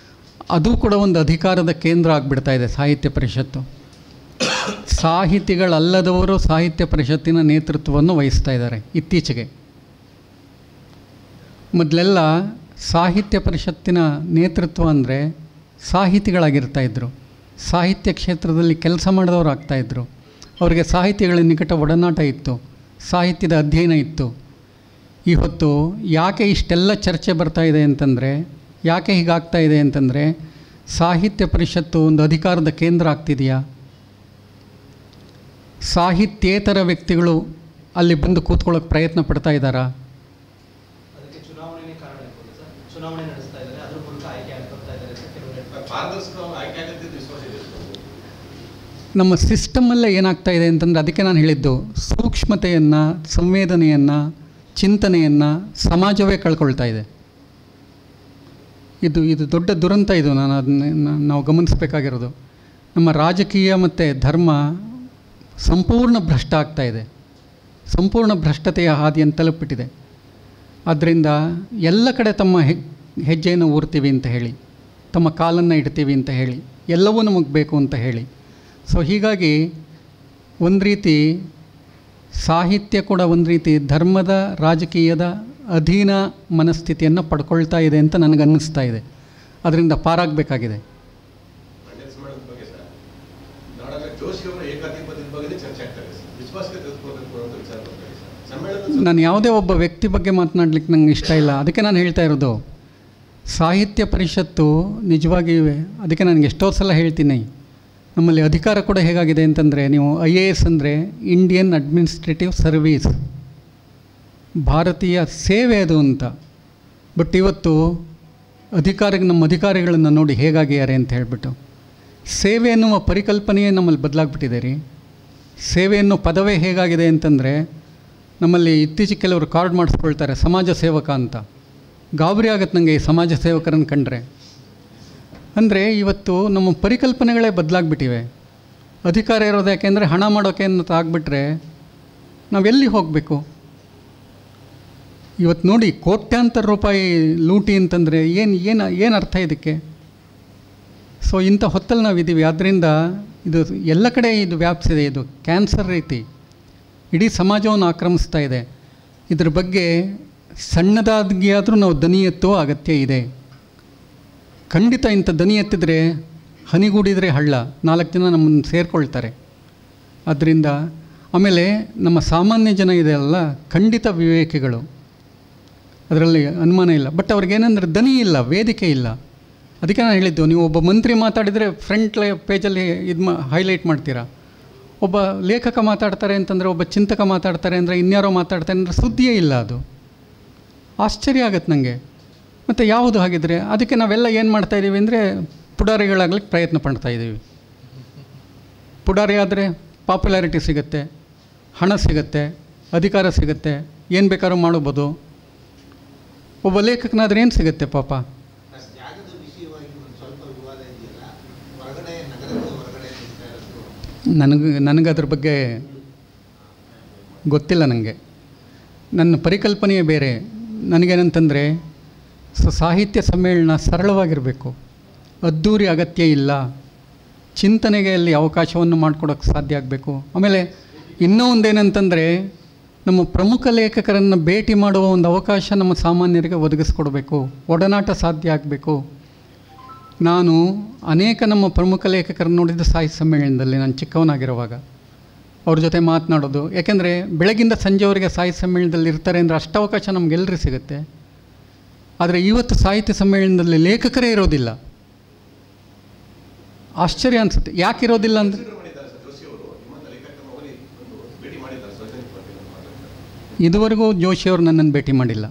ಅದು ಕೂಡ ಒಂದು ಅಧಿಕಾರದ ಕೇಂದ್ರ ಆಗಿಬಿಡ್ತಾ ಇದೆ ಸಾಹಿತ್ಯ ಪರಿಷತ್ತು. ಸಾಹಿತಿಗಳಲ್ಲದವರು ಸಾಹಿತ್ಯ ಪರಿಷತ್ತಿನ ನೇತೃತ್ವವನ್ನು ವಹಿಸ್ತಾ ಇದ್ದಾರೆ ಇತ್ತೀಚೆಗೆ. ಮೊದಲೆಲ್ಲ ಸಾಹಿತ್ಯ ಪರಿಷತ್ತಿನ ನೇತೃತ್ವ ಅಂದರೆ ಸಾಹಿತಿಗಳಾಗಿರ್ತಾಯಿದ್ರು, ಸಾಹಿತ್ಯ ಕ್ಷೇತ್ರದಲ್ಲಿ ಕೆಲಸ ಮಾಡಿದವರು ಆಗ್ತಾಯಿದ್ರು, ಅವರಿಗೆ ಸಾಹಿತಿಗಳ ನಿಕಟ ಒಡನಾಟ ಇತ್ತು, ಸಾಹಿತ್ಯದ ಅಧ್ಯಯನ ಇತ್ತು. ಇವತ್ತು ಯಾಕೆ ಇಷ್ಟೆಲ್ಲ ಚರ್ಚೆ ಬರ್ತಾ ಇದೆ ಅಂತಂದರೆ, ಯಾಕೆ ಹೀಗಾಗ್ತಾ ಇದೆ ಅಂತಂದರೆ, ಸಾಹಿತ್ಯ ಪರಿಷತ್ತು ಒಂದು ಅಧಿಕಾರದ ಕೇಂದ್ರ ಆಗ್ತಿದೆಯಾ? ಸಾಹಿತ್ಯೇತರ ವ್ಯಕ್ತಿಗಳು ಅಲ್ಲಿ ಬಂದು ಕೂತ್ಕೊಳ್ಳೋಕೆ ಪ್ರಯತ್ನ ಪಡ್ತಾ ಇದ್ದಾರಾ? ಅದಕ್ಕೆ ಚುನಾವಣೆನೇ ಕಾರಣ ಇರ್ಬೋದು ಸರ್. ಚುನಾವಣೆ ನಡೆಸ್ತಾ ಇದ್ದಾರೆ, ಅದ್ರ ಮೂಲಕ ಆಯ್ಕೆ ಆಗ್ತಾ ಇದ್ದಾರೆ ಸರ್. ಕೆಲವರು ಪಾರದರ್ಶಕವಾಗಿ ಆಯ್ಕೆ ಆಗುತ್ತೆ ವಿಶ್ವಾಸ ಇದೆ. ನಮ್ಮ ಸಿಸ್ಟಮಲ್ಲೇ ಏನಾಗ್ತಾ ಇದೆ ಅಂತಂದರೆ, ಅದಕ್ಕೆ ನಾನು ಹೇಳಿದ್ದು, ಸೂಕ್ಷ್ಮತೆಯನ್ನು, ಸಂವೇದನೆಯನ್ನು, ಚಿಂತನೆಯನ್ನು ಸಮಾಜವೇ ಕಳ್ಕೊಳ್ತಾ ಇದೆ. ಇದು ದೊಡ್ಡ ದುರಂತ. ಇದು ನಾವು ಗಮನಿಸಬೇಕಾಗಿರೋದು. ನಮ್ಮ ರಾಜಕೀಯ ಮತ್ತು ಧರ್ಮ ಸಂಪೂರ್ಣ ಭ್ರಷ್ಟ ಆಗ್ತಾ ಇದೆ, ಸಂಪೂರ್ಣ ಭ್ರಷ್ಟತೆಯ ಹಾದಿಯನ್ನು ತಲುಪಿಬಿಟ್ಟಿದೆ. ಆದ್ದರಿಂದ ಎಲ್ಲ ಕಡೆ ತಮ್ಮ ಹೆಜ್ಜೆಯನ್ನು ಊರ್ತೀವಿ ಅಂತ ಹೇಳಿ, ತಮ್ಮ ಕಾಲನ್ನು ಇಡ್ತೀವಿ ಅಂತ ಹೇಳಿ, ಎಲ್ಲವೂ ನಮಗೆ ಬೇಕು ಅಂತ ಹೇಳಿ. ಸೊ ಹೀಗಾಗಿ ಒಂದು ರೀತಿ ಸಾಹಿತ್ಯ ಕೂಡ ಒಂದು ರೀತಿ ಧರ್ಮದ, ರಾಜಕೀಯದ ಅಧೀನ ಮನಸ್ಥಿತಿಯನ್ನು ಪಡ್ಕೊಳ್ತಾ ಇದೆ ಅಂತ ನನಗನ್ನಿಸ್ತಾ ಇದೆ. ಅದರಿಂದ ಪಾರಾಗಬೇಕಾಗಿದೆ. ನಾನು ಯಾವುದೇ ಒಬ್ಬ ವ್ಯಕ್ತಿ ಬಗ್ಗೆ ಮಾತನಾಡ್ಲಿಕ್ಕೆ ನಂಗೆ ಇಷ್ಟ ಇಲ್ಲ. ಅದಕ್ಕೆ ನಾನು ಹೇಳ್ತಾ ಇರೋದು, ಸಾಹಿತ್ಯ ಪರಿಷತ್ತು ನಿಜವಾಗಿ, ಅದಕ್ಕೆ ನನಗೆ ಎಷ್ಟೋ ಸಲ ಹೇಳ್ತೀನಿ, ನಮ್ಮಲ್ಲಿ ಅಧಿಕಾರ ಕೂಡ ಹೇಗಾಗಿದೆ ಅಂತಂದರೆ, ನೀವು IAS ಅಂದರೆ ಇಂಡಿಯನ್ ಅಡ್ಮಿನಿಸ್ಟ್ರೇಟಿವ್ ಸರ್ವೀಸ್, ಭಾರತೀಯ ಸೇವೆ ಅದು ಅಂತ. ಬಟ್ ಇವತ್ತು ನಮ್ಮ ಅಧಿಕಾರಿಗಳನ್ನು ನೋಡಿ ಹೇಗಾಗಿದ್ದಾರೆ ಅಂತ ಹೇಳಿಬಿಟ್ಟು, ಸೇವೆ ಎನ್ನುವ ಪರಿಕಲ್ಪನೆಯೇ ನಮ್ಮಲ್ಲಿ ಬದಲಾಗ್ಬಿಟ್ಟಿದೆ ರೀ. ಸೇವೆ ಎನ್ನುವ ಪದವೇ ಹೇಗಾಗಿದೆ ಅಂತಂದರೆ, ನಮ್ಮಲ್ಲಿ ಇತ್ತೀಚೆಗೆ ಕೆಲವರು ಕಾರ್ಡ್ ಮಾಡಿಸ್ಕೊಳ್ತಾರೆ ಸಮಾಜ ಸೇವಕ ಅಂತ. ಗಾಬರಿ ಆಗುತ್ತೆ ನನಗೆ ಈ ಸಮಾಜ ಸೇವಕರನ್ನು ಕಂಡ್ರೆ. ಅಂದರೆ ಇವತ್ತು ನಮ್ಮ ಪರಿಕಲ್ಪನೆಗಳೇ ಬದಲಾಗ್ಬಿಟ್ಟಿವೆ. ಅಧಿಕಾರ ಇರೋದು ಯಾಕೆಂದರೆ ಹಣ ಮಾಡೋಕೆ ಅಂತ ಆಗಿಬಿಟ್ರೆ ನಾವೆಲ್ಲಿ ಹೋಗಬೇಕು? ಇವತ್ತು ನೋಡಿ, ಕೋಟ್ಯಾಂತರ ರೂಪಾಯಿ ಲೂಟಿ ಅಂತಂದರೆ ಏನು ಅರ್ಥ ಇದಕ್ಕೆ? ಸೊ ಇಂಥ ಹೊತ್ತಲ್ಲಿ ನಾವಿದ್ದೀವಿ. ಆದ್ದರಿಂದ ಇದು ಎಲ್ಲ ಕಡೆ ಇದು ವ್ಯಾಪಿಸಿದೆ. ಇದು ಕ್ಯಾನ್ಸರ್ ರೀತಿ ಇಡೀ ಸಮಾಜವನ್ನು ಆಕ್ರಮಿಸ್ತಾ ಇದೆ. ಇದ್ರ ಬಗ್ಗೆ ಸಣ್ಣದಾಗಿಯಾದರೂ ನಾವು ದನಿ ಎತ್ತುವ ಅಗತ್ಯ ಇದೆ. ಖಂಡಿತ ಇಂಥ ದನಿ ಎತ್ತಿದರೆ, ಹನಿಗೂಡಿದರೆ ಹಳ್ಳ, 4 ಜನ ನಮ್ಮನ್ನು ಸೇರಿಕೊಳ್ತಾರೆ. ಆದ್ದರಿಂದ ಆಮೇಲೆ ನಮ್ಮ ಸಾಮಾನ್ಯ ಜನ ಇದೆಯಲ್ಲ, ಖಂಡಿತ ವಿವೇಕಿಗಳು, ಅದರಲ್ಲಿ ಅನುಮಾನ ಇಲ್ಲ. ಬಟ್ ಅವ್ರಿಗೇನೆಂದರೆ ದನಿ ಇಲ್ಲ, ವೇದಿಕೆ ಇಲ್ಲ. ಅದಕ್ಕೆ ನಾನು ಹೇಳಿದ್ದು, ನೀವು ಒಬ್ಬ ಮಂತ್ರಿ ಮಾತಾಡಿದರೆ ಫ್ರಂಟ್ ಪೇಜಲ್ಲಿ ಹೈಲೈಟ್ ಮಾಡ್ತೀರಾ. ಒಬ್ಬ ಲೇಖಕ ಮಾತಾಡ್ತಾರೆ ಅಂತಂದರೆ, ಒಬ್ಬ ಚಿಂತಕ ಮಾತಾಡ್ತಾರೆ ಅಂದರೆ, ಇನ್ಯಾರೋ ಮಾತಾಡ್ತಾರೆ ಅಂದರೆ ಸುದ್ದಿಯೇ ಇಲ್ಲ. ಅದು ಆಶ್ಚರ್ಯ ಆಗತ್ತೆ ನನಗೆ. ಮತ್ತು ಯಾವುದು ಹಾಗಿದ್ರೆ? ಅದಕ್ಕೆ ನಾವೆಲ್ಲ ಏನು ಮಾಡ್ತಾಯಿದ್ದೀವಿ ಅಂದರೆ, ಪುಡಾರಿಗಳಾಗ್ಲಿಕ್ಕೆ ಪ್ರಯತ್ನ ಪಡ್ತಾಯಿದ್ದೀವಿ. ಪುಡಾರಿ ಆದರೆ ಪಾಪ್ಯುಲಾರಿಟಿ ಸಿಗುತ್ತೆ, ಹಣ ಸಿಗುತ್ತೆ, ಅಧಿಕಾರ ಸಿಗುತ್ತೆ, ಏನು ಬೇಕಾದ್ರೂ ಮಾಡ್ಬೋದು. ಒಬ್ಬ ಲೇಖಕನಾದ್ರೆ ಏನು ಸಿಗುತ್ತೆ ಪಾಪ? ತ್ಯಾಗದ ವಿಷಯವಾಗಿ ಒಂದು ಸ್ವಲ್ಪ ವಿವಾದ ಇದೆಯಲ್ಲ, ಹೊರಗಡೆ, ನಗರದ ಹೊರಗಡೆ ನನಗೆ ಅದ್ರ ಬಗ್ಗೆ ಗೊತ್ತಿಲ್ಲ. ನನಗೆ ನನ್ನ ಪರಿಕಲ್ಪನೆಯೇ ಬೇರೆ. ನನಗೇನಂತಂದರೆ, ಸಾಹಿತ್ಯ ಸಮ್ಮೇಳನ ಸರಳವಾಗಿರಬೇಕು, ಅದ್ಧೂರಿ ಅಗತ್ಯ ಇಲ್ಲ, ಚಿಂತನೆಗೆ ಅಲ್ಲಿ ಅವಕಾಶವನ್ನು ಮಾಡಿಕೊಡೋಕ್ಕೆ ಸಾಧ್ಯ ಆಗಬೇಕು. ಆಮೇಲೆ ಇನ್ನೂ ಒಂದೇನಂತಂದರೆ, ನಮ್ಮ ಪ್ರಮುಖ ಲೇಖಕರನ್ನು ಭೇಟಿ ಮಾಡುವ ಒಂದು ಅವಕಾಶ ನಮ್ಮ ಸಾಮಾನ್ಯರಿಗೆ ಒದಗಿಸ್ಕೊಡ್ಬೇಕು, ಒಡನಾಟ ಸಾಧ್ಯ ಆಗಬೇಕು. ನಾನು ಅನೇಕ ನಮ್ಮ ಪ್ರಮುಖ ಲೇಖಕರನ್ನು ನೋಡಿದ ಸಾಹಿತ್ಯ ಸಮ್ಮೇಳನದಲ್ಲಿ, ನಾನು ಚಿಕ್ಕವನಾಗಿರುವಾಗ ಅವ್ರ ಜೊತೆ ಮಾತನಾಡೋದು. ಯಾಕೆಂದರೆ ಬೆಳಗಿಂದ ಸಂಜೆವರೆಗೆ ಸಾಹಿತ್ಯ ಸಮ್ಮೇಳನದಲ್ಲಿ ಇರ್ತಾರೆ ಅಂದರೆ ಅಷ್ಟು ಅವಕಾಶ ನಮಗೆಲ್ಲರೂ ಸಿಗುತ್ತೆ. ಆದರೆ ಇವತ್ತು ಸಾಹಿತ್ಯ ಸಮ್ಮೇಳನದಲ್ಲಿ ಲೇಖಕರೇ ಇರೋದಿಲ್ಲ. ಆಶ್ಚರ್ಯ ಅನಿಸುತ್ತೆ. ಯಾಕೆ ಇರೋದಿಲ್ಲ ಅಂದರೆ, ಇದುವರೆಗೂ ಜೋಶಿಯವರು ನನ್ನನ್ನು ಭೇಟಿ ಮಾಡಿಲ್ಲ.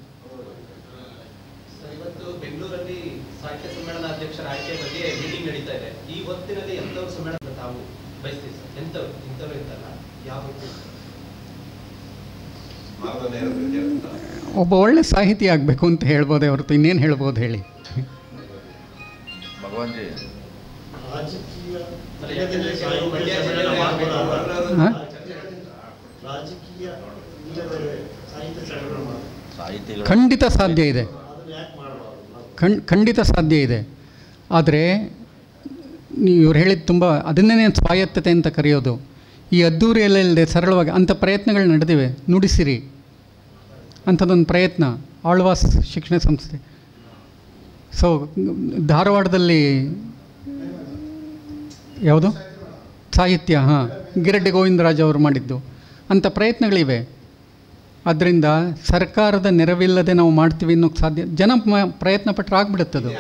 ಇವತ್ತು ಬೆಂಗಳೂರಲ್ಲಿ ಸಾಹಿತ್ಯ ಸಮ್ಮೇಳನ ಅಧ್ಯಕ್ಷರ ಆಯ್ಕೆ ಬಗ್ಗೆ ಮೀಟಿಂಗ್ ನಡೀತಾ ಇದೆ. ಈ ಹೊತ್ತಿನಲ್ಲಿ ಎಂಥವ್ರ ಸಮ್ಮೇಳನ ತಾವು ಬಯಸ್ತೀವಿ ಸರ್? ಇಂಥವ್ರು ಇರ್ತಲ್ಲ, ಯಾವ ಒಬ್ಬ ಒಳ್ಳೆ ಸಾಹಿತಿ ಆಗಬೇಕು ಅಂತ ಹೇಳ್ಬೋದೇ ಹೊರತು ಇನ್ನೇನು ಹೇಳ್ಬೋದು ಹೇಳಿ? ರಾಜಕೀಯ ಇಲ್ಲದೆ ಸಾಹಿತ್ಯ ಚಳವಳಿ ಮಾಡೋದು ಖಂಡಿತ ಸಾಧ್ಯ ಇದೆ, ಅದನ್ನ ಯಾಕೆ ಮಾಡಬಾರ್ದು? ಖಂಡಿತ ಸಾಧ್ಯ ಇದೆ. ಆದರೆ ಇವ್ರು ಹೇಳಿದ್ದು ತುಂಬ ಅದನ್ನೇ ಸ್ವಾಯತ್ತತೆ ಅಂತ ಕರೆಯೋದು. ಈ ಅದ್ದೂರಿಯಲ್ಲಿಲ್ಲದೆ ಸರಳವಾಗಿ ಅಂಥ ಪ್ರಯತ್ನಗಳು ನಡೆದಿವೆ. ನುಡಿಸಿರಿ ಅಂಥದ್ದೊಂದು ಪ್ರಯತ್ನ ಆಳ್ವಾಸ್ ಶಿಕ್ಷಣ ಸಂಸ್ಥೆ. ಸೊ ಧಾರವಾಡದಲ್ಲಿ ಯಾವುದು ಸಾಹಿತ್ಯ, ಹಾಂ, ಗಿರಡ್ಡಿ ಗೋವಿಂದರಾಜ್ ಅವರು ಮಾಡಿದ್ದು. ಅಂಥ ಪ್ರಯತ್ನಗಳಿವೆ. ಆದ್ದರಿಂದ ಸರ್ಕಾರದ ನೆರವಿಲ್ಲದೆ ನಾವು ಮಾಡ್ತೀವಿ ಅನ್ನೋಕ್ಕೆ ಸಾಧ್ಯ. ಜನ ಪ್ರಯತ್ನ ಪಟ್ಟರೆ ಆಗ್ಬಿಡುತ್ತದು.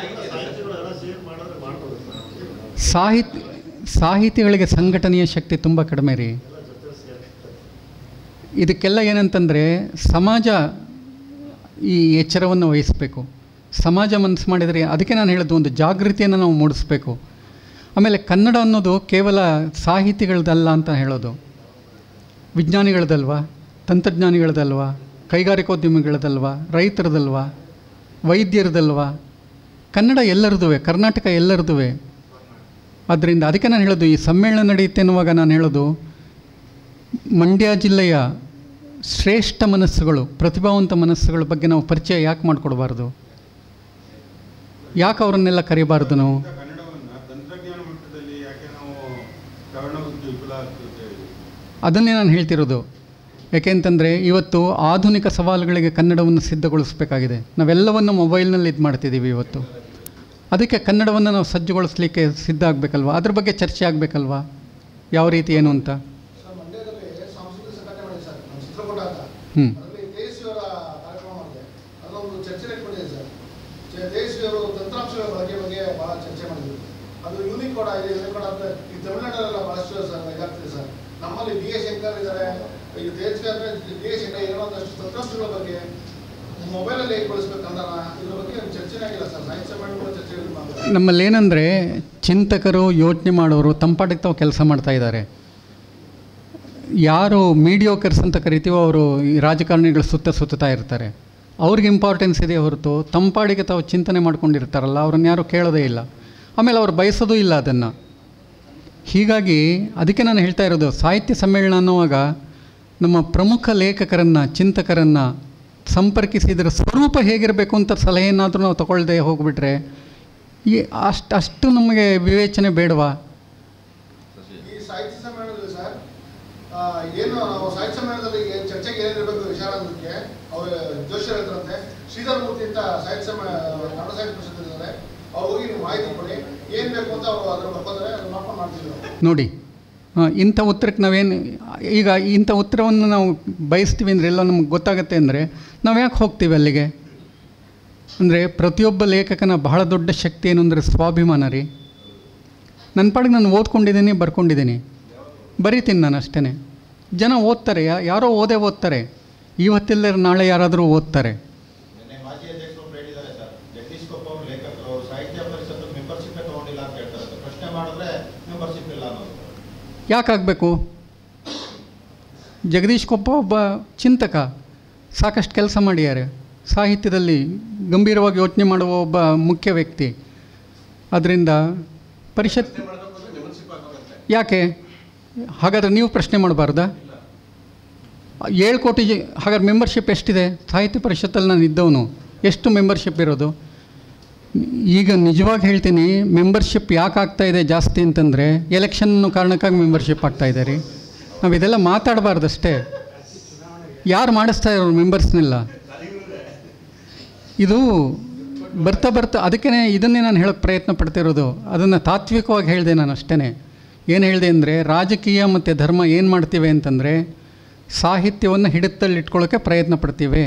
ಸಾಹಿತಿಗಳಿಗೆ ಸಂಘಟನೆಯ ಶಕ್ತಿ ತುಂಬ ಕಡಿಮೆ ರೀ. ಇದಕ್ಕೆಲ್ಲ ಏನಂತಂದರೆ ಸಮಾಜ ಈ ಎಚ್ಚರವನ್ನು ವಹಿಸಬೇಕು. ಸಮಾಜ ಮನಸ್ಸು ಮಾಡಿದರೆ, ಅದಕ್ಕೆ ನಾನು ಹೇಳೋದು, ಒಂದು ಜಾಗೃತಿಯನ್ನು ನಾವು ಮೂಡಿಸ್ಬೇಕು. ಆಮೇಲೆ ಕನ್ನಡ ಅನ್ನೋದು ಕೇವಲ ಸಾಹಿತಿಗಳದಲ್ಲ ಅಂತ ಹೇಳೋದು, ವಿಜ್ಞಾನಿಗಳದಲ್ವಾ, ತಂತ್ರಜ್ಞಾನಿಗಳದಲ್ವಾ, ಕೈಗಾರಿಕೋದ್ಯಮಿಗಳದಲ್ವಾ, ರೈತರದಲ್ವಾ, ವೈದ್ಯರದಲ್ವಾ. ಕನ್ನಡ ಎಲ್ಲರದುವೆ, ಕರ್ನಾಟಕ ಎಲ್ಲರದುವೆ. ಆದ್ದರಿಂದ ಅದಕ್ಕೆ ನಾನು ಹೇಳೋದು, ಈ ಸಮ್ಮೇಳನ ನಡೆಯುತ್ತೆ ಅನ್ನುವಾಗ ನಾನು ಹೇಳೋದು, ಮಂಡ್ಯ ಜಿಲ್ಲೆಯ ಶ್ರೇಷ್ಠ ಮನಸ್ಸುಗಳು, ಪ್ರತಿಭಾವಂತ ಮನಸ್ಸುಗಳ ಬಗ್ಗೆ ನಾವು ಪರಿಚಯ ಯಾಕೆ ಮಾಡಿಕೊಡ್ಬಾರ್ದು? ಯಾಕೆ ಅವರನ್ನೆಲ್ಲ ಕರಿಬಾರ್ದು ನಾವು? ಅದನ್ನೇ ನಾನು ಹೇಳ್ತಿರೋದು. ಯಾಕೆಂತಂದರೆ ಇವತ್ತು ಆಧುನಿಕ ಸವಾಲುಗಳಿಗೆ ಕನ್ನಡವನ್ನು ಸಿದ್ಧಗೊಳಿಸಬೇಕಾಗಿದೆ. ನಾವೆಲ್ಲವನ್ನು ಮೊಬೈಲ್ನಲ್ಲಿ ಇದು ಮಾಡ್ತಿದ್ದೀವಿ ಇವತ್ತು. ಅದಕ್ಕೆ ಕನ್ನಡವನ್ನು ನಾವು ಸಜ್ಜುಗೊಳಿಸಲಿಕ್ಕೆ ಸಿದ್ಧ ಆಗಬೇಕಲ್ವ? ಅದ್ರ ಬಗ್ಗೆ ಚರ್ಚೆ ಆಗಬೇಕಲ್ವಾ, ಯಾವ ರೀತಿ ಏನು ಅಂತ. ತಂತ್ರಾಂಶಗಳ ಬಗ್ಗೆ ಭಾಳ ಚರ್ಚೆ ಮಾಡಿದ್ರು. ಅದು ಯೂನಿಕೋಡ್ ಆಗಿದೆ. ಯೂನಿಕೋಡ್ ಅಂತ ಈ ತಮಿಳುನಾಡಲ್ಲೆಲ್ಲ ಭಾಳಷ್ಟು ಸರ್ ಇದಾಗ್ತಿದೆ ಸರ್. ನಮ್ಮಲ್ಲಿ ಡಿ ಎ ಶಂಕರ್ ಇದ್ದಾರೆ, ಈಗ ತೇಜಸ್ವಿ ಅಂದರೆ ಡಿ ಎ ಶಂಕರ್ ಏನೋ ಒಂದಷ್ಟು ತಂತ್ರಾಂಶಗಳ ಬಗ್ಗೆ ಮೊಬೈಲಲ್ಲಿ ಹೇಗೆ ಬಳಸ್ಬೇಕಂದ್ರೆ ಇದ್ರ ಬಗ್ಗೆ ಚರ್ಚೆನೇ ಆಗಿಲ್ಲ ಸರ್. ಸಾಹಿತ್ಯ ಸಮ್ಮೇಳನಗಳು ಚರ್ಚೆ ನಮ್ಮಲ್ಲಿ ಏನಂದರೆ, ಚಿಂತಕರು, ಯೋಚನೆ ಮಾಡೋರು ತಂಪಾಟಿಗೆ ತಾವು ಕೆಲಸ ಮಾಡ್ತಾಯಿದ್ದಾರೆ. ಯಾರು ಮೀಡಿಯೋಕರ್ಸ್ ಅಂತ ಕರಿತೀವೋ ಅವರು ಈ ರಾಜಕಾರಣಿಗಳು ಸುತ್ತಾ ಇರ್ತಾರೆ. ಅವ್ರಿಗೆ ಇಂಪಾರ್ಟೆನ್ಸ್ ಇದೆ ಹೊರತು ತಂಪಾಡಿಗೆ ತಾವು ಚಿಂತನೆ ಮಾಡ್ಕೊಂಡಿರ್ತಾರಲ್ಲ, ಅವ್ರನ್ನ ಯಾರೂ ಕೇಳೋದೇ ಇಲ್ಲ. ಆಮೇಲೆ ಅವ್ರು ಬಯಸೋದೂ ಇಲ್ಲ ಅದನ್ನು. ಹೀಗಾಗಿ ಅದಕ್ಕೆ ನಾನು ಹೇಳ್ತಾ ಇರೋದು, ಸಾಹಿತ್ಯ ಸಮ್ಮೇಳನ ಅನ್ನುವಾಗ ನಮ್ಮ ಪ್ರಮುಖ ಲೇಖಕರನ್ನು, ಚಿಂತಕರನ್ನು ಸಂಪರ್ಕಿಸಿದರೆ ಸ್ವರೂಪ ಹೇಗಿರಬೇಕು ಅಂತ ಸಲಹೆಯನ್ನಾದರೂ ನಾವು ತಗೊಳ್ಳದೆ ಹೋಗಿಬಿಟ್ರೆ ಈ ಅಷ್ಟು ನಮಗೆ ವಿವೇಚನೆ ಬೇಡವಾ? ಈ ಸಾಹಿತ್ಯ ಸಮ್ಮೇಳನದಲ್ಲಿ ಸರ್ ಏನು ನಾವು ಸಾಹಿತ್ಯ ಸಮ್ಮೇಳನದಲ್ಲಿ ಚರ್ಚೆಗೆ ಏನಿರಬೇಕು ವಿಚಾರ ಅನ್ನೋದಕ್ಕೆ ಅವರು ಜೋಶಿ ಹೇಳ್ತಾರಂತೆ. ಶ್ರೀಧರ್ ಮೂರ್ತಿ ಅಂತ ಸಾಹಿತ್ಯ ಕನ್ನಡ ಸಾಹಿತ್ಯ ಪರಿಷತ್ ಇದ್ದಾರೆ, ಅವ್ರು ಹೋಗಿ ನೀವು ಮಾಹಿತಿ ಕೊಡಿ, ಏನು ಬೇಕು ಅಂತ ಅವರು ಅದ್ರ ಬರ್ಕೋತಾರೆ, ಅದನ್ನ ಮಾಡ್ಕೊಂಡು ಮಾಡ್ತೀವಿ ನೋಡಿ. ಇಂಥ ಉತ್ತರಕ್ಕೆ ನಾವೇನು ಈಗ ಇಂಥ ಉತ್ತರವನ್ನು ನಾವು ಬಯಸ್ತೀವಿ ಅಂದರೆ ಎಲ್ಲ ನಮ್ಗೆ ಗೊತ್ತಾಗುತ್ತೆ ಅಂದರೆ ನಾವು ಯಾಕೆ ಹೋಗ್ತೀವಿ ಅಲ್ಲಿಗೆ? ಅಂದರೆ ಪ್ರತಿಯೊಬ್ಬ ಲೇಖಕನ ಬಹಳ ದೊಡ್ಡ ಶಕ್ತಿ ಏನು ಅಂದರೆ ಸ್ವಾಭಿಮಾನ ರೀ. ನನ್ನ ಪಾಡಿಗೆ ನಾನು ಓದ್ಕೊಂಡಿದ್ದೀನಿ, ಬರ್ಕೊಂಡಿದ್ದೀನಿ, ಬರೀತೀನಿ ನಾನು ಅಷ್ಟೇ. ಜನ ಓದ್ತಾರೆ, ಯಾರೋ ಓದ್ತಾರೆ. ಇವತ್ತಿಲ್ಲದೆ ನಾಳೆ ಯಾರಾದರೂ ಓದ್ತಾರೆ. ಮಾಜಿ ಅಧ್ಯಕ್ಷರು ಹೇಳಿದ್ದಾರೆ ಸರ್, ಜಗದೀಶ್ ಕೊಪ್ಪ ಅವರು ಲೇಖಕರು ಸಾಹಿತ್ಯ ಪರಿಷತ್ತು ಮೆಂಬರ್ಶಿಪ್ ತಗೊಂಡಿಲ್ಲ ಅಂತ ಹೇಳ್ತಾರೆ. ಪ್ರಶ್ನೆ ಮಾಡಿದ್ರೆ ಮೆಂಬರ್ಶಿಪ್ ಇಲ್ಲ ಅನ್ನೋದು ಯಾಕಾಗಬೇಕು? ಜಗದೀಶ್ ಕೊಪ್ಪ ಒಬ್ಬ ಚಿಂತಕ, ಸಾಕಷ್ಟು ಕೆಲಸ ಮಾಡಿದ್ದಾರೆ, ಸಾಹಿತ್ಯದಲ್ಲಿ ಗಂಭೀರವಾಗಿ ಯೋಚನೆ ಮಾಡುವ ಒಬ್ಬ ಮುಖ್ಯ ವ್ಯಕ್ತಿ. ಅದರಿಂದ ಪರಿಷತ್ ಯಾಕೆ ಹಾಗಾದರೆ ನೀವು ಪ್ರಶ್ನೆ ಮಾಡಬಾರ್ದಾ? 7 ಕೋಟಿ ಹಾಗಾದ್ರೆ ಮೆಂಬರ್ಶಿಪ್ ಎಷ್ಟಿದೆ ಸಾಹಿತ್ಯ ಪರಿಷತ್ತಲ್ಲಿ? ನಾನು ಇದ್ದವನು. ಎಷ್ಟು ಮೆಂಬರ್ಶಿಪ್ ಇರೋದು? ಈಗ ನಿಜವಾಗಿ ಹೇಳ್ತೀನಿ, ಮೆಂಬರ್ಶಿಪ್ ಯಾಕೆ ಆಗ್ತಾಯಿದೆ ಜಾಸ್ತಿ ಅಂತಂದರೆ ಎಲೆಕ್ಷನ್ ಕಾರಣಕ್ಕಾಗಿ ಮೆಂಬರ್ಶಿಪ್ ಆಗ್ತಾಯಿದೆ ರೀ. ನಾವು ಇದೆಲ್ಲ ಮಾತಾಡಬಾರ್ದಷ್ಟೇ. ಯಾರು ಮಾಡಿಸ್ತಾ ಇರೋರು ಮೆಂಬರ್ಸ್ನೆಲ್ಲ? ಇದು ಬರ್ತಾ ಅದಕ್ಕೇ ಇದನ್ನೇ ನಾನು ಹೇಳೋಕ್ಕೆ ಪ್ರಯತ್ನ ಪಡ್ತಿರೋದು. ಅದನ್ನು ತಾತ್ವಿಕವಾಗಿ ಹೇಳಿದೆ ನಾನು ಅಷ್ಟೇ. ಏನು ಹೇಳಿದೆ ಅಂದರೆ, ರಾಜಕೀಯ ಮತ್ತು ಧರ್ಮ ಏನು ಮಾಡ್ತೀವಿ ಅಂತಂದರೆ ಸಾಹಿತ್ಯವನ್ನು ಹಿಡಿತಲ್ಲಿ ಇಟ್ಕೊಳ್ಳೋಕ್ಕೆ ಪ್ರಯತ್ನ ಪಡ್ತೀವಿ.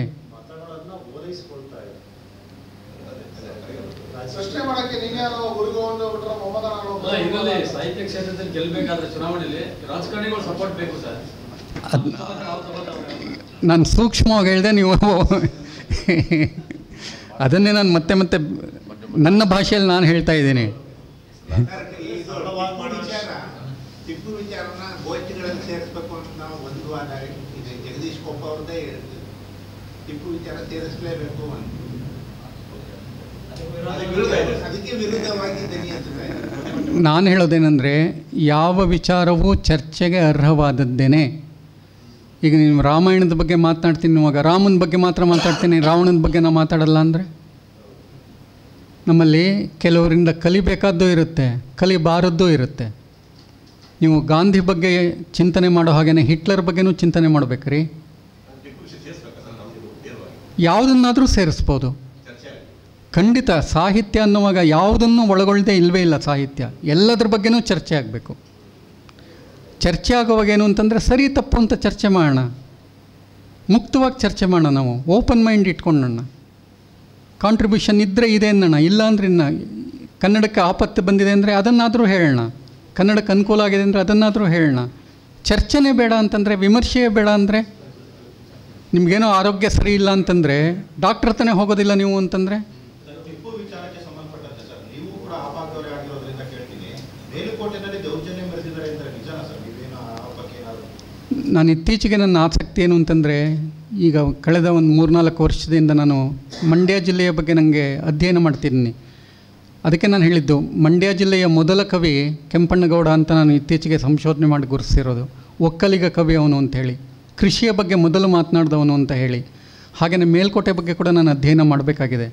ಸಾಹಿತ್ಯ ಕ್ಷೇತ್ರದಲ್ಲಿ ಗೆಲ್ಲಬೇಕಾದ್ರೆ ಚುನಾವಣೆಯಲ್ಲಿ ರಾಜಕಾರಣಿಗಳು ಸಪೋರ್ಟ್ ಬೇಕು ಸರ್. ನಾನು ಸೂಕ್ಷ್ಮವಾಗಿ ಹೇಳಿದೆ, ನೀವು ಅದನ್ನೇ ನಾನು ಮತ್ತೆ ನನ್ನ ಭಾಷೆಯಲ್ಲಿ ನಾನು ಹೇಳ್ತಾ ಇದ್ದೀನಿ. ಟಿಪ್ಪು ವಿಚಾರನ ಗೋಷ್ಠಿಗಳಲ್ಲಿ ಸೇರಿಸಬೇಕು ಅಂತ ನಾವು ಒಂದು ವಾದ ಇದೆ. ಜಗದೀಶ್ ಕೊಪ್ಪ ಅವ್ರದ್ದೇ ಹೇಳ್ತೀವಿ, ಟಿಪ್ಪು ವಿಚಾರ ಸೇರಿಸಲೇಬೇಕು ಅಂತ. ಅದಕ್ಕೆ ವಿರುದ್ಧವಾಗಿ ನಾನು ಹೇಳೋದೇನೆಂದರೆ, ಯಾವ ವಿಚಾರವೂ ಚರ್ಚೆಗೆ ಅರ್ಹವಾದದ್ದೇನೆ. ಈಗ ನೀವು ರಾಮಾಯಣದ ಬಗ್ಗೆ ಮಾತನಾಡ್ತೀನಿ, ಇವಾಗ ರಾಮನ ಬಗ್ಗೆ ಮಾತ್ರ ಮಾತಾಡ್ತೀನಿ, ರಾವಣನ ಬಗ್ಗೆ ನಾವು ಮಾತಾಡಲ್ಲ ಅಂದರೆ ನಮ್ಮಲ್ಲಿ ಕೆಲವರಿಂದ ಕಲಿಬೇಕಾದ್ದೂ ಇರುತ್ತೆ, ಕಲಿಬಾರದ್ದೂ ಇರುತ್ತೆ. ನೀವು ಗಾಂಧಿ ಬಗ್ಗೆ ಚಿಂತನೆ ಮಾಡೋ ಹಾಗೇ ಹಿಟ್ಲರ್ ಬಗ್ಗೆನೂ ಚಿಂತನೆ ಮಾಡಬೇಕ್ರಿ. ಯಾವುದನ್ನಾದರೂ ಸೇರಿಸ್ಬೋದು, ಖಂಡಿತ. ಸಾಹಿತ್ಯ ಅನ್ನುವಾಗ ಯಾವುದನ್ನು ಒಳಗೊಳ್ಳದೆ ಇಲ್ಲವೇ ಇಲ್ಲ. ಸಾಹಿತ್ಯ ಎಲ್ಲದ್ರ ಬಗ್ಗೆನೂ ಚರ್ಚೆ ಆಗಬೇಕು. ಚರ್ಚೆ ಆಗುವಾಗ ಏನು ಅಂತಂದರೆ ಸರಿ ತಪ್ಪು ಅಂತ ಚರ್ಚೆ ಮಾಡೋಣ, ಮುಕ್ತವಾಗಿ ಚರ್ಚೆ ಮಾಡೋಣ. ನಾವು ಓಪನ್ ಮೈಂಡ್ ಇಟ್ಕೊಂಡೋಣ. ಕಾಂಟ್ರಿಬ್ಯೂಷನ್ ಇದ್ದರೆ ಇದೆ ಅನ್ನೋಣ, ಇಲ್ಲ ಅಂದ್ರೆ ಇನ್ನು ಕನ್ನಡಕ್ಕೆ ಆಪತ್ತು ಬಂದಿದೆ ಅಂದರೆ ಅದನ್ನಾದರೂ ಹೇಳೋಣ, ಕನ್ನಡಕ್ಕೆ ಅನುಕೂಲ ಆಗಿದೆ ಅಂದರೆ ಅದನ್ನಾದರೂ ಹೇಳೋಣ. ಚರ್ಚೆನೇ ಬೇಡ ಅಂತಂದರೆ, ವಿಮರ್ಶೆಯೇ ಬೇಡ ಅಂದರೆ, ನಿಮಗೇನೋ ಆರೋಗ್ಯ ಸರಿ ಇಲ್ಲ ಅಂತಂದರೆ ಡಾಕ್ಟ್ರ್ ಹತ್ರನೇ ಹೋಗೋದಿಲ್ಲ ನೀವು ಅಂತಂದರೆ. ಟಿಪ್ಪು ವಿಚಾರಕ್ಕೆ ಸಂಬಂಧಪಟ್ಟಂತೆ ಸರ್, ನೀವು ಕೂಡ ಆಪಾದವರೇ ಆಗಿರೋದ್ರಿಂದ ಕೇಳ್ತೀನಿ, ಮೇಲುಕೋಟೆನಲ್ಲಿ ದೌರ್ಜನ್ಯ ಮೆರೆದಿದ್ದಾರೆ ಅಂತ ನಿಜಾನ ಸರ್? ನೀವೇನು ಆ ಬಗ್ಗೆ ಏನಾದರೂ? ನಾನು ಇತ್ತೀಚೆಗೆ ನನ್ನ ಆಸಕ್ತಿ ಏನು ಅಂತಂದರೆ, ಈಗ ಕಳೆದ ಒಂದು 3-4 ವರ್ಷದಿಂದ ನಾನು ಮಂಡ್ಯ ಜಿಲ್ಲೆಯ ಬಗ್ಗೆ ನನಗೆ ಅಧ್ಯಯನ ಮಾಡ್ತಿದ್ದೀನಿ. ಅದಕ್ಕೆ ನಾನು ಹೇಳಿದ್ದು, ಮಂಡ್ಯ ಜಿಲ್ಲೆಯ ಮೊದಲ ಕವಿ ಕೆಂಪಣ್ಣಗೌಡ ಅಂತ ನಾನು ಇತ್ತೀಚೆಗೆ ಸಂಶೋಧನೆ ಮಾಡಿ ಗುರುತಿಸಿರೋದು. ಒಕ್ಕಲಿಗ ಕವಿ ಅವನು ಅಂಥೇಳಿ, ಕೃಷಿಯ ಬಗ್ಗೆ ಮೊದಲು ಮಾತನಾಡಿದವನು ಅಂತ ಹೇಳಿ. ಹಾಗೆಯೇ ಮೇಲ್ಕೋಟೆ ಬಗ್ಗೆ ಕೂಡ ನಾನು ಅಧ್ಯಯನ ಮಾಡಬೇಕಾಗಿದೆ.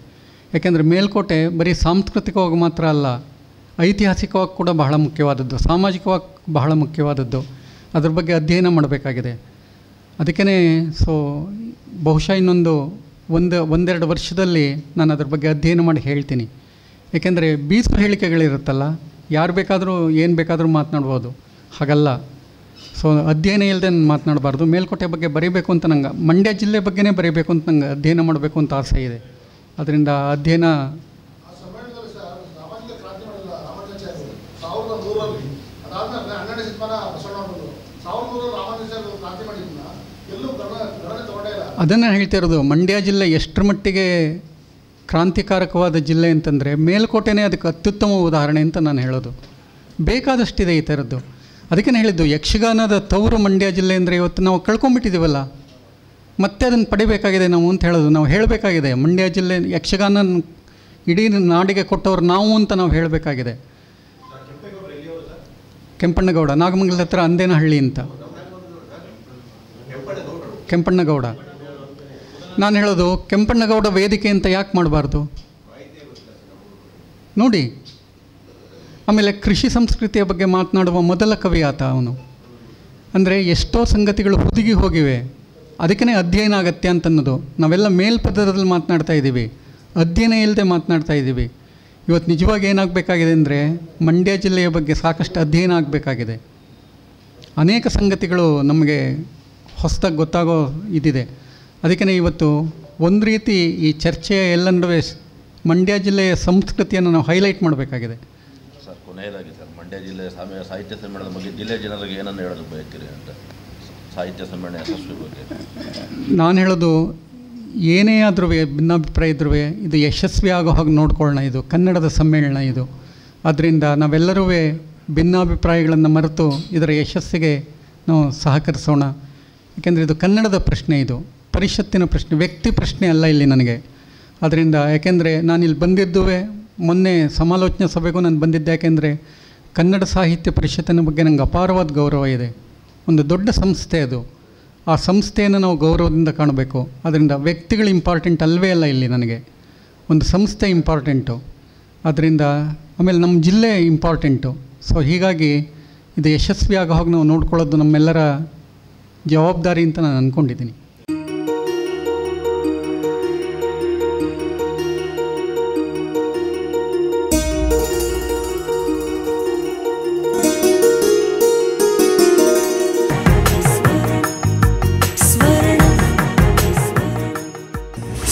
ಯಾಕೆಂದರೆ ಮೇಲ್ಕೋಟೆ ಬರೀ ಸಾಂಸ್ಕೃತಿಕವಾಗಿ ಮಾತ್ರ ಅಲ್ಲ, ಐತಿಹಾಸಿಕವಾಗಿ ಕೂಡ ಬಹಳ ಮುಖ್ಯವಾದದ್ದು, ಸಾಮಾಜಿಕವಾಗಿ ಬಹಳ ಮುಖ್ಯವಾದದ್ದು. ಅದ್ರ ಬಗ್ಗೆ ಅಧ್ಯಯನ ಮಾಡಬೇಕಾಗಿದೆ. ಅದಕ್ಕೇ ಬಹುಶಃ ಇನ್ನೊಂದು ಒಂದೆರಡು ವರ್ಷದಲ್ಲಿ ನಾನು ಅದ್ರ ಬಗ್ಗೆ ಅಧ್ಯಯನ ಮಾಡಿ ಹೇಳ್ತೀನಿ. ಏಕೆಂದರೆ ಬೀಸು ಹೇಳಿಕೆಗಳಿರುತ್ತಲ್ಲ, ಯಾರು ಬೇಕಾದರೂ ಏನು ಬೇಕಾದರೂ ಮಾತನಾಡ್ಬೋದು, ಹಾಗಲ್ಲ. ಅಧ್ಯಯನ ಇಲ್ಲದೆ ನಾನು ಮಾತನಾಡಬಾರ್ದು. ಮೇಲ್ಕೋಟೆ ಬಗ್ಗೆ ಬರೀಬೇಕು ಅಂತ ನಂಗೆ, ಮಂಡ್ಯ ಜಿಲ್ಲೆ ಬಗ್ಗೆನೇ ಬರೀಬೇಕು ಅಂತ ನಂಗೆ ಅಧ್ಯಯನ ಮಾಡಬೇಕು ಅಂತ ಆಸೆ ಇದೆ. ಅದರಿಂದ ಅಧ್ಯಯನ ಆ ಸಮ್ಮೇಳನದಲ್ಲಿ ಸರ್ ಸಾಮಾಜಿಕ ಕ್ರಾಂತಿ ಮಾಡಿಲ್ಲ ರಾಮಾನುಜಾಚಾರ್ಯರು 1100ರಲ್ಲಿ, ಅದಾದ್ಮೇಲೆ 12ನೇ ಶತಮಾನ ಬಸವಣ್ಣವರು 1100 ರಾಮಾನುಜಾಚಾರ್ಯರು ಕ್ರಾಂತಿ ಮಾಡಿದ್ನ ಎಲ್ಲೂ ಗಣನೆ ತಗೊಂಡೇ ಇಲ್ಲ. ಅದನ್ನು ಹೇಳ್ತಾ ಇರೋದು. ಮಂಡ್ಯ ಜಿಲ್ಲೆ ಎಷ್ಟರ ಮಟ್ಟಿಗೆ ಕ್ರಾಂತಿಕಾರಕವಾದ ಜಿಲ್ಲೆ ಅಂತಂದರೆ ಮೇಲ್ಕೋಟೆನೇ ಅದಕ್ಕೆ ಅತ್ಯುತ್ತಮ ಉದಾಹರಣೆ ಅಂತ ನಾನು ಹೇಳೋದು. ಬೇಕಾದಷ್ಟಿದೆ ಈ ಥರದ್ದು. ಅದಕ್ಕೆ ಹೇಳಿದ್ದು, ಯಕ್ಷಗಾನದ ತವರು ಮಂಡ್ಯ ಜಿಲ್ಲೆ ಅಂದರೆ ಇವತ್ತು ನಾವು ಕಳ್ಕೊಂಬಿಟ್ಟಿದ್ದೀವಲ್ಲ, ಮತ್ತೆ ಅದನ್ನು ಪಡಿಬೇಕಾಗಿದೆ ನಾವು ಅಂತ ಹೇಳೋದು. ನಾವು ಹೇಳಬೇಕಾಗಿದೆ, ಮಂಡ್ಯ ಜಿಲ್ಲೆ ಯಕ್ಷಗಾನ ಇಡೀ ನಾಡಿಗೆ ಕೊಟ್ಟವರು ನಾವು ಅಂತ ನಾವು ಹೇಳಬೇಕಾಗಿದೆ. ಕೆಂಪಣ್ಣಗೌಡ, ನಾಗಮಂಗಲ ಹತ್ರ ಅಂದೇನಹಳ್ಳಿ ಅಂತ. ಕೆಂಪಣ್ಣಗೌಡ, ನಾನು ಹೇಳೋದು ಕೆಂಪಣ್ಣಗೌಡ ವೇದಿಕೆ ಅಂತ ಯಾಕೆ ಮಾಡಬಾರ್ದು ನೋಡಿ. ಆಮೇಲೆ ಕೃಷಿ ಸಂಸ್ಕೃತಿಯ ಬಗ್ಗೆ ಮಾತನಾಡುವ ಮೊದಲ ಕವಿ ಆತ ಅವನು. ಅಂದರೆ ಎಷ್ಟೋ ಸಂಗತಿಗಳು ಹುದುಗಿ ಹೋಗಿವೆ, ಅದಕ್ಕೇ ಅಧ್ಯಯನ ಅಗತ್ಯ ಅಂತನ್ನೋದು. ನಾವೆಲ್ಲ ಮೇಲ್ಪದರದಲ್ಲಿ ಮಾತನಾಡ್ತಾ ಇದ್ದೀವಿ, ಅಧ್ಯಯನ ಇಲ್ಲದೆ ಮಾತನಾಡ್ತಾ ಇದ್ದೀವಿ. ಇವತ್ತು ನಿಜವಾಗಿ ಏನಾಗಬೇಕಾಗಿದೆ ಅಂದರೆ, ಮಂಡ್ಯ ಜಿಲ್ಲೆಯ ಬಗ್ಗೆ ಸಾಕಷ್ಟು ಅಧ್ಯಯನ ಆಗಬೇಕಾಗಿದೆ. ಅನೇಕ ಸಂಗತಿಗಳು ನಮಗೆ ಹೊಸದಾಗಿ ಗೊತ್ತಾಗೋ ಇದಿದೆ. ಅದಕ್ಕೇ ಇವತ್ತು ಒಂದು ರೀತಿ ಈ ಚರ್ಚೆಯ ಎಲ್ಲ ನಡುವೆ ಮಂಡ್ಯ ಜಿಲ್ಲೆಯ ಸಂಸ್ಕೃತಿಯನ್ನು ನಾವು ಹೈಲೈಟ್ ಮಾಡಬೇಕಾಗಿದೆ. ಸರ್, ಕೊನೆಯದಾಗಿ ಸರ್, ಮಂಡ್ಯ ಜಿಲ್ಲೆ ಸಾಹಿತ್ಯ ಸಮ್ಮೇಳನದ ಬಗ್ಗೆ ಜಿಲ್ಲೆಯ ಜನರಿಗೆ ಏನನ್ನು ಹೇಳೋದು ಬಯಸ್ತೀರಿ ಅಂತ? ಸಾಹಿತ್ಯ ಸಮ್ಮೇಳನ ಯಶಸ್ವಿ ಬಗ್ಗೆ ನಾನು ಹೇಳೋದು, ಏನೇ ಆದ್ರೂ ಭಿನ್ನಾಭಿಪ್ರಾಯ ಇದ್ರೂ ಇದು ಯಶಸ್ವಿ ಆಗೋ ಹಾಗೆ ನೋಡ್ಕೊಳ್ಳೋಣ. ಇದು ಕನ್ನಡದ ಸಮ್ಮೇಳನ ಇದು. ಆದ್ದರಿಂದ ನಾವೆಲ್ಲರೂ ಭಿನ್ನಾಭಿಪ್ರಾಯಗಳನ್ನು ಮರೆತು ಇದರ ಯಶಸ್ಸಿಗೆ ನಾವು ಸಹಕರಿಸೋಣ. ಏಕೆಂದರೆ ಇದು ಕನ್ನಡದ ಪ್ರಶ್ನೆ, ಇದು ಪರಿಷತ್ತಿನ ಪ್ರಶ್ನೆ, ವ್ಯಕ್ತಿ ಪ್ರಶ್ನೆ ಅಲ್ಲ ಇಲ್ಲಿ ನನಗೆ. ಅದರಿಂದ ಯಾಕೆಂದರೆ ನಾನಿಲ್ಲಿ ಬಂದಿದ್ದುವೆ ಮೊನ್ನೆ ಸಮಾಲೋಚನಾ ಸಭೆಗೂ ನಾನು ಬಂದಿದ್ದೆ. ಯಾಕೆಂದರೆ ಕನ್ನಡ ಸಾಹಿತ್ಯ ಪರಿಷತ್ತಿನ ಬಗ್ಗೆ ನನಗೆ ಅಪಾರವಾದ ಗೌರವ ಇದೆ. ಒಂದು ದೊಡ್ಡ ಸಂಸ್ಥೆ ಅದು. ಆ ಸಂಸ್ಥೆಯನ್ನು ನಾವು ಗೌರವದಿಂದ ಕಾಣಬೇಕು. ಅದರಿಂದ ವ್ಯಕ್ತಿಗಳು ಇಂಪಾರ್ಟೆಂಟ್ ಅಲ್ಲವೇ ಅಲ್ಲ ಇಲ್ಲಿ ನನಗೆ, ಒಂದು ಸಂಸ್ಥೆ ಇಂಪಾರ್ಟೆಂಟು. ಅದರಿಂದ ಆಮೇಲೆ ನಮ್ಮ ಜಿಲ್ಲೆ ಇಂಪಾರ್ಟೆಂಟು. ಹೀಗಾಗಿ ಇದು ಯಶಸ್ವಿ ಆಗೋ ಹಾಗೆ ನಾವು ನೋಡ್ಕೊಳ್ಳೋದು ನಮ್ಮೆಲ್ಲರ ಜವಾಬ್ದಾರಿ ಅಂತ ನಾನು ಅಂದ್ಕೊಂಡಿದ್ದೀನಿ.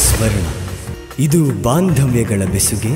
ಸ್ವರ್ಣ, ಇದು ಬಾಂಧವ್ಯಗಳ ಬೆಸುಗೆ,